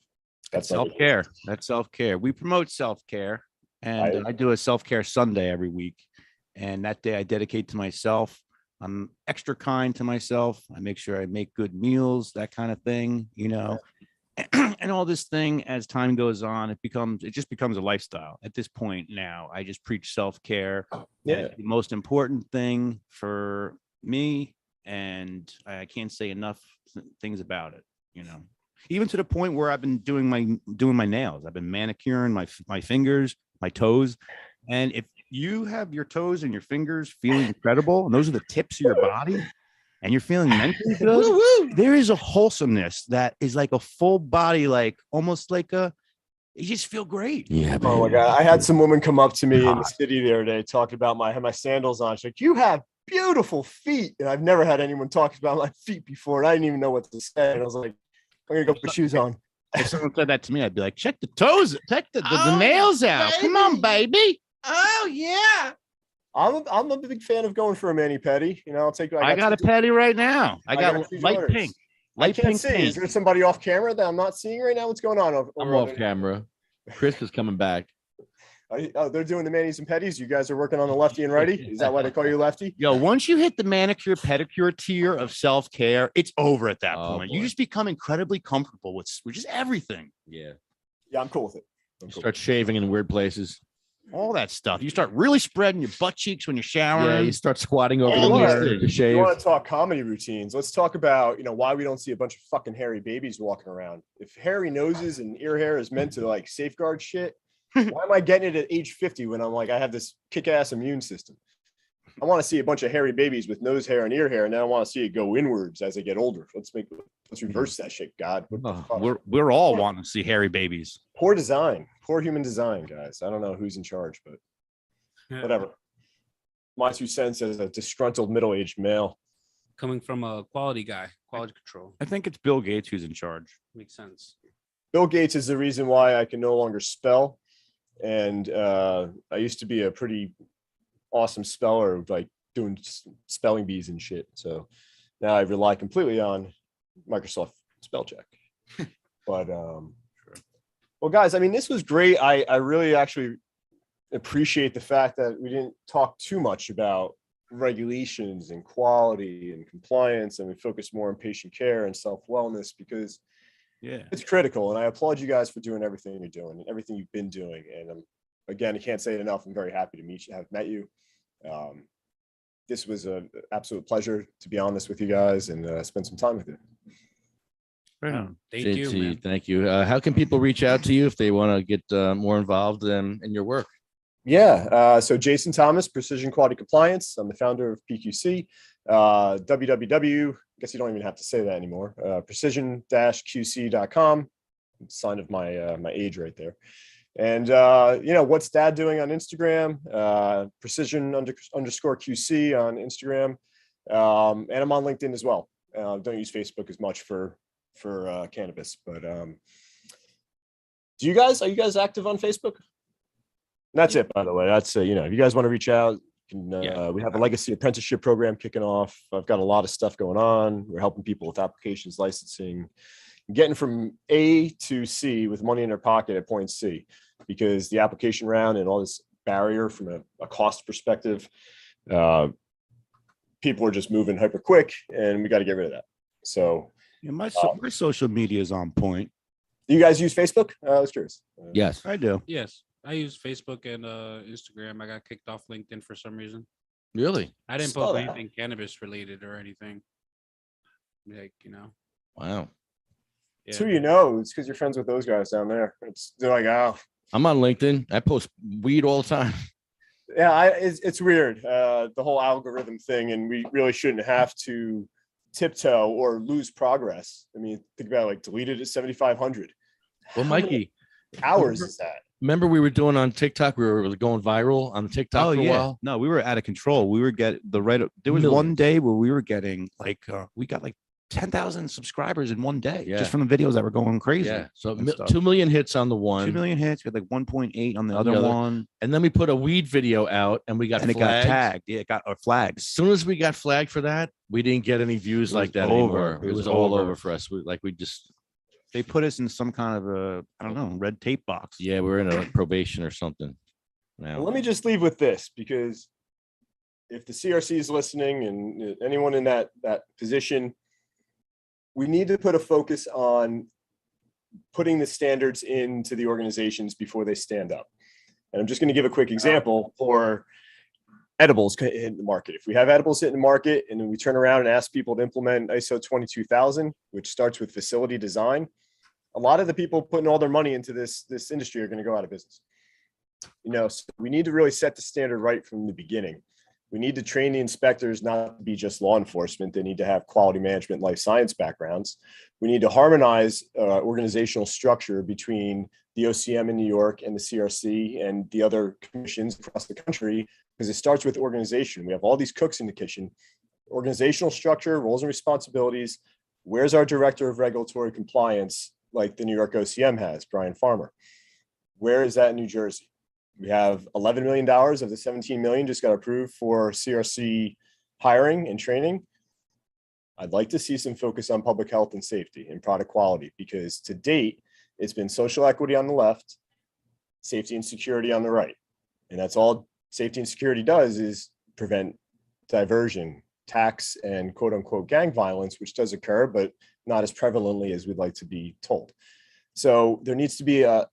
that's self-care. That's self-care. We promote self-care, and I do a self-care Sunday every week. And that day I dedicate to myself. I'm extra kind to myself. I make sure I make good meals, that kind of thing, and all this thing as time goes on, it just becomes a lifestyle at this point. Now I just preach self-care. Yeah. It's the most important thing for me. And I can't say enough things about it, even to the point where I've been doing my nails. I've been manicuring my fingers, my toes. And if you have your toes and your fingers feeling incredible, and those are the tips of your body, and you're feeling mentally good, there is a wholesomeness that is like a full body, like almost like you just feel great. Yeah. Oh my God. I had some woman come up to me in the city the other day talking about I had my sandals on. She's like, you have beautiful feet. And I've never had anyone talk about my feet before. And I didn't even know what to say. And I was like, I'm going to go put shoes on. If someone said that to me, I'd be like, check the toes, check the nails out. baby. Come on, baby. Oh yeah. I'm a big fan of going for a mani-pedi. I'll take. I got a petty right now. I got two light daughters. pink. I Light can't pink see. paint. Is there somebody off camera that I'm not seeing right now? What's going on? I'm off camera. Chris is coming back. Oh, they're doing the manis and pedis. You guys are working on the lefty and righty. Is that why they call you lefty? Yo, once you hit the manicure pedicure tier of self-care, it's over at that point. You boy. just become incredibly comfortable with just everything. Yeah. Yeah, I'm cool with it. Start shaving in weird places. All that stuff. You start really spreading your butt cheeks when you're showering. Yeah, you start squatting over Oh, the yeah. mirror to You shave. want to talk comedy routines? Let's talk about why we don't see a bunch of fucking hairy babies walking around. If hairy noses and ear hair is meant to like safeguard shit, why am I getting it at age 50 when I'm like I have this kick-ass immune system? I want to see a bunch of hairy babies with nose hair and ear hair, and then I want to see it go inwards as they get older. Let's reverse that shit, God. What the fuck? We're all wanting to see hairy babies. Poor design, poor human design, guys. I don't know who's in charge, but whatever. My 2 cents as a disgruntled middle-aged male. Coming from a quality guy, quality control. I think it's Bill Gates who's in charge. Makes sense. Bill Gates is the reason why I can no longer spell. And I used to be a pretty awesome speller, like doing spelling bees and shit. So now I rely completely on Microsoft spell check. But well, guys, I mean, this was great. I really actually appreciate the fact that we didn't talk too much about regulations and quality and compliance, and we focused more on patient care and self-wellness, because Yeah. It's critical, and I applaud you guys for doing everything you're doing and everything you've been doing. And again, I can't say it enough. I'm very happy to have met you. This was an absolute pleasure to be on this with you guys and spend some time with you. Thank you, JT, man. thank you. How can people reach out to you if they want to get more involved in your work? Yeah. So Jason Thomas, Precision Quality Compliance. I'm the founder of PQC. www. I guess you don't even have to say that anymore. Precision-QC.com. Sign of my age right there. And what's Dad doing on Instagram? Precision_QC on Instagram. And I'm on LinkedIn as well. Don't use Facebook as much for cannabis, but are you guys active on Facebook? And that's it, by the way. That's if you guys want to reach out, we have a legacy apprenticeship program kicking off. I've got a lot of stuff going on. We're helping people with applications, licensing, getting from A to C with money in their pocket at point C, because the application round and all this barrier from a cost perspective, people are just moving hyper quick, and we got to get rid of that. So Yeah, my social media is on point. do you guys use Facebook? I was curious. Yes. I do. Yes, I use Facebook and Instagram. I got kicked off LinkedIn for some reason. Really? I didn't Saw post that. anything cannabis related or anything. Wow. It's who you know. It's because you're friends with those guys down there. They're like, oh, I'm on LinkedIn. I post weed all the time. yeah, it's weird, the whole algorithm thing, and we really shouldn't have to tiptoe or lose progress. I mean, think about it, like deleted at 7,500. Well, How many Mikey, hours is that? remember we were doing on TikTok? We were going viral on TikTok for a while. No, we were out of control. We were getting there was one Millions. day where we were getting we got 10,000 subscribers in one day, Yeah. just from the videos that were going crazy. Yeah. So and stuff. 2 million hits on the one. 2 million hits. We had 1.8 on the On the other other. one, And then we put a weed video out and we got and it flagged. got tagged. Yeah, it got our As flags. soon as we got flagged for that, we didn't get any views It like was that over. anymore. It It was was all over. over for us. We just, They put us in some kind of I don't know, red tape box. yeah, we're in a probation or something. Now, Well, let me just leave with this, because if the CRC is listening and anyone in that position, we need to put a focus on putting the standards into the organizations before they stand up. And I'm just going to give a quick example for edibles hitting the market. If we have edibles hitting the market and then we turn around and ask people to implement ISO 22000, which starts with facility design, a lot of the people putting all their money into this industry are going to go out of business. So we need to really set the standard right from the beginning. We need to train the inspectors not to be just law enforcement. They need to have quality management, life science backgrounds. We need to harmonize organizational structure between the OCM in New York and the CRC and the other commissions across the country, because it starts with organization. We have all these cooks in the kitchen. Organizational structure, roles and responsibilities. Where's our director of regulatory compliance, like the New York OCM has, Brian Farmer? Where is that in New Jersey? We have $11 million of the 17 million just got approved for CRC hiring and training. I'd like to see some focus on public health and safety and product quality, because to date, it's been social equity on the left, safety and security on the right. And that's all safety and security does, is prevent diversion, tax, and quote unquote gang violence, which does occur, but not as prevalently as we'd like to be told. So there needs to be a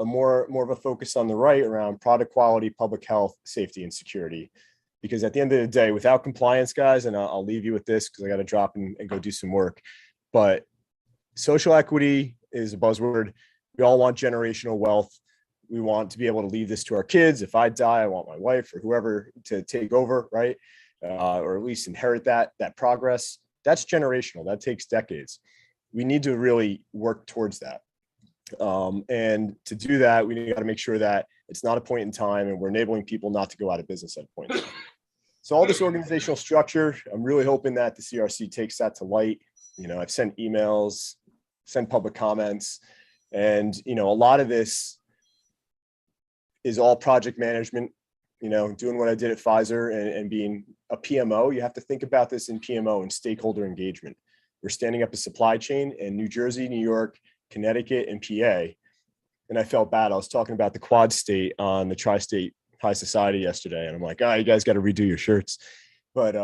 more of a focus on the right around product quality, public health, safety, and security. Because at the end of the day, without compliance, guys, and I'll leave you with this because I got to drop and go do some work, but social equity is a buzzword. We all want generational wealth. We want to be able to leave this to our kids. If I die, I want my wife or whoever to take over, right? Or at least inherit that progress. That's generational. That takes decades. We need to really work towards that. And to do that, we got to make sure that it's not a point in time and we're enabling people not to go out of business at a point in time. So all this organizational structure, I'm really hoping that the CRC takes that to light. I've sent emails, sent public comments, and, a lot of this is all project management, doing what I did at Pfizer and being a PMO. You have to think about this in PMO and stakeholder engagement. We're standing up a supply chain in New Jersey, New York, Connecticut, and PA. And I felt bad. I was talking about the quad state on the Tri-State High Society yesterday. And I'm like, you guys got to redo your shirts. But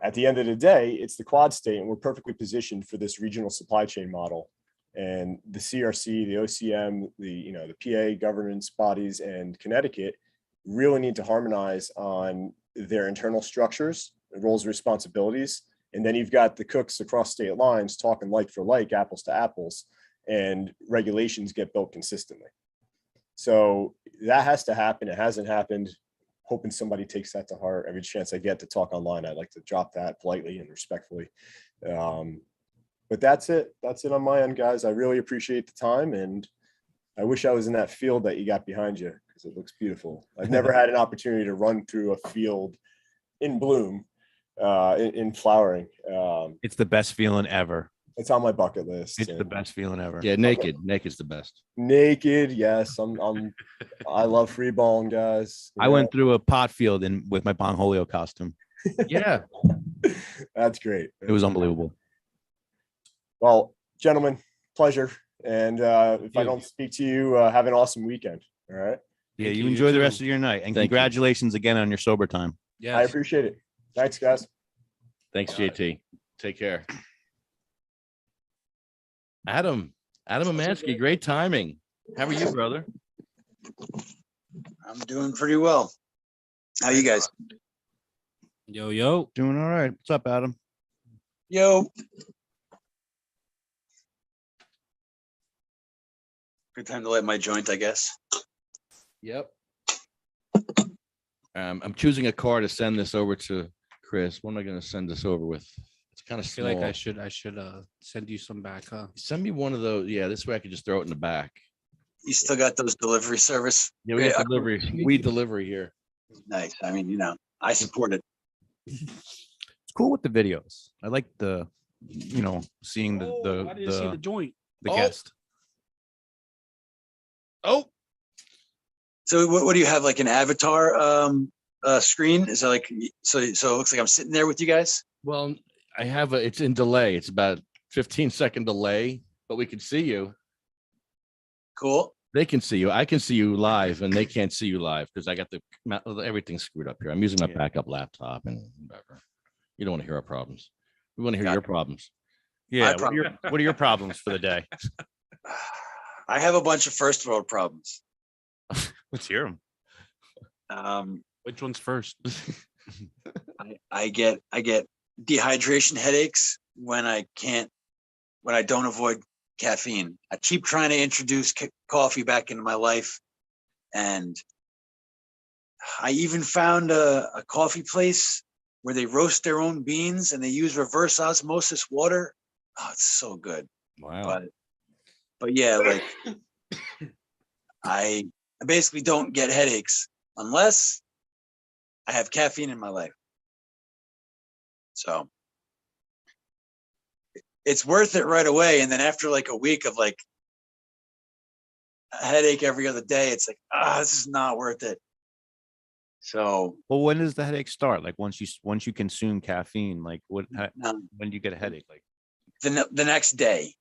at the end of the day, it's the quad state, and we're perfectly positioned for this regional supply chain model And the CRC, the OCM, the PA governance bodies and Connecticut really need to harmonize on their internal structures, roles, responsibilities. And then you've got the cooks across state lines talking like for like, apples to apples, and regulations get built consistently. So that has to happen. It hasn't happened. Hoping somebody takes that to heart. Every chance I get to talk online, I'd like to drop that politely and respectfully. But that's it. That's it on my end, guys. I really appreciate the time, and I wish I was in that field that you got behind you, because it looks beautiful. I've never had an opportunity to run through a field in bloom, in flowering. It's the best feeling ever. It's on my bucket list. It's the best feeling ever. Yeah, naked. Naked's the best. Naked, yes. I love free balling, guys. I went through a pot field with my Bongholio costume. Yeah. That's great. It was unbelievable. Well, gentlemen, pleasure. And if I don't speak to you, have an awesome weekend. All right. Yeah, Thank you you, enjoy you the too. rest of your night. And Thank you. congratulations again on your sober time. Yeah. I appreciate it. Thanks, guys. Thanks, JT. Take care. Adam Amansky, great timing. How are you, brother? I'm doing pretty well. How you guys? Yo. Doing all right. What's up, Adam? Yo. Good time to light my joint, I guess. Yep. I'm choosing a car to send this over to Chris. What am I going to send this over with? It's kind of I feel small. like I should send you some back, huh? Send me one of those. Yeah, this way I could just throw it in the back. You still got those delivery service? Yeah, we Yeah. have delivery. We delivery here. Nice. I mean, I support it. It's cool with the videos. I like seeing I didn't see the the joint. Oh. guest. Oh, So what do you have, like an avatar screen? Is that like, so it looks like I'm sitting there with you guys? well, I have it's in delay. It's about 15-second delay, but we can see you. Cool. They can see you. I can see you live, and they can't see you live because I got everything screwed up here. I'm using my Yeah. backup laptop and whatever. You don't want to hear our problems. We want to hear Got your it. problems. Yeah. I What are your problems for the day? I have a bunch of first world problems. Let's hear them. Which one's first? I get dehydration headaches when I don't avoid caffeine. I keep trying to introduce coffee back into my life, and I even found a coffee place where they roast their own beans and they use reverse osmosis water. Oh, it's so good. Wow. But yeah, like I basically don't get headaches unless I have caffeine in my life. So it's worth it right away. And then after like a week of like a headache every other day, it's like, this is not worth it. So Well, when does the headache start? Like once you consume caffeine, like when do you get a headache? Like the next day,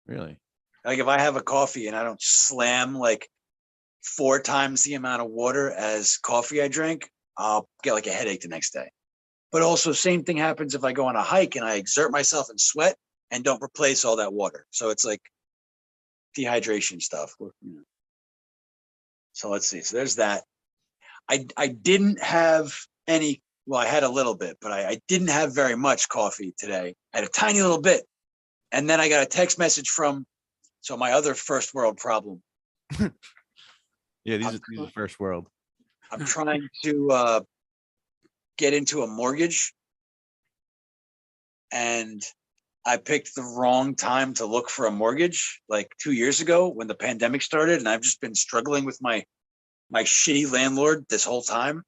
really? like if I have a coffee and I don't slam like 4 times the amount of water as coffee I drink, I'll get like a headache the next day. But also same thing happens if I go on a hike and I exert myself and sweat and don't replace all that water. So it's like dehydration stuff. So let's see. So there's that. I didn't have any, well, I had a little bit, but I didn't have very much coffee today. I had a tiny little bit. And then I got a text message from, so my other first world problem. Yeah, these are first world. I'm trying to get into a mortgage, and I picked the wrong time to look for a mortgage like 2 years ago when the pandemic started. And I've just been struggling with my shitty landlord this whole time.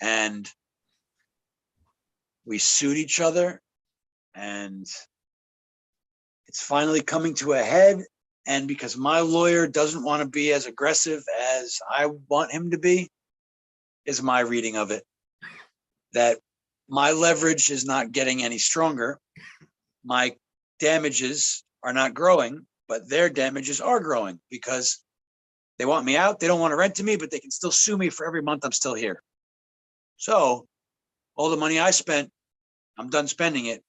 And we sued each other, and it's finally coming to a head. And because my lawyer doesn't want to be as aggressive as I want him to be, is my reading of it, that my leverage is not getting any stronger. My damages are not growing, but their damages are growing because they want me out. They don't want to rent to me, but they can still sue me for every month I'm still here. So all the money I spent, I'm done spending it,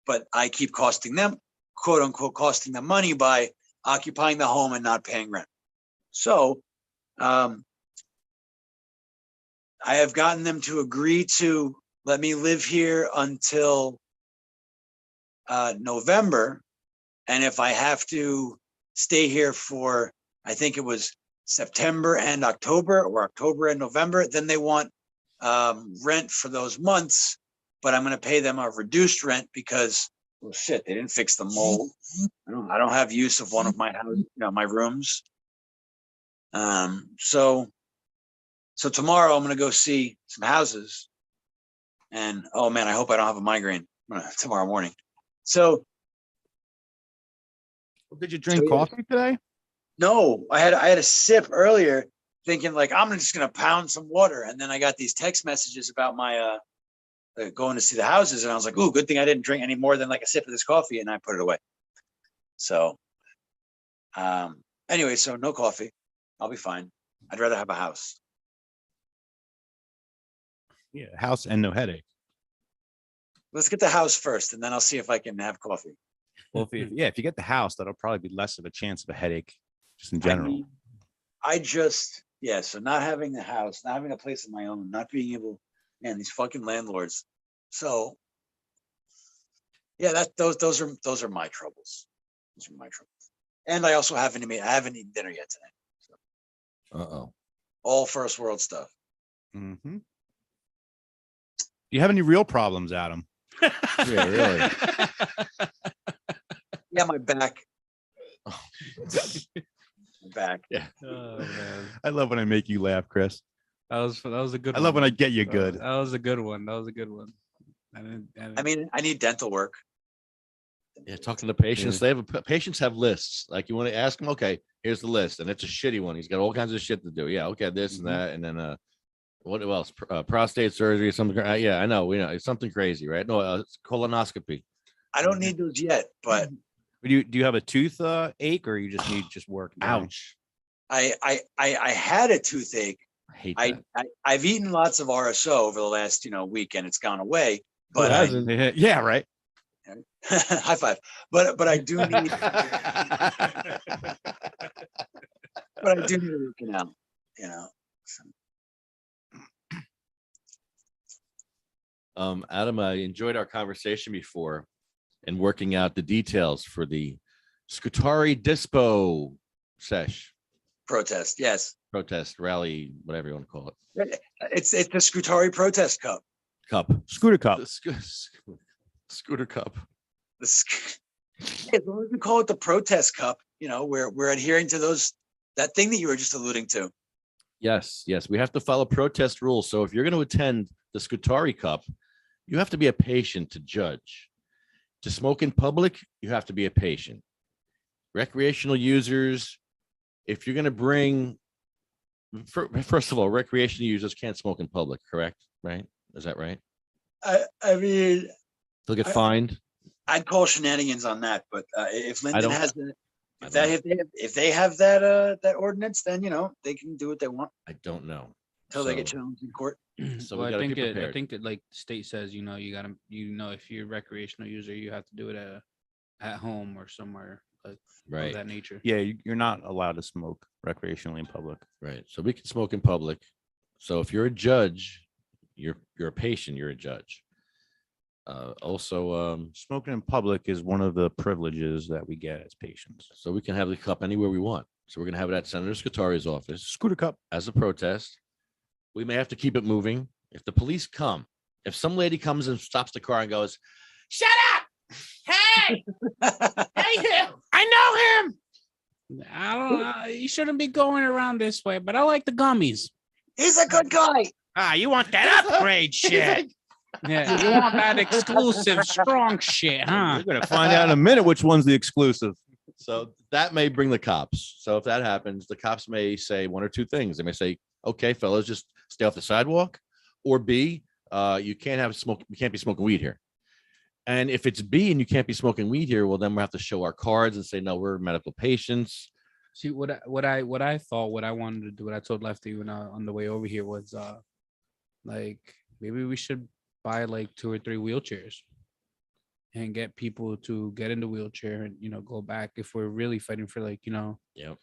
but I keep costing them. quote unquote costing them money by occupying the home and not paying rent. So I have gotten them to agree to let me live here until November. And if I have to stay here for, I think it was September and October, or October and November, then they want rent for those months, but I'm going to pay them a reduced rent because, well, shit, they didn't fix the mold. I don't have use of one of my house, my rooms. So tomorrow I'm going to go see some houses, and oh man, I hope I don't have a migraine tomorrow morning. So Did you drink coffee today? no, I had a sip earlier, thinking like I'm just gonna pound some water, and then I got these text messages about my going to see the houses, and I was like, "Ooh, good thing I didn't drink any more than like a sip of this coffee," and I put it away. So, anyway, so no coffee, I'll be fine. I'd rather have a house. Yeah, house and no headache. Let's get the house first, and then I'll see if I can have coffee. Well, if you get the house, that'll probably be less of a chance of a headache, just in general. So not having the house, not having a place of my own, not being able, man, these fucking landlords. So yeah, those are my troubles. Those are my troubles. And I also haven't eaten dinner yet tonight. So. All first world stuff. Mm-hmm. Do you have any real problems, Adam? Yeah, really. Yeah, my back. My back. Yeah. Oh man, I love when I make you laugh, Chris. that was a good. I love one. when I get you good. That was a good one. I mean, I need dental work. Yeah, talking to patients, they have patients have lists. Like you want to ask them, okay, here's the list, and it's a shitty one. He's got all kinds of shit to do. Yeah, okay, this and that, and then what else? Prostate surgery, something. Yeah, I know. We know it's something crazy, right? No, it's colonoscopy. I don't need those yet, but Do you have a tooth ache, or you just need work? Ouch. I had a toothache. I hate that. I've eaten lots of RSO over the last week, and it's gone away. But Yeah, right. high five. But I do need. But I do need a root canal. So. Adam, I enjoyed our conversation before and working out the details for the Scutari Dispo sesh Protest, yes. protest rally, whatever you want to call it. It's the Scutari Protest Cup. Scooter cup. Scooter cup. As long as we call it the Protest Cup, we're adhering to that thing that you were just alluding to. Yes, we have to follow protest rules. So if you're going to attend the Scutari Cup, you have to be a patient to judge. To smoke in public, you have to be a patient. Recreational users, if you're going to bring, first of all, recreational users can't smoke in public, correct? Right? Is that right? I mean, They'll get fined. I'd call shenanigans on that, but if Linden has that, if they have that ordinance, then they can do what they want I don't know. until they get challenged in court. So Well, we got to be I prepared. think it like state says, you gotta, if you're a recreational user, you have to do it at home or somewhere of Right. that nature. Yeah, you're not allowed to smoke recreationally in public. Right. So we can smoke in public. So if you're a judge, you're a patient, you're a judge. Also, Smoking in public is one of the privileges that we get as patients. so we can have the cup anywhere we want. So we're going to have it at Senator Scutari's office Scooter cup. as a protest. We may have to keep it moving. If the police come, if some lady comes and stops the car and goes, "Shut up! Hey, hey, him! I know him!" I don't know. You shouldn't be going around this way, but I like the gummies. He's a good guy. You want that upgrade shit? Yeah, you want that exclusive strong shit, huh? You're gonna find out in a minute which one's the exclusive. So that may bring the cops. So if that happens, the cops may say one or two things. They may say, "Okay, fellas, just stay off the sidewalk," or B, you can't be smoking weed here. And if it's B and you can't be smoking weed here, well, then we'll have to show our cards and say, no, we're medical patients. See what I thought, what I wanted to do, what I told Lefty when on the way over here was like maybe we should buy like 2 or 3 wheelchairs and get people to get in the wheelchair and, you know, go back if we're really fighting for, like, you know, Yep.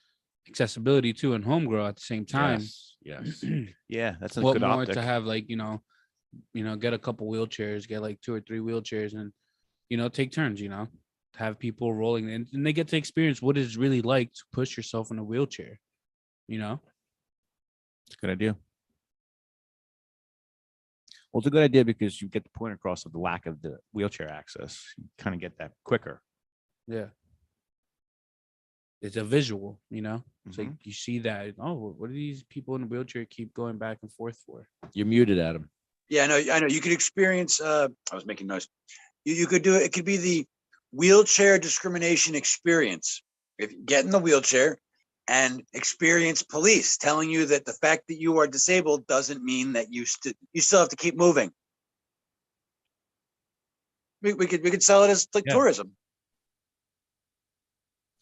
accessibility too and home grow at the same time. Yes. Yeah, that's a What good more optic. to have, like, you know, get a couple wheelchairs, get like 2 or 3 wheelchairs, and, you know, take turns, you know, have people rolling and they get to experience what it's really like to push yourself in a wheelchair, you know. It's a good idea. Well, it's a good idea because you get the point across of the lack of the wheelchair access. You kind of get that quicker. Yeah. It's a visual, you know. It's like Mhm. you see that. Oh, what do these people in a wheelchair keep going back and forth for? You're muted, Adam. Yeah, I know. You could experience. I was making noise. You could do it. It could be the wheelchair discrimination experience. If you get in the wheelchair and experience police telling you that the fact that you are disabled doesn't mean that you still have to keep moving. We could sell it as like Yeah. tourism.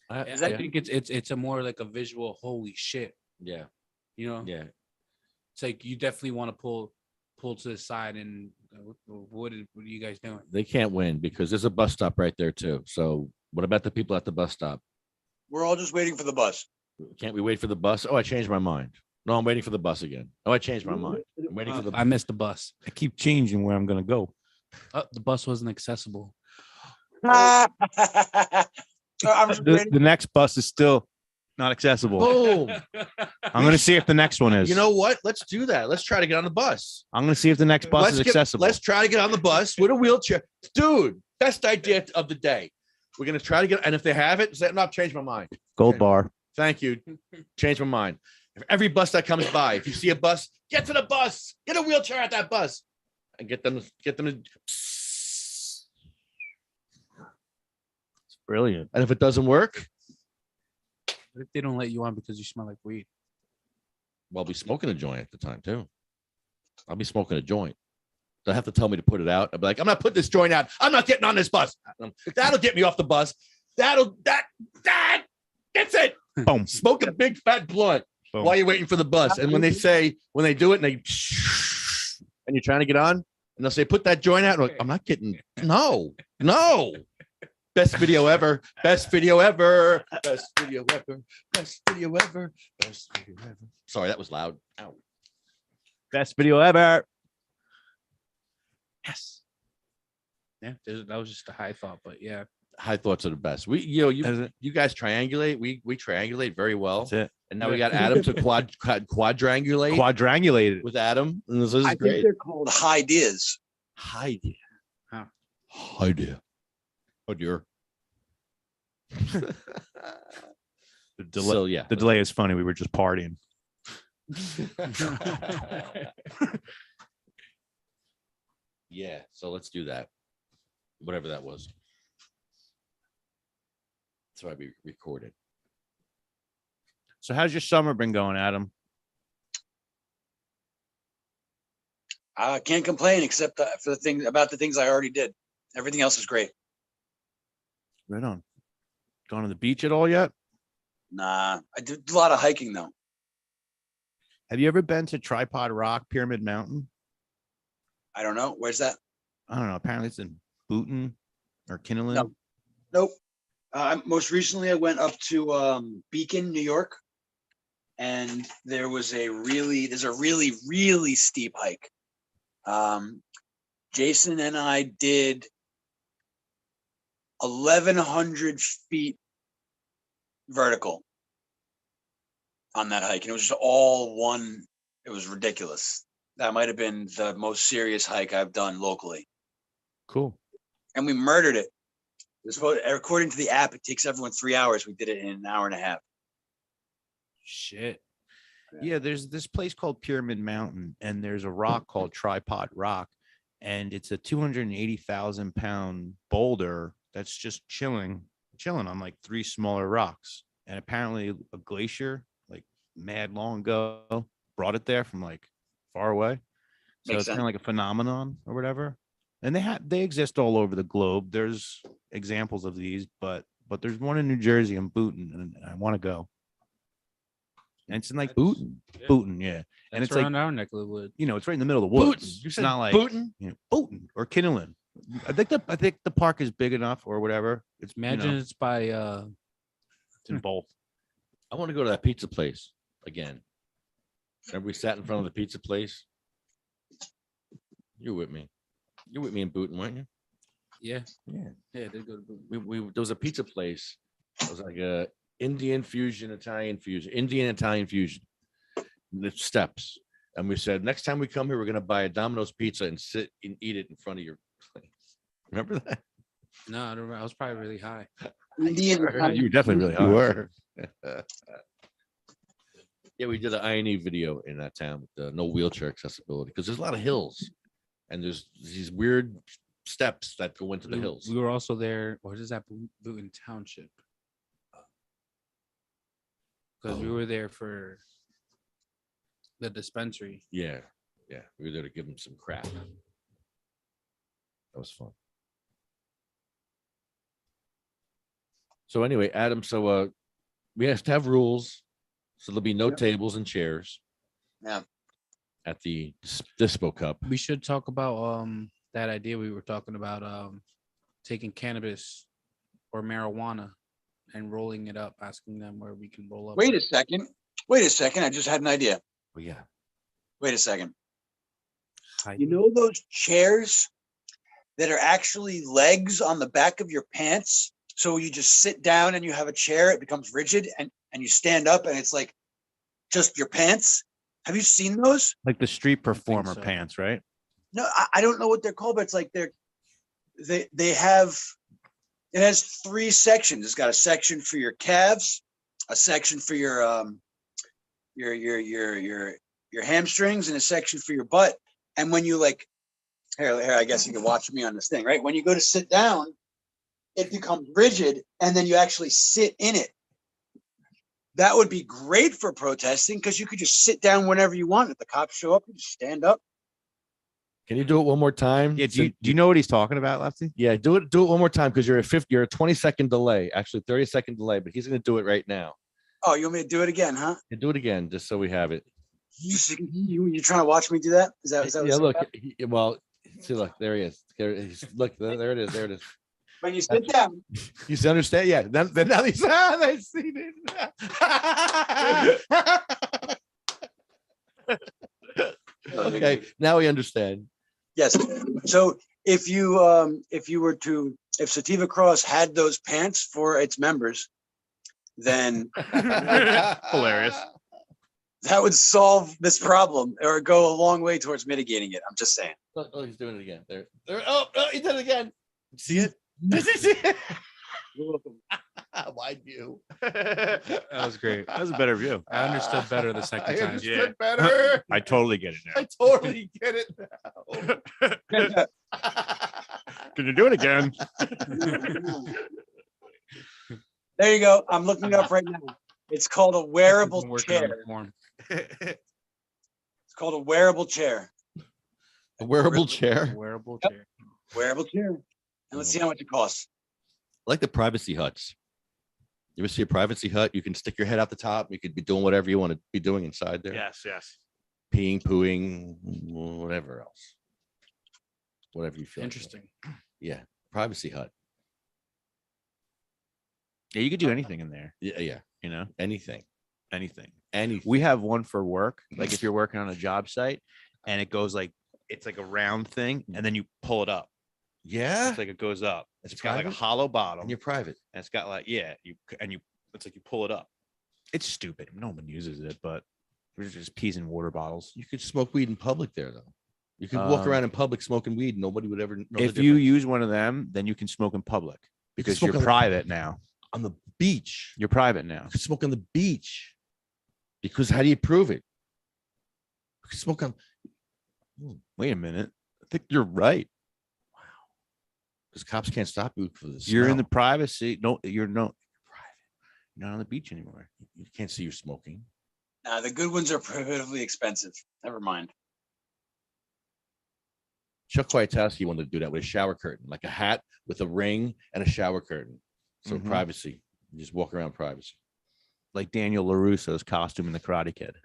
I Yeah. think it's a more like a visual. Holy shit, Yeah. you know. Yeah. It's like you definitely want to pull to the side and what are you guys doing? They can't win because there's a bus stop right there too. So what about the people at the bus stop? We're all just waiting for the bus. Can't we wait for the bus? Oh, I changed my mind. No, I'm waiting for the bus again. Oh, I changed my mind. I'm waiting for the I missed the bus. I keep changing where I'm going to go. Oh, the bus wasn't accessible. I'm just The waiting. next bus is still not accessible. boom. I'm going to see if the next one is. You know what? Let's do that. Let's try to get on the bus. I'm going to see if the next bus is accessible. Let's try to get on the bus with a wheelchair. Dude, best idea of the day. We're going to try to get, and if they have it, say, no, I've changed my mind. Gold bar. Thank you. Change my mind. If every bus that comes by, if you see a bus, get to the bus, get a wheelchair at that bus and get them to. Brilliant. And if it doesn't work, What if they don't let you on because you smell like weed? well, I'll be smoking a joint at the time too. I'll be smoking a joint. They'll have to tell me to put it out. I'll be like, I'm not putting this joint out. I'm not getting on this bus. That'll get me off the bus. That gets it. Boom. Smoke a big fat blunt Boom. while you're waiting for the bus. And when they do it and and you're trying to get on, and they'll say, put that joint out. I'm not getting, no. Best video ever. Best video ever. Best video ever. Best video ever. Best video ever. Sorry, that was loud. Ow. Best video ever. Yes. Yeah, that was just a high thought, but yeah. High thoughts are the best. You guys triangulate. We triangulate very well. That's it. And now we got Adam to quadrangulate Quadrangulated. with Adam. And this is I think great. they're called high ideas. Hi dear. Huh. Hi dear. Oh dear. The delay, So yeah. the delay is funny. We were just partying. Yeah. So let's do that. Whatever that was. That's why we recorded. So how's your summer been going, Adam? I can't complain except for the things I already did. Everything else is great. Right on. Gone to the beach at all yet? Nah, I did a lot of hiking though. Have you ever been to Tripod Rock, Pyramid Mountain? I don't know. Where's that? I don't know. Apparently it's in Booton or Kinnelon. No. Nope. Most recently, I went up to Beacon, New York, and there's a really steep hike. Jason and I did 1,100 feet vertical on that hike, and it was just all one. It was ridiculous. That might have been the most serious hike I've done locally, Cool. and we murdered it. According to the app, it takes everyone 3 hours. We did it in an hour and a half. Shit. Yeah, there's this place called Pyramid Mountain, and there's a rock called Tripod Rock, and it's a 280,000-pound boulder that's just chilling on like 3 smaller rocks. And apparently a glacier, like mad long ago, brought it there from like far away. So Makes it's kind sense. of like a phenomenon or whatever. And they exist all over the globe. There's examples of these, but there's one in New Jersey in Booton, and I want to go. And it's in like Booton, yeah. And That's it's like, around our neck of the woods. it's right in the middle of the woods. Booton. You It's said not like Booton? Booton or Kinnelon. I think the park is big enough or whatever. It's Imagine it's by it's in both. I want to go to that pizza place again. Remember we sat in front of the pizza place? You're with me. You're with me in Booton, weren't you? yeah. Yeah. Yeah, they go to Boone. We there was a pizza place. It was like a Indian fusion, Italian fusion, Indian Italian fusion. The steps. And we said, next time we come here, we're gonna buy a Domino's pizza and sit and eat it in front of your place. Remember that? No, I don't remember. I was probably really high. Indian. You were definitely really high. You were. Yeah, we did an I&E video in that town with no wheelchair accessibility because there's a lot of hills and there's these weird steps that go into the hills. We were also there. What is that? Boone Township. Because we were there for the dispensary. Yeah, yeah, we were there to give them some crap. That was fun. So anyway, Adam, so we have to have rules. So there'll be no tables and chairs. Yeah. At the Dispo Cup. We should talk about that idea we were talking about, taking cannabis or marijuana and rolling it up, asking them where we can roll up. Wait a second. Wait a second. I just had an idea. Oh, yeah. Wait a second. Hi. You know those chairs that are actually legs on the back of your pants? So you just sit down and you have a chair, it becomes rigid, and you stand up and it's like just your pants. Have you seen those? Like the street performer so. pants, right? No, I don't know what they're called, but it's like they have, it has 3 sections. It's got a section for your calves, a section for your hamstrings, and a section for your butt. And when you like, here, I guess you can watch me on this thing, right? When you go to sit down, it becomes rigid, and then you actually sit in it. That would be great for protesting because you could just sit down whenever you want. If the cops show up, you just stand up. Can you do it one more time? Yeah. Do you know what he's talking about, Lefty? Yeah, do it one more time because you're a 20-second delay, actually 30-second delay, but he's gonna do it right now. Oh, you want me to do it again, huh? Yeah, do it again, just so we have it. You trying to watch me do that? Is that Yeah, look. Well, see, look, there he is. Look, there it is. There it is. When you sit down, You understand? Yeah. Then now he's I see it. Okay, now we understand. yes. So if Sativa Cross had those pants for its members, then Hilarious. that would solve this problem or go a long way towards mitigating it. I'm just saying. Oh, he's doing it again. There. Oh, he did it again. See it? Does he see it? Why you? That was great. That was a better view. I understood better the second I time. understood better. I totally get it now. I totally get it now. Can you do it again? There you go. I'm looking it up right now. It's called a wearable Working on chair. the form. It's called a wearable chair. A wearable chair. Wearable Yep. chair. Wearable chair. And let's see how much it costs. Like the privacy huts. You ever see a privacy hut? You can stick your head out the top. You could be doing whatever you want to be doing inside there. Yes. Peeing, pooing, whatever else. Whatever you feel. like doing. Interesting. Yeah. Privacy hut. Yeah, you could do anything in there. Yeah. Yeah. You know, Anything. anything. Anything. We have one for work. Like if you're working on a job site, and it goes like it's like a round thing, and then you pull it up. Yeah. It's like it goes up. It's It's got like a private? hollow bottom, And you're private. and it's got like it's like you pull it up. It's stupid. No one uses it, but we're just peas in water bottles. You could smoke weed in public there, though. You could walk Um, around in public smoking weed. Nobody would ever know. If the you difference. use one of them, then you can smoke in public because smoke you're on the- private now. on the beach, You're private now. you could smoke on the beach. Because how do you prove it? You could smoke on. Wait a minute. I think you're right. Because cops can't stop you for this. You're in the privacy. No, you're not on the beach anymore. You can't see you smoking. Nah, the good ones are prohibitively expensive. Never mind. Chuck Kwiatkowski wanted to do that with a shower curtain, like a hat with a ring and a shower curtain. So Mhm. privacy. You just walk around privacy. Like Daniel LaRusso's costume in the Karate Kid.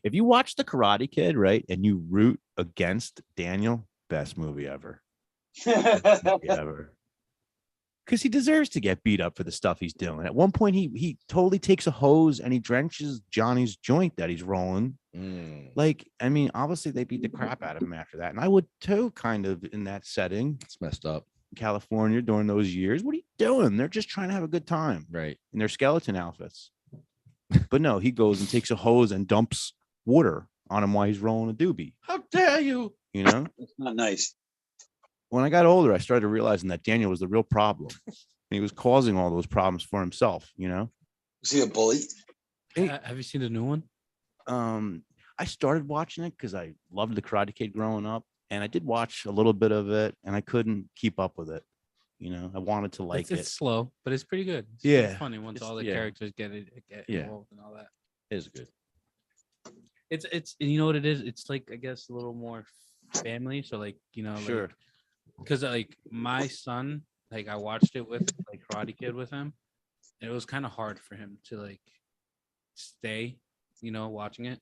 If you watch The Karate Kid, right, and you root against Daniel, best movie ever. Ever. Because he deserves to get beat up for the stuff he's doing. At one point, he totally takes a hose and he drenches Johnny's joint that he's rolling. Like, I mean, obviously they beat the crap out of him after that. And I would too, kind of in that setting. It's messed up. California during those years. What are you doing? They're just trying to have a good time. Right. In their skeleton outfits. But no, he goes and takes a hose and dumps water on him while he's rolling a doobie. How dare you? You know? That's not nice. When I got older, I started realizing that Daniel was the real problem. And he was causing all those problems for himself, you know? Was he a bully? Have you seen the new one? I started watching it because I loved the Karate Kid growing up. And I did watch a little bit of it and I couldn't keep up with it. You know, I wanted to like It's it. slow, but it's pretty good. It's Yeah. funny once It's- all the yeah. characters get Yeah. involved and all that. It is good. It's you know what it is? It's like I guess a little more family. So like, you know, Sure. because like my son, like I watched it with like Karate Kid with him, and it was kind of hard for him to like stay, you know, watching it.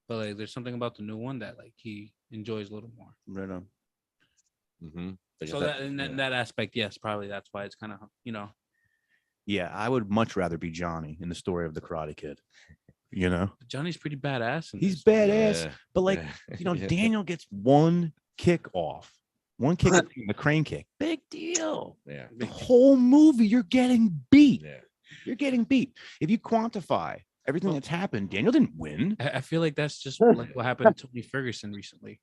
But like there's something about the new one that like he enjoys a little more. Right on. Mm-hmm. So that in that aspect, yes, probably that's why it's kind of, you know. Yeah, I would much rather be Johnny in the story of the Karate Kid. You know, Johnny's pretty badass. he's this one. badass, but like, you know, Daniel gets one kick off, one kick, the crane kick, big deal. Yeah. The whole movie, you're getting beat. Yeah. You're getting beat. If you quantify everything that's happened, Daniel didn't win. I feel like that's just like what happened to Tony Ferguson recently.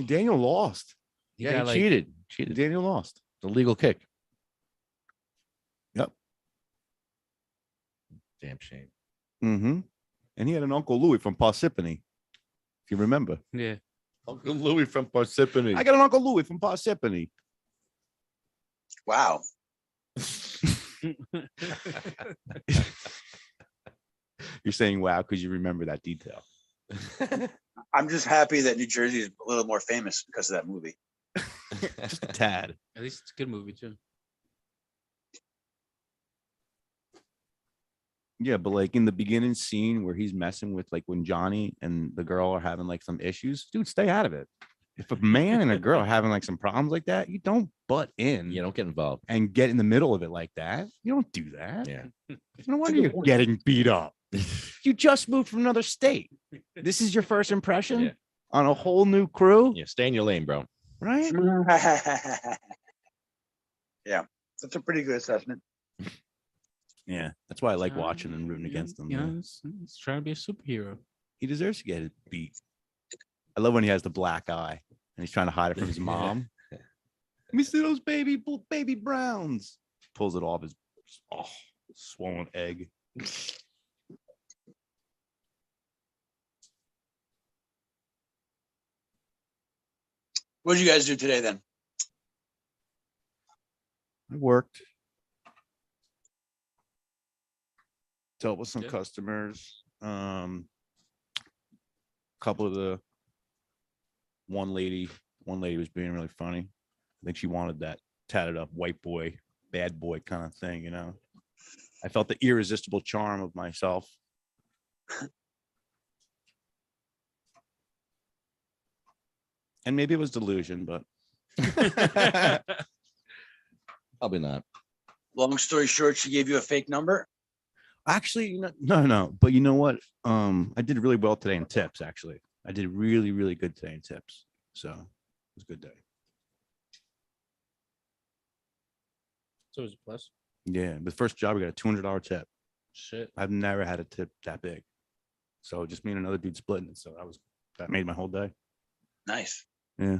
Daniel lost. Yeah, got, he like- cheated. Cheated. Daniel lost. The legal kick. Yep. Damn shame. Mm-hmm. And he had an Uncle Louis from Parsippany, if you remember. Yeah. Uncle Louis from Parsippany. I got an Uncle Louis from Parsippany. Wow. You're saying wow because you remember that detail. I'm just happy that New Jersey is a little more famous because of that movie. Just a tad. At least it's a good movie too. Yeah, but like in the beginning scene where he's messing with like when Johnny and the girl are having like some issues, dude, stay out of it. If a man and a girl are having like some problems like that, you don't butt in. You don't get involved. And get in the middle of it like that. You don't do that. Yeah. No wonder you're getting beat up. You just moved from another state. This is your first impression Yeah. on a whole new crew, Yeah. Stay in your lane, bro. right? Yeah, that's a pretty good assessment. Yeah, that's why I like watching and rooting against them. You Yeah. know, it's trying to be a superhero. He deserves to get it beat. I love when he has the black eye and he's trying to hide it from his mom. Let me see those baby browns. Pulls it off his swollen egg. What did you guys do today then? I worked. Dealt with some Yeah. customers. Couple of the one lady was being really funny. I think she wanted that tatted up white boy, bad boy kind of thing, you know. I felt the irresistible charm of myself. And maybe it was delusion, but Probably not. Long story short, she gave you a fake number. actually, no. But you know what? I did really well today in tips. Actually, I did really, really good today in tips. So it was a good day. So it's a plus. Yeah, the first job we got a $200 tip. Shit. I've never had a tip that big. So just me and another dude splitting it. So that made my whole day. Nice. Yeah.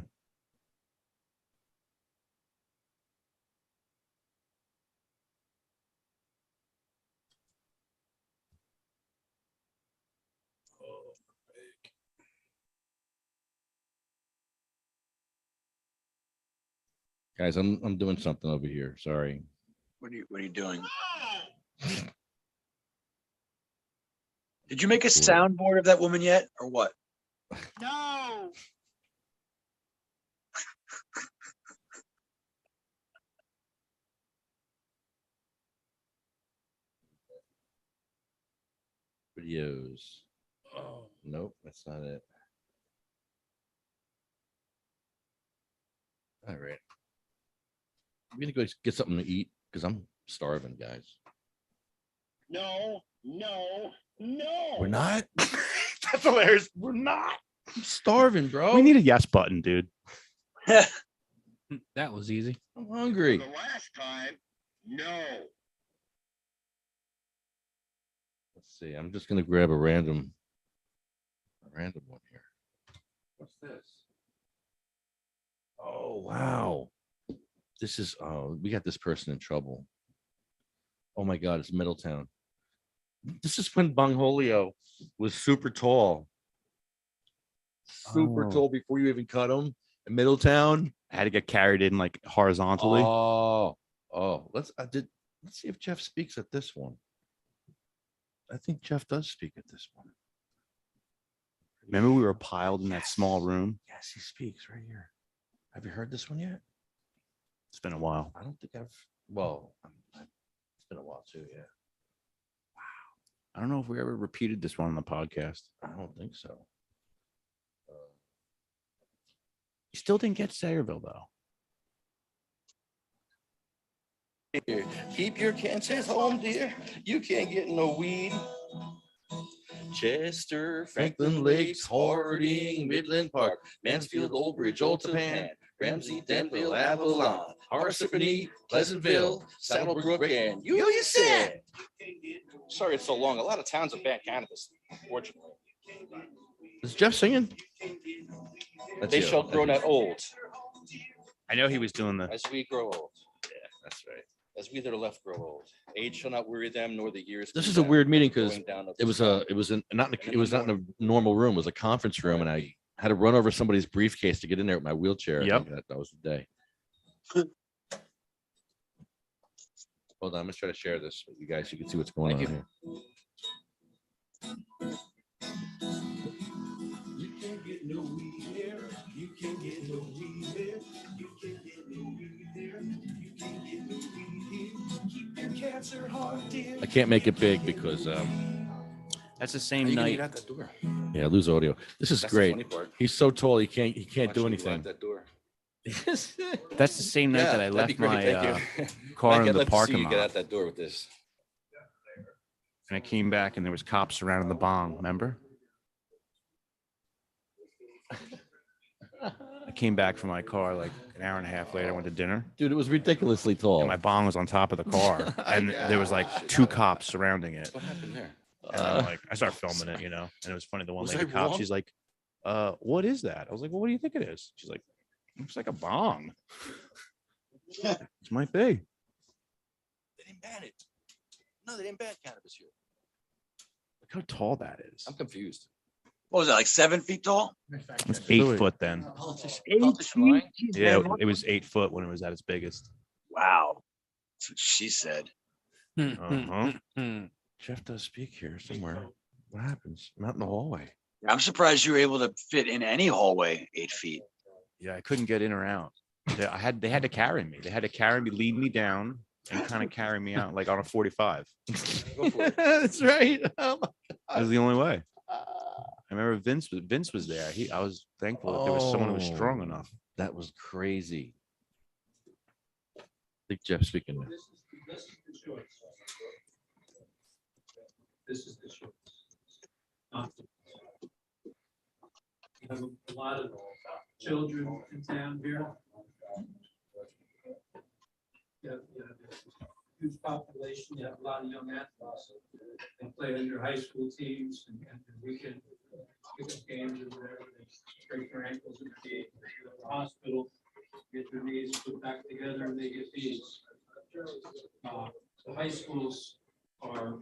Guys, I'm doing something over here. Sorry. What are you doing? Did you make a soundboard of that woman yet, or what? No. Videos. Nope. That's not it. All right. I'm gonna go get something to eat because I'm starving, guys. No. We're not. That's hilarious. We're not. I'm starving, bro. We need a yes button, dude. That was easy. I'm hungry. last time, no. Let's see. I'm just gonna grab a random one here. What's this? Oh wow. This is we got this person in trouble. Oh my god, it's Middletown. This is when Bongholio was super tall. Super Oh. tall before you even cut him in Middletown. I had to get carried in like horizontally. Let's see if Jeff speaks at this one. I think Jeff does speak at this one. Remember we were piled in that small room? Yes, he speaks right here. Have you heard this one yet? It's been a while. I don't think I've. Well, it's been a while too. Yeah, I don't know if we ever repeated this one on the podcast. I don't think so. You still didn't get Sayreville though. Keep your cancers home, dear. You can't get no weed. Chester, Franklin Lakes, Harding, Midland Park, Mansfield, Old Bridge, Old Tappan, Ramsey, Denville, Avalon, Parsippany, Pleasantville, Saddlebrook, and you said. Sorry it's so long. A lot of towns have banned cannabis, fortunately. Is Jeff singing? That's They you. shall grow not old I know he was doing the. as we grow old. That's right. As we that are left grow old. Age shall not weary them, nor the years. This come is a down, weird meeting because going down of it the was sky. not in a normal room. It was a conference room, and I had to run over somebody's briefcase to get in there with my wheelchair. I Yep. think that was the day. Hold on, I'm gonna try to share this with you guys so you can see what's going on Thank here. You can't get no weed here. You can't get no weed here. You can't get no weed here. You can't get no weed here. Keep your cancer heart, dear. I can't make it big because That's the How same you gonna night. get out that door? yeah, I lose audio. This is That's the great. funny part. He's so tall he can't Watch do you lock anything. That door. That's the same night that I that'd be left great, my thank you. car Mike, in I'd the love to see parking you get lot, out that door with this. and I came back and there was cops surrounding the bong. Remember? I came back from my car like an hour and a half later. I went to dinner, Dude, it was ridiculously tall. and my bong was on top of the car, and there was like 2 cops surrounding it. What happened there? And I'm like, I started filming it, and it was funny. The one Was lady I cop, wrong? she's like, what is that? I was like, well, what do you think it is? She's like, looks like a bong. It might be. They didn't ban it. No, they didn't ban cannabis here. Look how tall that is. I'm confused. What was it, like 7 feet tall? It's 8 foot then. Politician line? Yeah, it was 8 foot when it was at its biggest. Wow. That's what she said. Uh-huh. Jeff does speak here somewhere. What happens? I'm out in the hallway. I'm surprised you were able to fit in any hallway 8 feet. Yeah, I couldn't get in or out. They had to carry me. They had to carry me, lead me down, and kind of carry me out like on a 45. Go for it. That's right. Oh my That was the only way. I remember Vince was there. I was thankful that there was someone who was strong enough. That was crazy. I think Jeff's speaking now. This is the choice. This is the choice. Not the- You have a lot of children in town here. You have a huge population, you have a lot of young athletes. They play on your high school teams and weekend pickup games or whatever. They break their ankles in the game. They go to the hospital, get their knees put back together, and they get these. The high schools are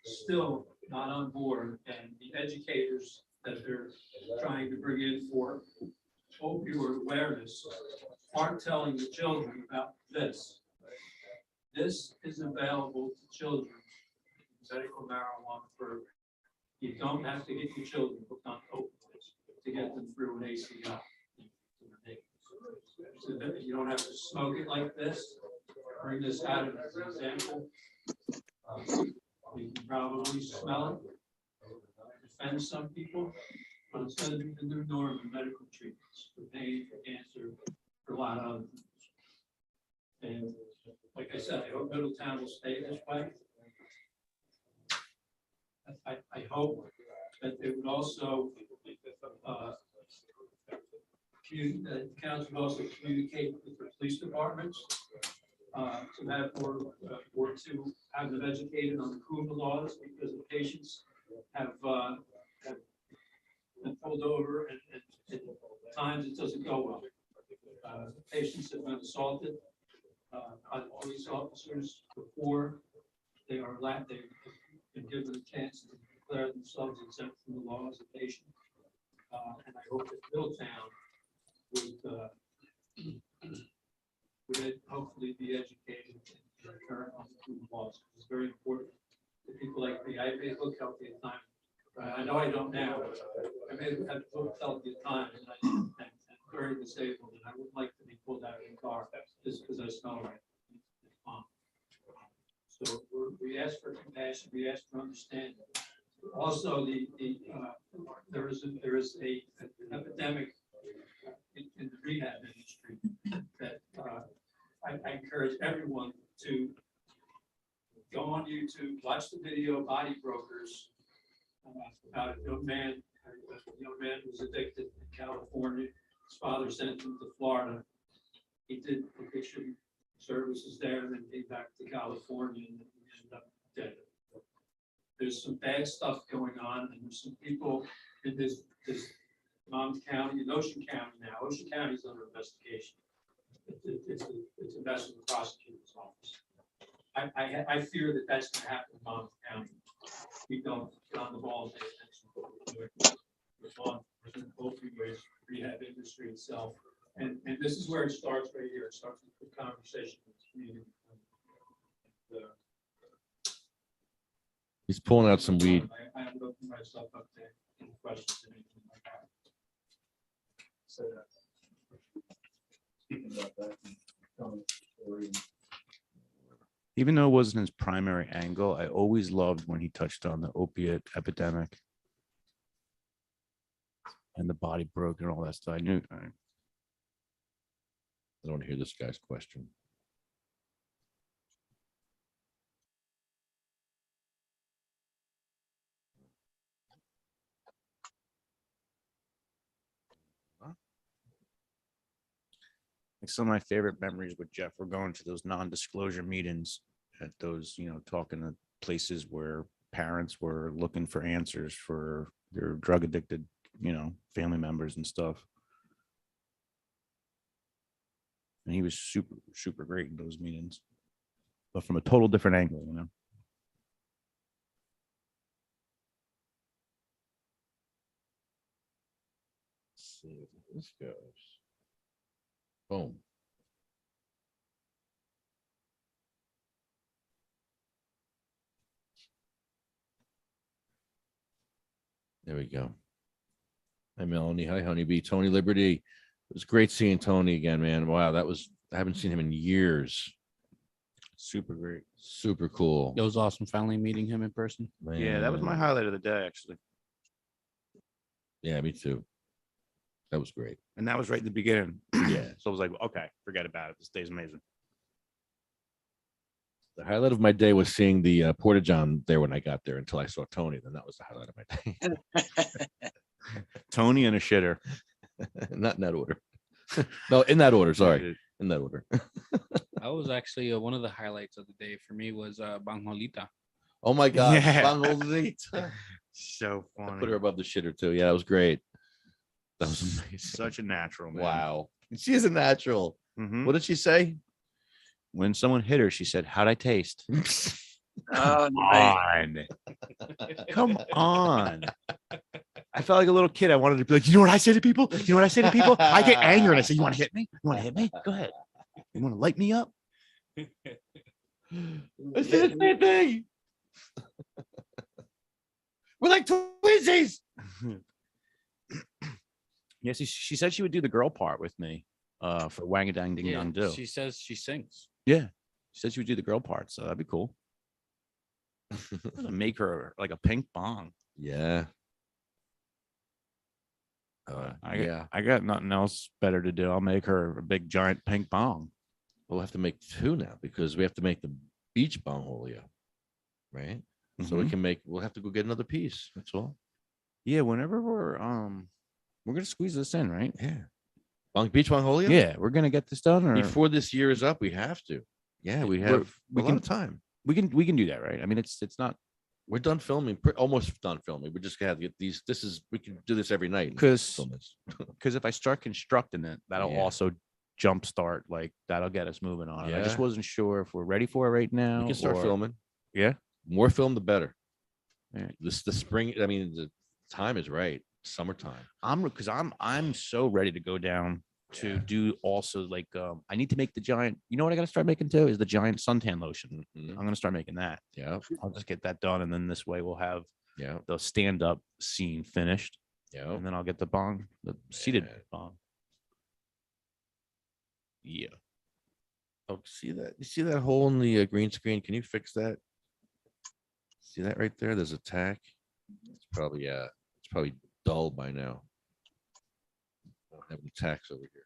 still not on board, and the educators that they're trying to bring in for opioid awareness aren't telling the children about this. This is available to children, medical marijuana program. You don't have to get your children hooked on opioids to get them through an ACL. So that you don't have to smoke it like this. Bring this out as an example. You can probably smell it. offend some people, but it's going to be the new norm in medical treatments for pain, for cancer, for a lot of other things. And like I said, I hope Middletown will stay this way. I hope that they would also, the council would also communicate with the police departments to have or to have them educated on the criminal laws, because the patients have been pulled over and at times it doesn't go well. Patients have been assaulted by the police officers before they are allowed, they've been given a chance to declare themselves exempt from the law as a patient. And I hope that Middletown would hopefully be educated in turn on the food laws. It's very important to people like me. I may look healthy at times. I know I don't now. I may have looked healthy at times and very disabled, and I wouldn't like to be pulled out of the car just because I smell right. So we ask for compassion. We ask for understanding. Also, there is an epidemic in the rehab industry that I encourage everyone to go on YouTube, watch the video Body Brokers about a young man who was addicted in California. His father sent him to Florida. He did addiction services there and then came back to California and ended up dead. There's some bad stuff going on, and there's some people in this Monmouth County and Ocean County now. Ocean County is under investigation. It's a mess with the prosecutor's office. I fear that that's going to happen in Monmouth County. We don't get on the ball and pay attention to what we're doing. We're on the opioid rehab industry itself. And this is where it starts right here. It starts with the conversation with the community. He's pulling out some weed. I haven't opened myself up to any questions or anything like that. So Speaking about that, telling the story. Even though it wasn't his primary angle, I always loved when he touched on the opiate epidemic and the body broken and all that stuff. I don't want to hear this guy's question. Like some of my favorite memories with Jeff were going to those non-disclosure meetings at those, talking to places where parents were looking for answers for their drug addicted, family members and stuff. And he was super, super great in those meetings, but from a total different angle, Let's see if this goes. Boom. There we go. Hi, Melanie. Hi, Honeybee. Tony Liberty. It was great seeing Tony again, man. Wow, I haven't seen him in years. Super great. Super cool. It was awesome finally meeting him in person. Man. Yeah, that was my highlight of the day, actually. Yeah, me too. That was great. And that was right in the beginning. Yeah. So I was like, okay, forget about it. This day's amazing. The highlight of my day was seeing the Porta John there when I got there until I saw Tony. Then that was the highlight of my day. Tony and a shitter. Not in that order. No, in that order. Sorry. In that order. That was actually one of the highlights of the day for me was Banjolita. Oh my God. Yeah. Banjolita. So funny. I put her above the shitter too. Yeah, that was great. That was amazing. Such a natural, man. Wow. She is a natural. Mhm. What did she say? When someone hit her, she said, "How'd I taste?" Oh, nice. Come on. I felt like a little kid. I wanted to be like, you know what I say to people? You know what I say to people? I get angry and I say, you want to hit me? You want to hit me? Go ahead. You want to light me up? I said the same thing. We're like twinsies. Yes, she said she would do the girl part with me for Wang a Dang Ding Dong Do. She says she sings. Yeah. She said she would do the girl part, so that'd be cool. Make her like a pink bong. Yeah. I got nothing else better to do. I'll make her a big giant pink bong. We'll have to make 2 now because we have to make the beach bong Julio, right? So we Mhm. can make. We'll have to go get another piece. That's all. Yeah, whenever we're gonna squeeze this in, right? Yeah. Beach bong Julio. Yeah, we're gonna get this done, or Before this year is up, we have to. Yeah, we We're- have we a lot can- of time. we can do that, right? I mean, it's not We're done filming. Almost done filming. We just got to get these. We can do this every night. and 'Cause- film this. because if I start constructing it, that'll Yeah. also jumpstart, like that'll get us moving on it. I just Yeah. wasn't sure if we're ready for it right now. We can start or- filming. Yeah. More film, the better. Yeah. The spring. I mean, the time is right. Summertime. I'm so ready to go down to do also like I need to make the giant. You know what I got to start making too is the giant suntan lotion. Mhm. I'm gonna start making that. Yeah. I'll just get that done, and then this way we'll have Yeah. the stand up scene finished, Yeah. and then I'll get the bong, the seated Man. bong. Yeah. Oh, see that? You see that hole in the green screen? Can you fix that? See that right there? There's a tack. It's probably dull by now. I don't have any tacks over here.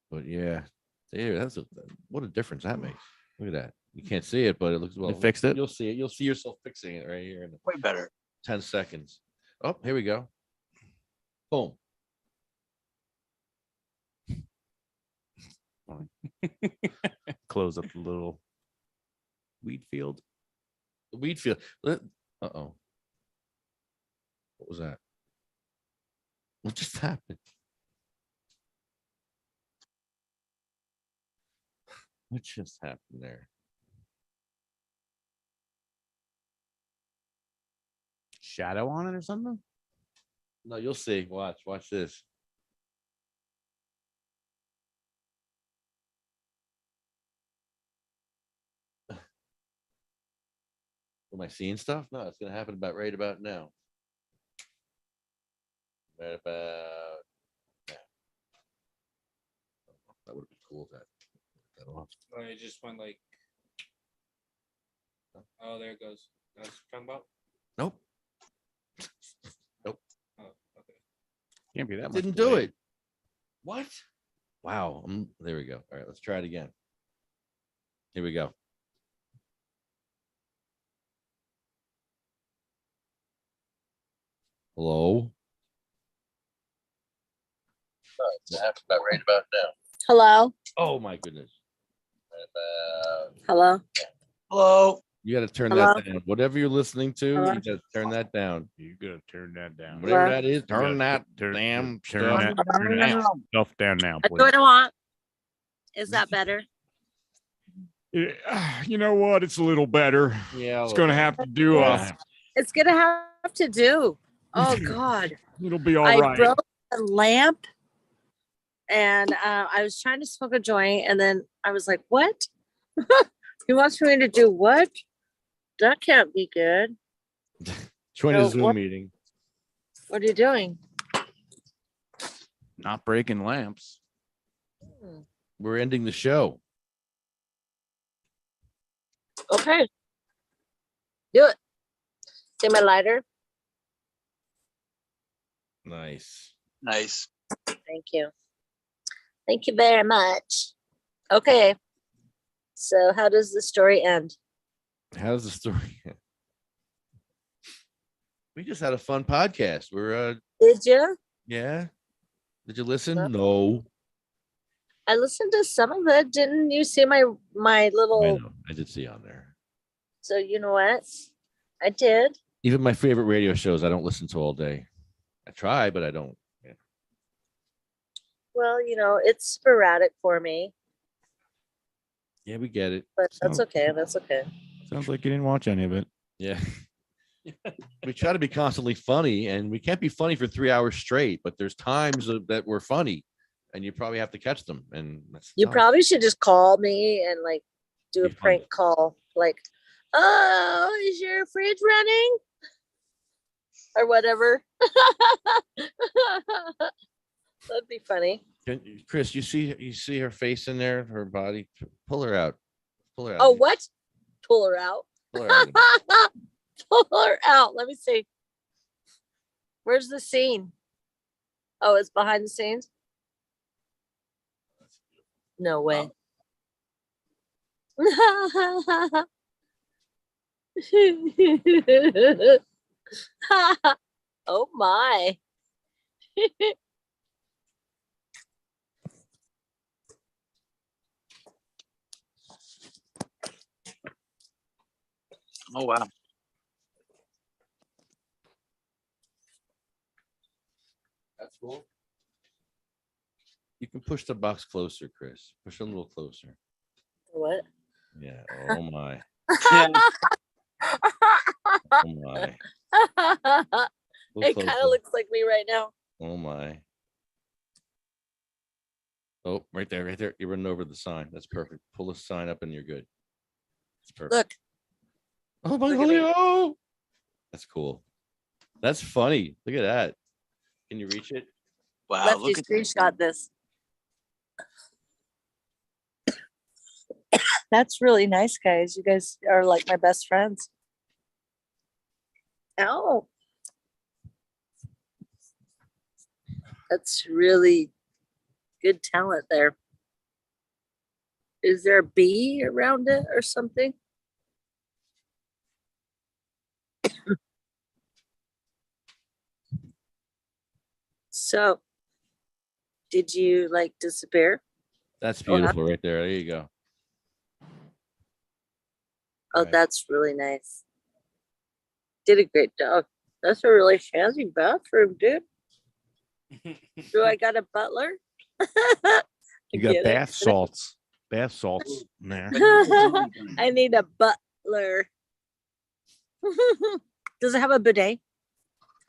But yeah, there. What a difference that makes. Look at that. You can't see it, but it looks well. fixed it? You'll see it. You'll see yourself fixing it right here in Way better. 10 seconds. Oh, here we go. Boom. Close up the little weed field. The weed field. Uh-oh. What was that? What just happened? What just happened there? Shadow on it or something? No, you'll see. Watch this. Am I seeing stuff? No, it's gonna happen right about now. Right about now. That would be cool. That off. Oh, it just went like. Oh, there it goes. That's what you're talking about. Nope. Oh, okay. Can't be that much. Didn't do delay. it. What? Wow. There we go. All right, let's try it again. Here we go. Hello. About right about now. Hello. Oh my goodness. Right about. Hello. Hello. You got to turn Hello? that down. Whatever you're listening to, Hello? you got to turn that down. You gotta turn that down. Whatever Hello? that is, turn that Turn damn turn stuff that, turn that down. stuff down now, That's please. what I want. Is that better? You know what? It's a little better. Yeah. It's gonna have to do Yeah. It's gonna have to do. Oh God. It'll be all I right. broke the lamp and I was trying to smoke a joint and then I was like, what? He wants me to do what? That can't be good. Join a So Zoom what- meeting. What are you doing? Not breaking lamps. We're ending the show. Okay. Do it. See my lighter? Nice. Nice. Thank you. Thank you very much. Okay. So how does the story end? How's the story? We just had a fun podcast. We're Did you? yeah. Did you listen? No. No. I listened to some of it. Didn't you see my I little? know. I did see on there. So you know what? I did. Even my favorite radio shows, I don't listen to all day. I try, but I don't. Yeah. Well, it's sporadic for me, Yeah, we get it. but that's So- okay. That's okay. Sounds like you didn't watch any of it. Yeah. We try to be constantly funny, and we can't be funny for 3 hours straight, but there's times that we're funny, and you probably have to catch them. And that's You tough. probably should just call me and do a Be funny. prank call. Oh, is your fridge running? Or whatever. That'd be funny. Chris, you see her face in there, her body. Pull her out. Pull her out. Oh, what? Pull her out. Pull her out. Pull her out. Let me see. Where's the scene? Oh, it's behind the scenes? No way. Oh my. Oh wow. That's cool. You can push the box closer, Chris. Push a little closer. What? Yeah. Oh my. Yeah. Oh my. Go It kind closer. of looks like me right now. Oh my. Oh, right there, right there. You're running over the sign. That's perfect. Pull the sign up and you're good. It's perfect. Look. Oh my Look at me. God. That's cool. That's funny. Look at that. Can you reach it? Wow. Lefty Look at screenshot this. That's really nice, guys. You guys are like my best friends. Ow. That's really good talent there. Is there a bee around it or something? So, did you like disappear? That's Oh, huh? beautiful right there. There you go. Oh, Right. that's really nice. Did a great job. That's a really fancy bathroom, dude. Do I got a butler? You got Get it? bath salts. Bath salts in there. I need a butler. Does it have a bidet?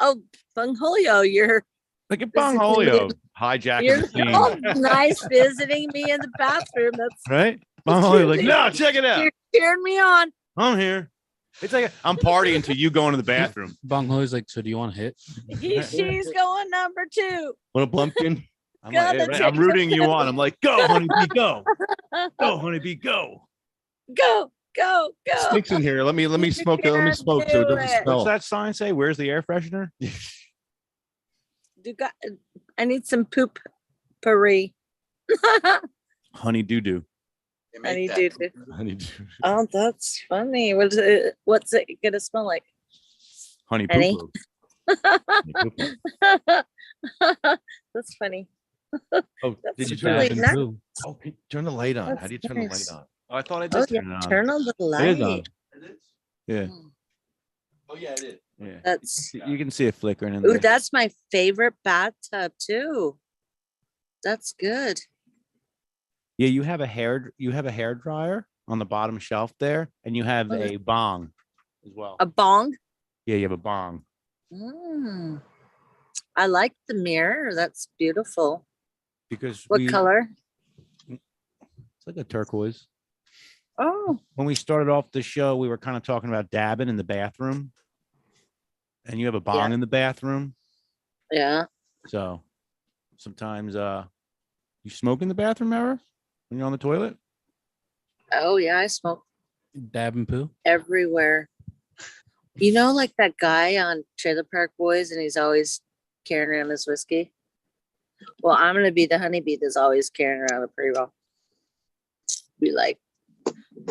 Oh, Bungholio, you're Look at This is Bongholio hijacking you're the scene. all nice visiting me in the bathroom. That's Right? Bongholio like, no, check it out. you're cheering me on. I'm here. It's like I'm partying until you go into the bathroom. Bong Ho's like, so do you want to hit? She's going number 2. Want a plumpkin? I'm, Gotta like, take I'm rooting a you on. I'm like, go, honeybee, go. Go, honeybee, go. Go, go, go. Stinks in here. Let me smoke it. Let me can smoke so it do doesn't it. What's smell. that sign say? Where's the air freshener? I need some poop puree. Honey doo doo. They I make need that. to. I need to. Oh, that's funny. What's it gonna smell like? Honey Honey? poo poo. That's funny. Oh, That's did you really turn nice. it? nice. Oh, turn the light on. How That's do you turn the nice. light on? Oh, I thought I Oh did yeah, turn it on. turn on the It is on. light. It is. Yeah. Oh yeah, it is. Yeah. That's You can see it flickering in ooh, there. that's my favorite bathtub too. That's good. Yeah, you have a hair dryer on the bottom shelf there, and you have Oh, a bong as well. A bong. Yeah, you have a bong. Mm. I like the mirror. That's beautiful. Because What color? It's like a turquoise. Oh, When we started off the show, we were kind of talking about dabbing in the bathroom, and you have a bong Yeah. in the bathroom. yeah. So sometimes you smoke in the bathroom, ever when you're on the toilet? Oh yeah, I smoke Dab and poo. everywhere. You know, like that guy on Trailer Park Boys, and he's always carrying around his whiskey. Well, I'm gonna be the honeybee that's always carrying around a pre-roll. Be like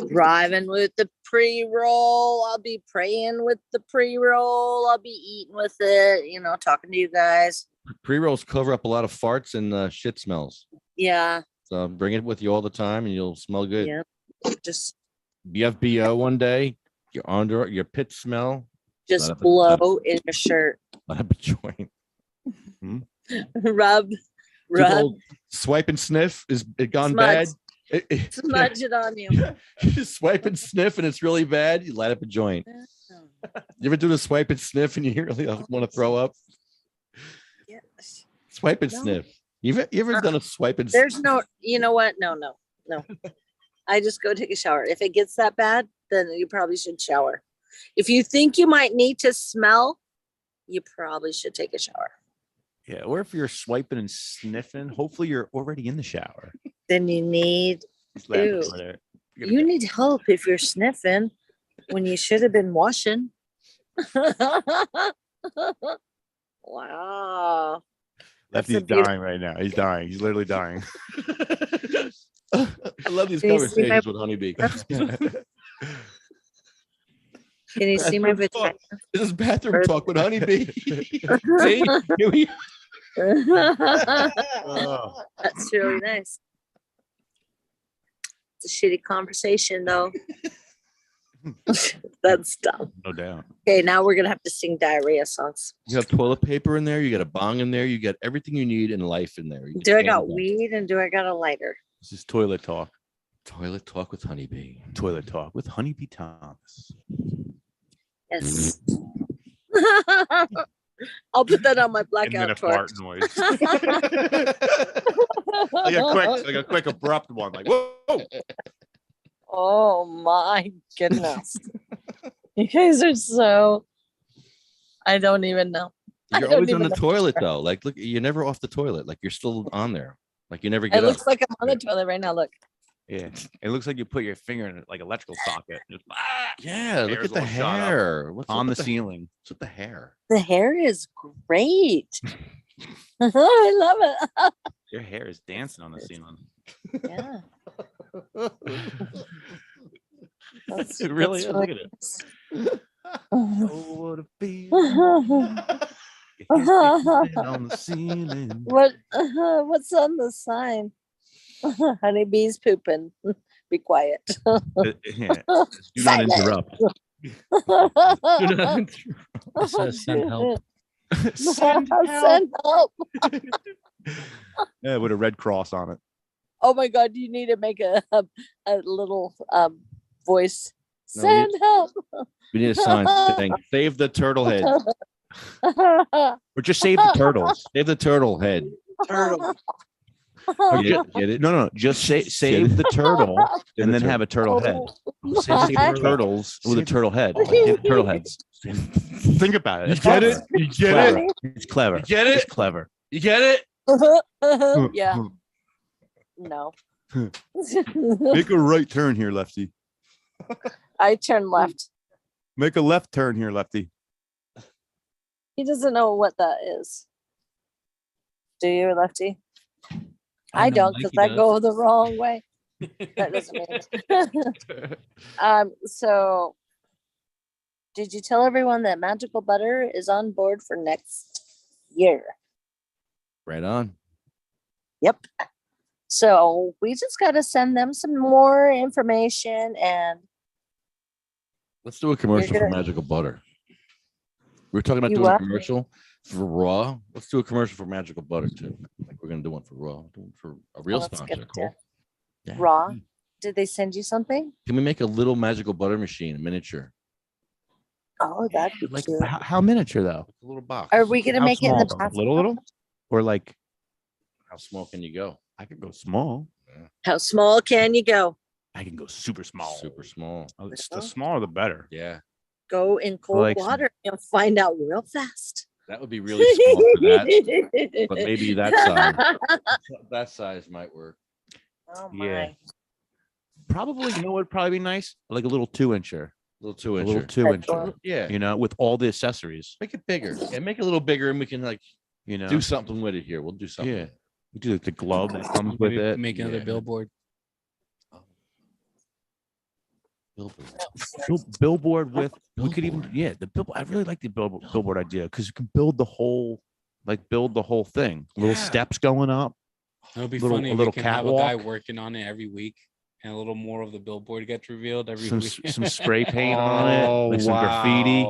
driving with the pre-roll. I'll be praying with the pre-roll. I'll be eating with it. You know, talking to you guys. Pre-rolls cover up a lot of farts and shit smells. Yeah, So bring it with you all the time, and you'll smell good. yeah. Just You have BO one day. Your under your pit smell. just Let up a- blow in your shirt. let up a joint. Rub, Took rub, old swipe and sniff is it gone Smudge. bad? smudge it on you. You swipe and sniff and it's really bad. You light up a joint. You ever do the swipe and sniff and you really want to throw up? Yes. Swipe and No. sniff. You ever done a swipe and There's no, you know what? No. I just go take a shower. If it gets that bad, then you probably should shower. If you think you might need to smell, you probably should take a shower. Yeah. Or if you're swiping and sniffing, hopefully you're already in the shower. Then you need, He's laughing Ew. over there. You're you gonna need help if you're sniffing when you should have been washing. Wow. That's Lefty's a beautiful- dying right now. He's dying. He's literally dying. I love these Can you see my- conversations with Honeybee. Can you see my vagina? This is bathroom First- talk with Honeybee. See? Here we Oh. That's really nice. It's a shitty conversation, though. That's dumb. No doubt. Okay, now we're gonna have to sing diarrhea songs. You have toilet paper in there. You got a bong in there. You got everything you need in life in there. You Do I can got handle it. weed and do I got a lighter? This is toilet talk. Toilet talk with Honeybee. Toilet talk with Honeybee Thomas. Yes. I'll put that on my And then a blackout torch. fart noise. like a quick abrupt one. Like whoa. Oh my goodness. You guys are so, I don't even know. I You're don't always on even the know. toilet though. Like, look, you're never off the toilet. Like you're still on there. Like you never It get up. looks like I'm on the toilet right now. Look. Yeah. It looks like you put your finger in like electrical socket. Just, Yeah, look Hair's at the all shot up hair. What's on up the with ceiling. What's with the hair? The hair is great. I love it. Your hair is dancing on the ceiling. Yeah. That's, It really that's is. Look at it. nice. Oh, what a feeling. Your hair's dancing on the ceiling. What's on the sign? Honeybees pooping. Be quiet. Yeah. Do not interrupt. It says send help. Send help. Yeah, with a red cross on it. Oh my God, you need to make a little voice. No, Send help. We need a sign saying "Save the turtle head." Or just save the turtles. Save the turtle head. Turtle. Or Get it? No. Just save the turtle and then have a turtle head. Save the turtles with a turtle head. Save the turtle heads. Think about it. It's clever. You It's clever. It's clever. get It's it? clever. You get it? Yeah. No. Make a right turn here, Lefty. I turn left. Make a left turn here, Lefty. He doesn't know what that is. Do you, Lefty? I know don't, Mikey because I does. go the wrong way. That doesn't mean. So did you tell everyone that Magical Butter is on board for next year? Right on. Yep. So we just got to send them some more information, and Let's do a commercial for gonna- Magical Butter. We were talking about You doing a what? commercial for Raw. Let's do a commercial for Magical Butter too. Like we're gonna do one for Raw, do one for a real let's sponsor. get to Yeah. Raw. Did they send you something? Can we make a little Magical Butter machine, a miniature, Oh, that'd be Like cute. how miniature though? a little box? Are we gonna How make it in the small, though? bathroom? little? Or like How small can you go? I could go small. How small can you go? I can go super small. Super small. Oh, the smaller the better. Yeah, Go in cold Like some- water and find out real fast. that would be really small for that. But maybe that size. That size might work. Oh Yeah. my. Probably, you know what would probably be nice? Like a little 2-incher. A little 2 A little incher. 2-incher. Yeah, You know, with all the accessories. make it bigger. Yeah, make it a little bigger, and we can like You know. do something with it here. We'll do something. Yeah. We do like the glove that comes with Maybe it. make another Yeah. billboard. Billboard with we could even the billboard. I really like the billboard idea because you can build the whole thing. Little Yeah. steps going up. It would be Little- funny a if little we can have a guy catwalk. working on it every week, and a little more of the billboard gets revealed every Some week. some spray paint on it, like some graffiti.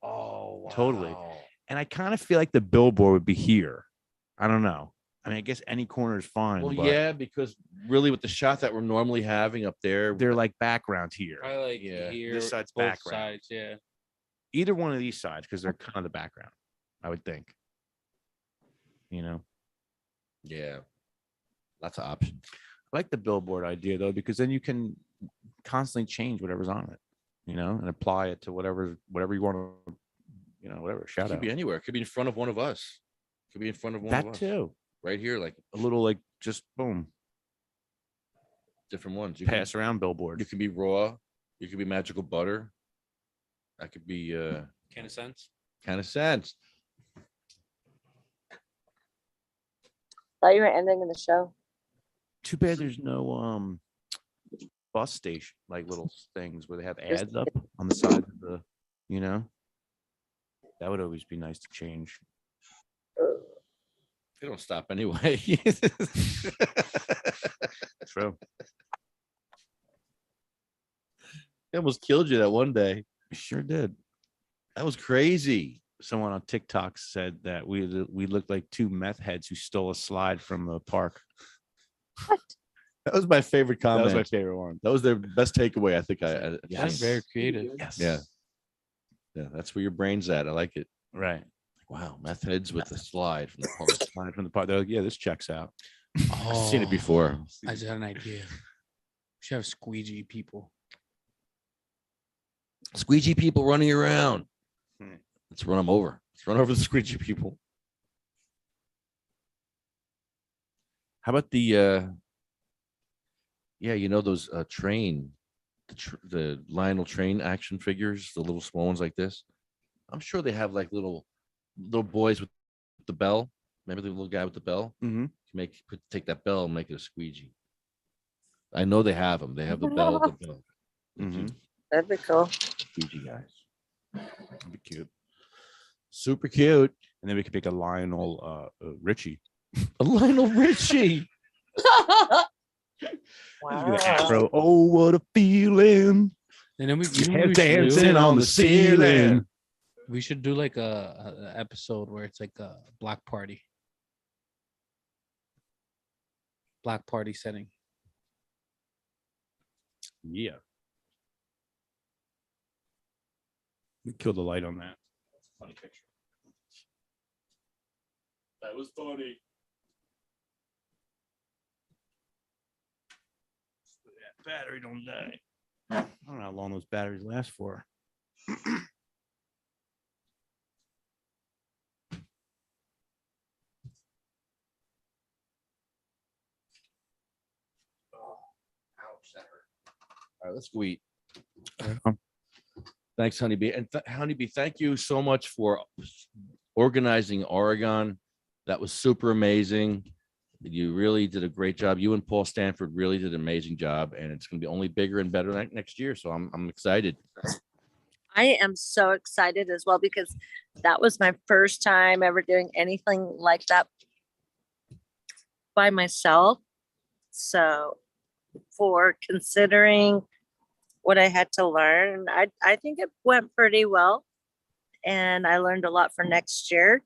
Oh, Totally. wow. And I kind of feel like the billboard would be here. I don't know. I mean, I guess any corner is fine. Well, but yeah, because really with the shot that we're normally having up there, they're like background here. Probably like Yeah, here, this side's both background. sides, yeah. Either one of these sides because they're kind of the background. I would think. You know. yeah, lots of options. I like the billboard idea though, because then you can constantly change whatever's on it, you know, and apply it to whatever you want to, you know, whatever. It Shout could out be anywhere. It could be in front of one of us. It could be in front of one of that us. too. Right here, like A little like just boom, different ones. You pass around billboard. You could be Raw. You could be Magical Butter. That could be Kind of sense. kind of sense. Thought you were ending the show. Too bad there's no bus station, like little things where they have ads up on the side of the, you know? That would always be nice to change. They don't stop anyway. True. They almost killed you that one day. Sure did. That was crazy. Someone on TikTok said that we looked like two meth heads who stole a slide from the park. What? That was my favorite That comment. was my favorite one. That was their best takeaway. I think I Yes. Very creative. Yes. Yeah. Yeah, that's where your brain's at. I like it. Right. Wow, meth heads with a slide from the park. Slide from the park. They're like, yeah, this checks out. I've seen it before. I just had an idea. We should have squeegee people. Squeegee people running around. Hmm. Let's run them over. Let's run over the squeegee people. How about the yeah, you know those train, the Lionel train action figures, the little small ones like this. I'm sure they have like little boys with the bell. Remember the little guy with the bell? Mm-hmm. Take that bell and make it a squeegee. I know they have them. They have the bell. The bell. Mm-hmm. That'd be cool. Squeegee guys. That'd be cute. Super cute. And then we could make a Lionel Richie. A Lionel Richie. Wow. Afro. Oh, what a feeling. And then we Dancing on the ceiling. We should do like a episode where it's like a block party. Block party setting. Yeah. We killed the light on that. Funny picture. That was funny. That battery don't die. I don't know how long those batteries last for. All right, let's go eat. Thanks, Honeybee. And Honeybee, thank you so much for organizing Oregon. That was super amazing. You really did a great job. You and Paul Stanford really did an amazing job, and it's going to be only bigger and better next year. So I'm excited. I am so excited as well because that was my first time ever doing anything like that by myself. So for considering what I had to learn, I think it went pretty well, and I learned a lot for next year.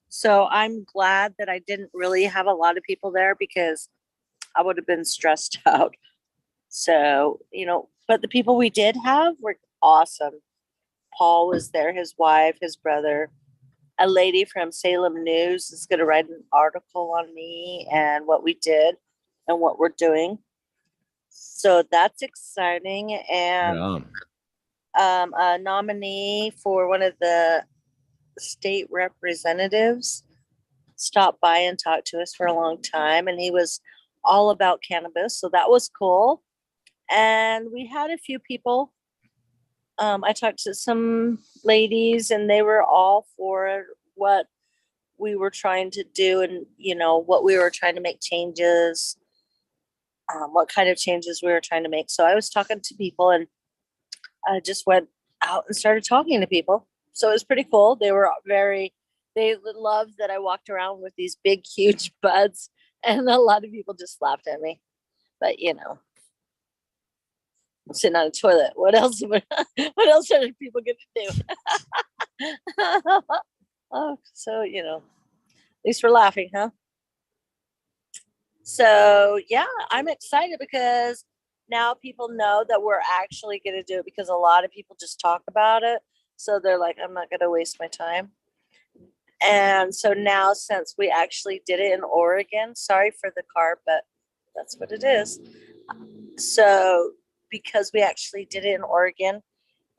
So I'm glad that I didn't really have a lot of people there because I would have been stressed out. So, but the people we did have were awesome. Paul was there, his wife, his brother. A lady from Salem News is going to write an article on me and what we did and what we're doing. So that's exciting. And a nominee for one of the state representatives stopped by and talked to us for a long time, and he was all about cannabis. So that was cool. And we had a few people. I talked to some ladies, and they were all for what we were trying to do, and what we were trying to make changes, what kind of changes we were trying to make. So I was talking to people, and I just went out and started talking to people. So it was pretty cool. They loved that I walked around with these big, huge buds, and a lot of people just laughed at me. But I'm sitting on a toilet. What else are people going to do? Oh, so at least we're laughing, huh? So yeah, I'm excited because now people know that we're actually going to do it, because a lot of people just talk about it. So they're like, I'm not going to waste my time. And so now, since we actually did it in Oregon, sorry for the car, but that's what it is. So because we actually did it in Oregon,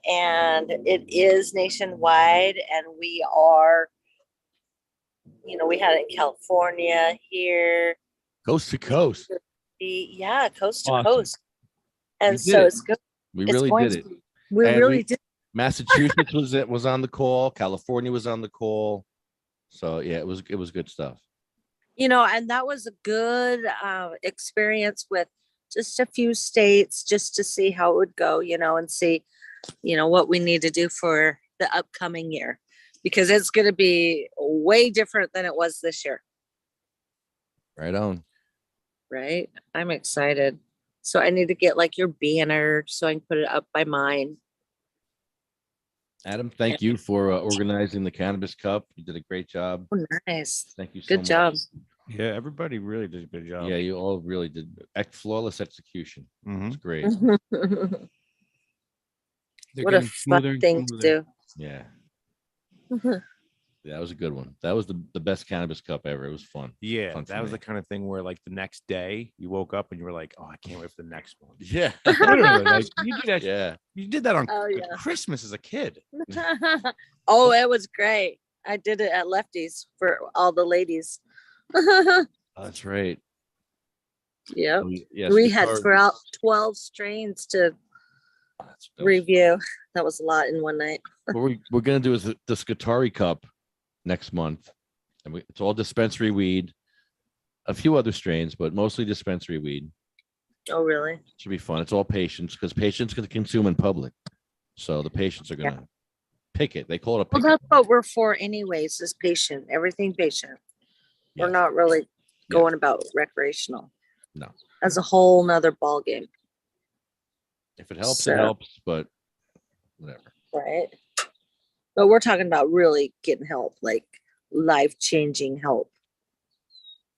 and it is nationwide, and we are, we had it in California, here. Coast to coast. Yeah, coast to Awesome. coast. And We so did it. it's good. We It's really going did to it. We And really did. Massachusetts was on the call. California was on the call. So yeah, it was good stuff. And that was a good experience with just a few states just to see how it would go, and see, what we need to do for the upcoming year, because it's going to be way different than it was this year. Right on. Right. I'm excited. So I need to get like your banner so I can put it up by mine. Adam, thank you for organizing the Cannabis Cup. You did a great job. Oh, nice. Thank you so Good much. job. Yeah, everybody really did a good job. Yeah, you all really did flawless execution. Mhm. It's great. They're What a getting fun smoother and thing to smoother. do. Yeah. Yeah, that was a good one. That was the best Cannabis Cup ever. It was fun. Yeah, Fun for that was me. the kind of thing where like the next day you woke up and you were like, oh, I can't wait for the next one. Yeah. Literally, like Yeah. you did that on Oh, like, yeah. Christmas as a kid. Oh, it was great. I did it at Lefty's for all the ladies. Oh, that's right. Yep. Yes, We had guitar- 12 strains to that's- review. That was a lot in one night. What we're gonna do is the Scutari Cup next month, and it's all dispensary weed, a few other strains, but mostly dispensary weed. Oh, really? Should be fun. It's all patients because patients can consume in public, so the patients are gonna pick it. They call it a Well, pick. that's what we're for anyways, is patient, everything patient. We're Yes. not really Yeah. going about recreational. No. That's a whole nother ball game. If it helps, So- it helps, but whatever. Right. But we're talking about really getting help, like life-changing help.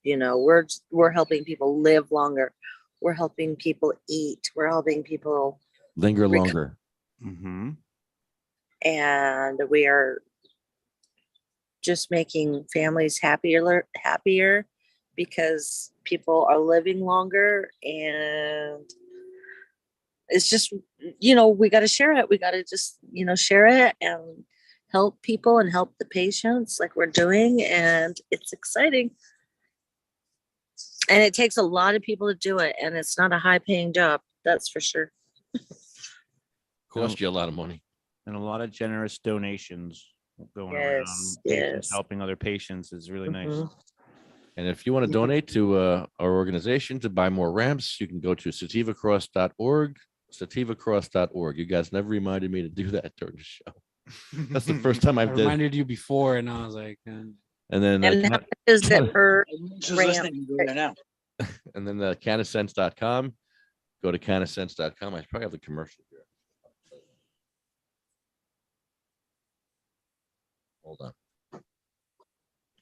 We're helping people live longer. We're helping people eat. We're helping people, Linger longer. Mm-hmm. and we are just making families happier because people are living longer, and it's just, we got to share it. We got to just, share it and help people and help the patients like we're doing. And it's exciting. And it takes a lot of people to do it. And it's not a high paying job. That's for sure. Cost you a lot of money. And a lot of generous donations going Yes, around. Patients yes. helping other patients is really nice. Mhm. And if you want to donate to our organization to buy more ramps, you can go to sativacross.org. Sativacross.org. You guys never reminded me to do that during the show. That's the first time I I've did. reminded you before, and I was like, And then And how much is it per Just ramp? listening to it now. and then the cannasense.com. Go to cannasense.com. I probably have the commercial here. Hold on.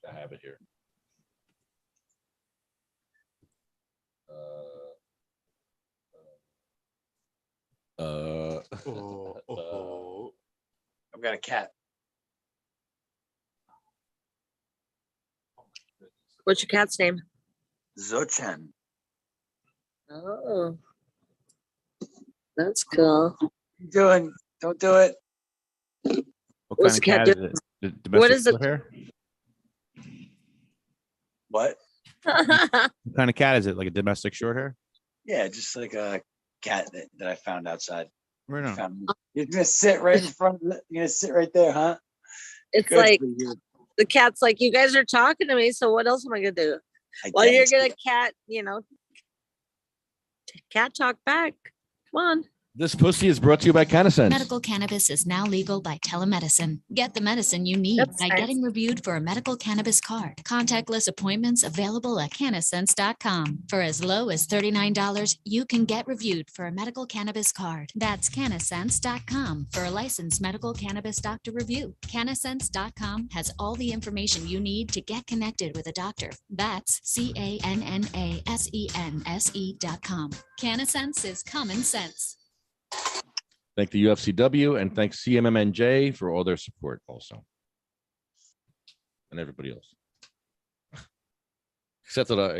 I have it here. I've got a cat. What's your cat's name? Zochan. Oh, that's cool. Doing? Don't do it. What What's kind of the cat cat is it? The What domestic is it? short hair? What? What kind of cat is it? Like a domestic short hair? Yeah, just like a cat that I found outside. Right on. Found- You're gonna sit right in front of it. You're gonna sit right there, huh? It's Good like for you. the cat's like, you guys are talking to me, so what else am I gonna do? I Well, you're guess. gonna cat talk back. Come on. This pussy is brought to you by Cannasense. Medical cannabis is now legal by telemedicine. Get the medicine you need That's by nice. getting reviewed for a medical cannabis card. Contactless appointments available at cannasense.com. For as low as $39, you can get reviewed for a medical cannabis card. That's cannasense.com for a licensed medical cannabis doctor review. Cannasense.com has all the information you need to get connected with a doctor. That's CANNASENSE.com. Cannasense is common sense. Thank the UFCW and thanks CMMNJ for all their support also. And everybody else. Etc. All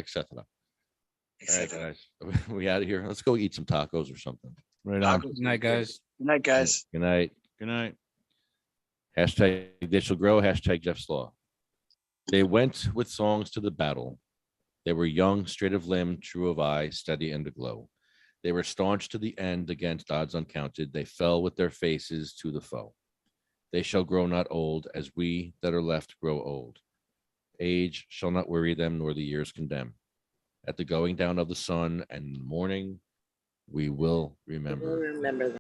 right, guys. We out of here. Let's go eat some tacos or something. Right on. good night, guys. Good night, guys. Good night. Good night. Hashtag they shall grow. Hashtag Jeff's Law. They went with songs to the battle. They were young, straight of limb, true of eye, steady and aglow. They were staunch to the end against odds uncounted. They fell with their faces to the foe. They shall grow not old as we that are left grow old. age shall not weary them, nor the years condemn. At the going down of the sun and morning, we will We'll remember. remember that.